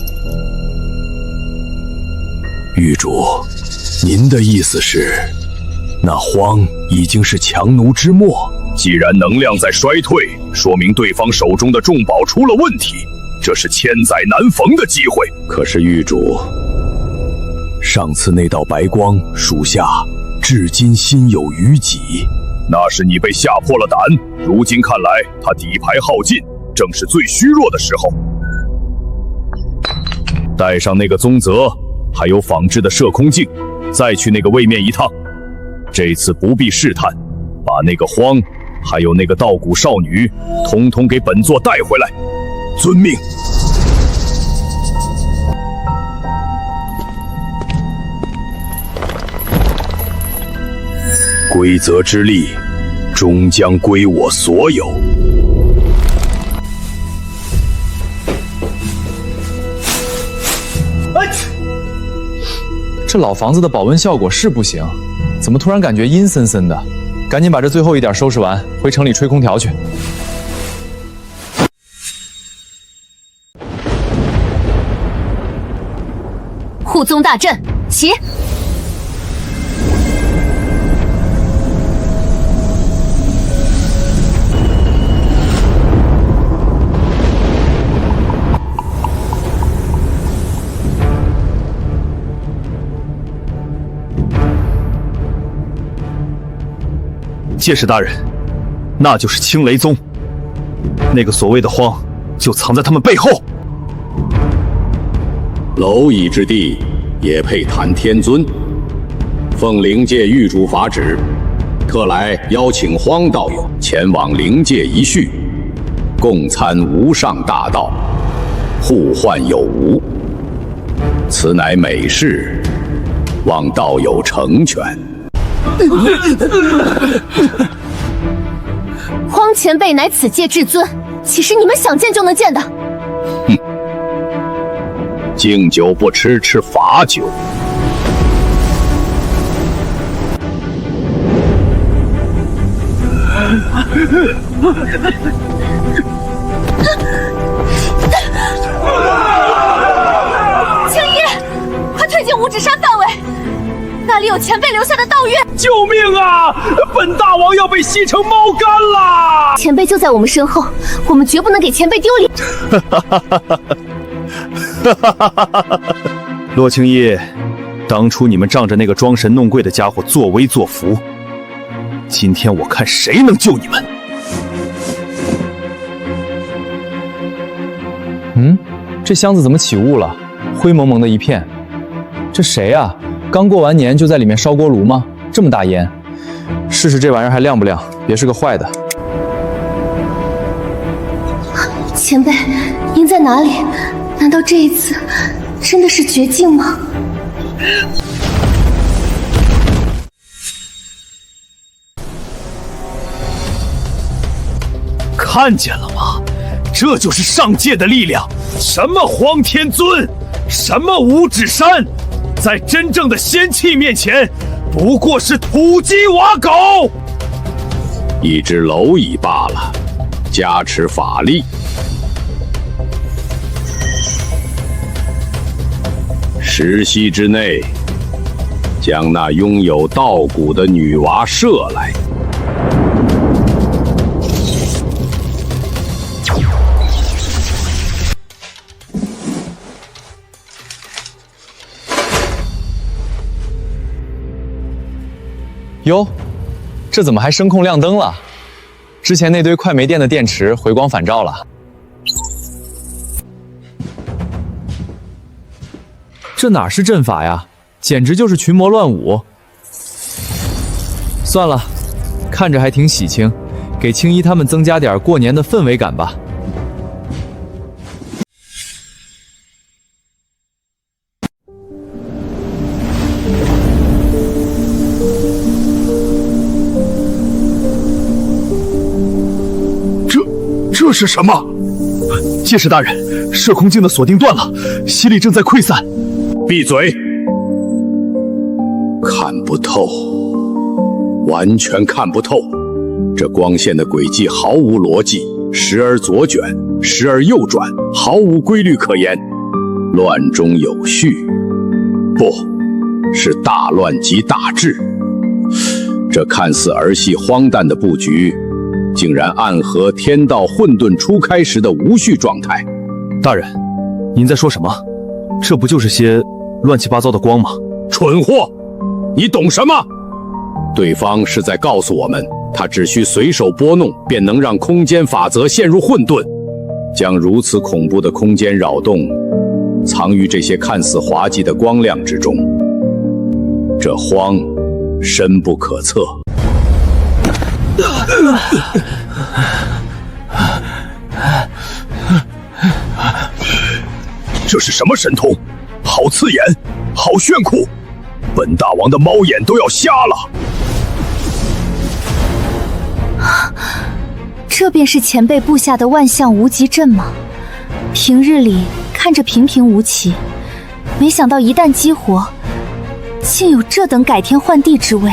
Speaker 5: 狱主，您的意思是，那荒已经是强弩之末？既然能量在衰退，说明对方手中的重宝出了问题，这是千载难逢的机会。
Speaker 6: 可是狱主，
Speaker 5: 上次那道白光，属下至今心有余悸。
Speaker 4: 那是你被吓破了胆，如今看来，他底牌耗尽，正是最虚弱的时候。带上那个宗泽，还有仿制的摄空镜，再去那个位面一趟。这次不必试探，把那个荒，还有那个稻谷少女，统统给本座带回来。遵命。规则之力，终将归我所有。
Speaker 1: 这老房子的保温效果是不行，怎么突然感觉阴森森的？赶紧把这最后一点收拾完，回城里吹空调去。
Speaker 3: 护宗大阵起！
Speaker 5: 介事大人，那就是青雷宗，那个所谓的荒，就藏在他们背后。
Speaker 6: 蝼蚁之地，也配谈天尊？奉灵界狱主法旨，特来邀请荒道友前往灵界一叙，共参无上大道，互换有无。此乃美事，望道友成全。
Speaker 3: 荒前辈乃此界至尊，岂是你们想见就能见的？
Speaker 6: 哼，敬酒不吃吃罚酒。
Speaker 3: 青衣，快退进五指山范围！那里有前辈留下的道约。
Speaker 2: 救命啊！本大王要被吸成猫干啦！
Speaker 3: 前辈就在我们身后，我们绝不能给前辈丢脸。
Speaker 5: 洛青衣，当初你们仗着那个装神弄鬼的家伙作威作福，今天我看谁能救你们！
Speaker 1: 这箱子怎么起雾了？灰蒙蒙的一片。这谁啊？刚过完年就在里面烧锅炉吗？这么大烟，试试这玩意儿还亮不亮？别是个坏的。
Speaker 3: 前辈，您在哪里？难道这一次真的是绝境吗？
Speaker 2: 看见了吗？这就是上界的力量。什么荒天尊，什么五指山，在真正的仙气面前，不过是土鸡瓦狗，
Speaker 15: 一只蝼蚁罢了。加持法力，10息之内，将那拥有道骨的女娃射来。
Speaker 1: 哟，这怎么还声控亮灯了？之前那堆快没电的电池回光返照了。这哪是阵法呀，简直就是群魔乱舞。算了，看着还挺喜庆，给青衣他们增加点过年的氛围感吧。
Speaker 4: 这是什么？介石大人，射空镜的锁定断了，吸力正在溃散。
Speaker 15: 闭嘴！看不透，完全看不透。这光线的轨迹毫无逻辑，时而左卷，时而右转，毫无规律可言，乱中有序。不，是大乱即大治。这看似儿戏荒诞的布局，竟然暗合天道混沌初开时的无序状态。
Speaker 5: 大人，您在说什么？这不就是些乱七八糟的光吗？
Speaker 15: 蠢货，你懂什么？对方是在告诉我们，他只需随手拨弄，便能让空间法则陷入混沌，将如此恐怖的空间扰动藏于这些看似滑稽的光亮之中。这荒深不可测。
Speaker 4: 这是什么神通？好刺眼，好炫酷，本大王的猫眼都要瞎了。
Speaker 3: 这便是前辈布下的万象无极阵吗？平日里看着平平无奇，没想到一旦激活，竟有这等改天换地之味。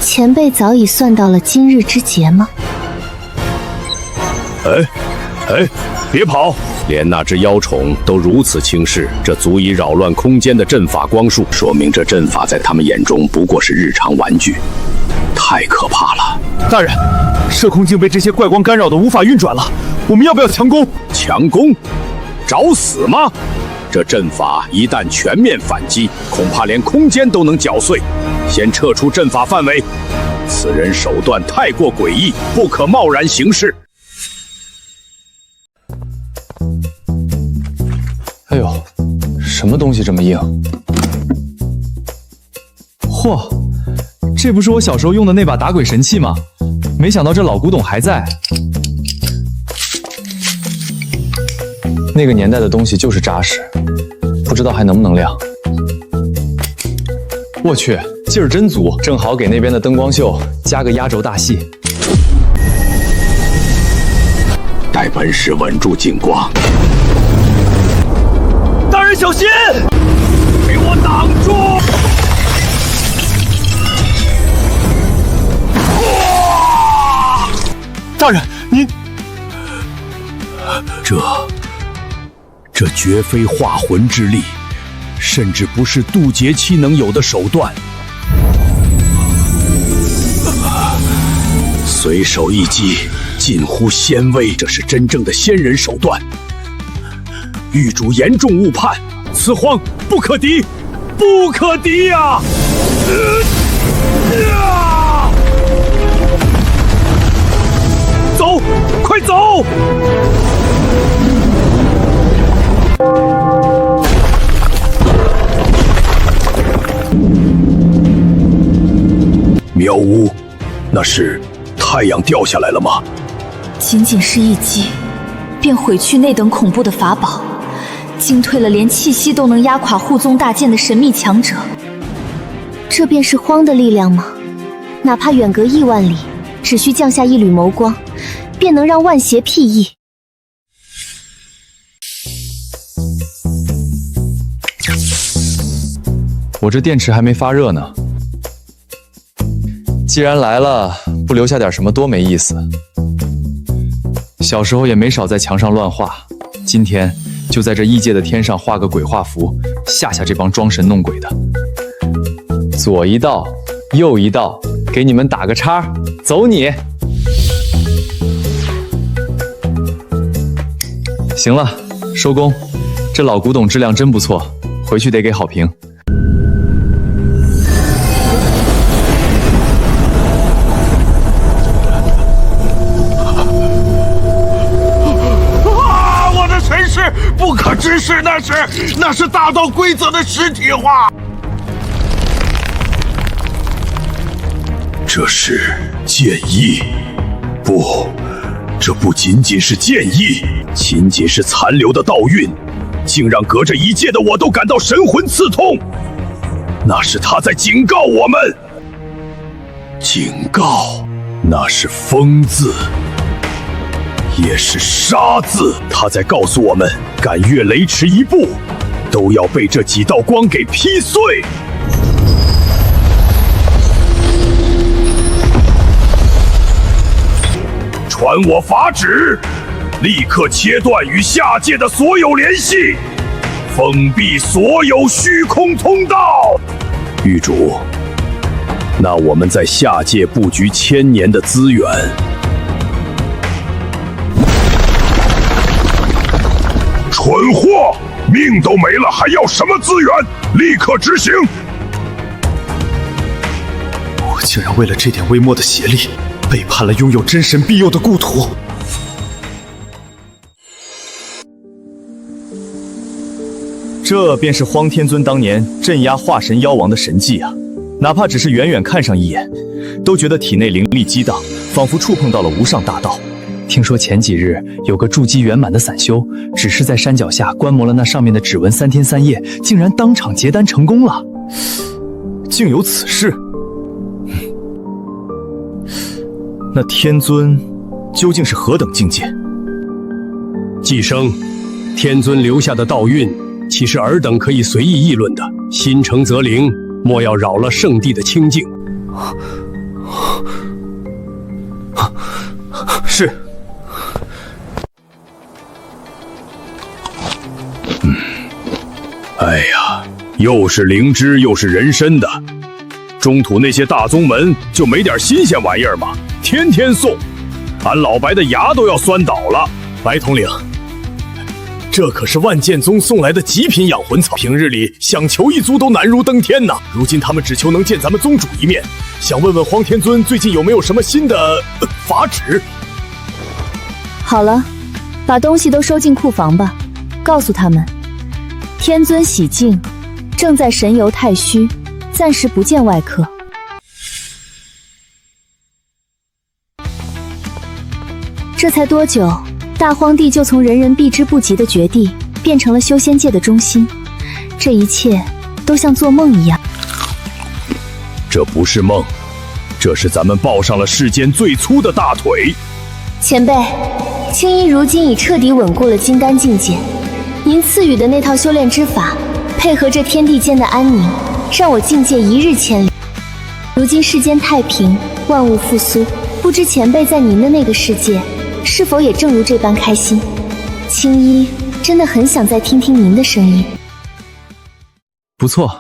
Speaker 3: 前辈早已算到了今日之劫吗？
Speaker 15: 别跑！连那只妖虫都如此轻视，这足以扰乱空间的阵法光束，说明这阵法在他们眼中不过是日常玩具，太可怕了。
Speaker 5: 大人，射空镜被这些怪光干扰的无法运转了，我们要不要强攻？
Speaker 15: 强攻？找死吗？这阵法一旦全面反击，恐怕连空间都能搅碎。先撤出阵法范围，此人手段太过诡异，不可贸然行事。
Speaker 1: 哎呦，什么东西这么硬？嚯，这不是我小时候用的那把打鬼神器吗？没想到这老古董还在。那个年代的东西就是扎实，不知道还能不能亮。我去，劲儿真足，正好给那边的灯光秀加个压轴大戏。
Speaker 15: 待本使稳住景光。
Speaker 2: 大人小心！给我挡住！
Speaker 4: 大人，您这绝非化魂之力，
Speaker 8: 甚至不是渡劫期能有的手段。随手一击，近乎仙威，这是真正的仙人手段。狱主严重误判，此荒不可敌，不可敌呀！走，快走！
Speaker 15: 妙屋，那是太阳掉下来了吗？
Speaker 3: 仅仅是一击，便毁去那等恐怖的法宝，惊退了连气息都能压垮护宗大剑的神秘强者。这便是荒的力量吗？哪怕远隔亿万里，只需降下一缕眸光，便能让万邪辟易。
Speaker 1: 我这电池还没发热呢。既然来了，不留下点什么多没意思。小时候也没少在墙上乱画，今天就在这异界的天上画个鬼画符，吓吓这帮装神弄鬼的。左一道，右一道，给你们打个叉，走你！行了，收工。这老古董质量真不错，回去得给好评。
Speaker 4: 不可直视，那是大道规则的实体化。
Speaker 15: 这是剑意，不，这不仅仅是剑意，仅仅是残留的道韵，竟让隔着一界的我都感到神魂刺痛。那是他在警告我们，警告，那是风字。也是杀字，他在告诉我们，敢越雷池一步，都要被这几道光给劈碎。传我法旨，立刻切断与下界的所有联系，封闭所有虚空通道。狱主，那我们在下界布局1000年的资源，蠢货，命都没了，还要什么资源？立刻执行！
Speaker 4: 我竟然为了这点微末的邪力，背叛了拥有真神庇佑的故土。
Speaker 9: 这便是荒天尊当年镇压化神妖王的神迹啊！哪怕只是远远看上一眼，都觉得体内灵力激荡，仿佛触碰到了无上大道。听说前几日有个筑基圆满的散修，只是在山脚下观摩了那上面的指纹3天3夜，竟然当场结丹成功了。竟有此事！那天尊究竟是何等境界？
Speaker 6: 寄生，天尊留下的道韵，岂是尔等可以随意议论的？心诚则灵，莫要扰了圣地的清静。
Speaker 9: 是。
Speaker 15: 哎呀，又是灵芝又是人参的，中土那些大宗门就没点新鲜玩意儿吗？天天送，俺老白的牙都要酸倒了。
Speaker 4: 白统领，这可是万剑宗送来的极品养魂草，平日里想求一族都难如登天呐。如今他们只求能见咱们宗主一面，想问问荒天尊最近有没有什么新的法旨？
Speaker 3: 好了，把东西都收进库房吧，告诉他们，天尊喜静，正在神游太虚，暂时不见外客。这才多久，大荒地就从人人避之不及的绝地，变成了修仙界的中心。这一切都像做梦一样。
Speaker 15: 这不是梦，这是咱们抱上了世间最粗的大腿。
Speaker 3: 前辈，青衣如今已彻底稳固了金丹境界，您赐予的那套修炼之法，配合这天地间的安宁，让我境界一日千里。如今世间太平，万物复苏，不知前辈在您的那个世界，是否也正如这般开心？青衣真的很想再听听您的声音。
Speaker 1: 不错，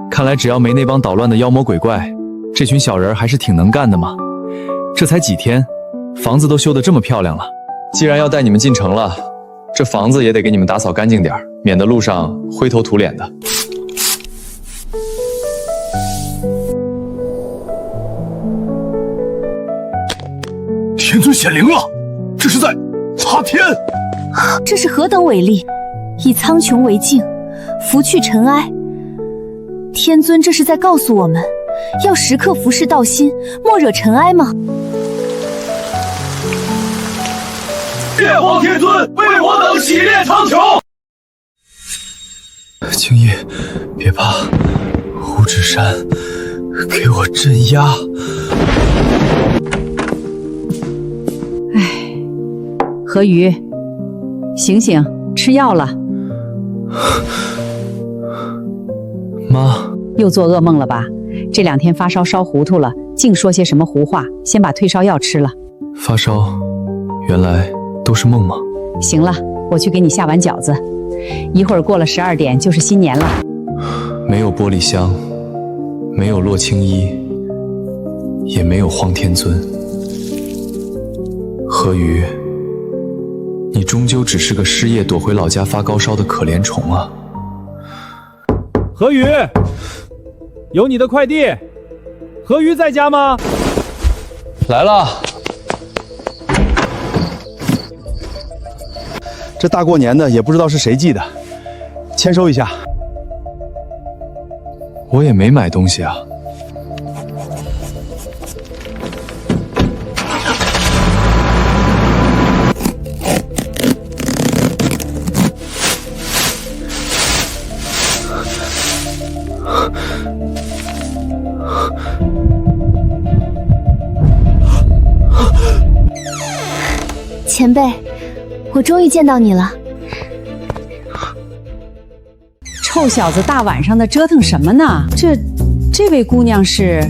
Speaker 1: 看来只要没那帮捣乱的妖魔鬼怪，这群小人还是挺能干的嘛。这才几天，房子都修得这么漂亮了。既然要带你们进城了，这房子也得给你们打扫干净点，免得路上灰头土脸的。
Speaker 4: 天尊显灵了，这是在擦天。
Speaker 3: 这是何等伟力！以苍穹为镜，拂去尘埃。天尊这是在告诉我们，要时刻服侍道心，莫惹尘埃吗？
Speaker 2: 天皇天尊为我等洗炼苍穹。
Speaker 1: 青衣，别怕，五指山给我镇压。
Speaker 14: 何鱼，醒醒，吃药了。
Speaker 1: 妈，
Speaker 14: 又做噩梦了吧？这2天发烧烧糊涂了，净说些什么胡话，先把退烧药吃了。
Speaker 1: 发烧，原来都是梦吗？
Speaker 14: 行了，我去给你下碗饺子。一会儿过了12点就是新年了。
Speaker 1: 没有玻璃香，没有洛青衣，也没有荒天尊。何鱼，你终究只是个失业躲回老家发高烧的可怜虫啊！
Speaker 10: 何鱼，有你的快递。何鱼在家吗？
Speaker 1: 来了。
Speaker 9: 这大过年的也不知道是谁寄的，签收一下。
Speaker 1: 我也没买东西啊。
Speaker 3: 前辈，我终于见到你了。
Speaker 14: 臭小子，大晚上的折腾什么呢？这位姑娘是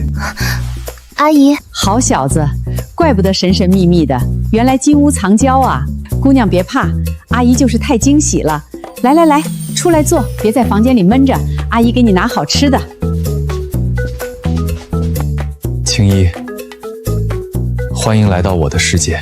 Speaker 3: 阿姨。
Speaker 14: 好小子，怪不得神神秘秘的，原来金屋藏娇啊！姑娘别怕，阿姨就是太惊喜了。来来来，出来坐，别在房间里闷着，阿姨给你拿好吃的。
Speaker 1: 青衣，欢迎来到我的世界。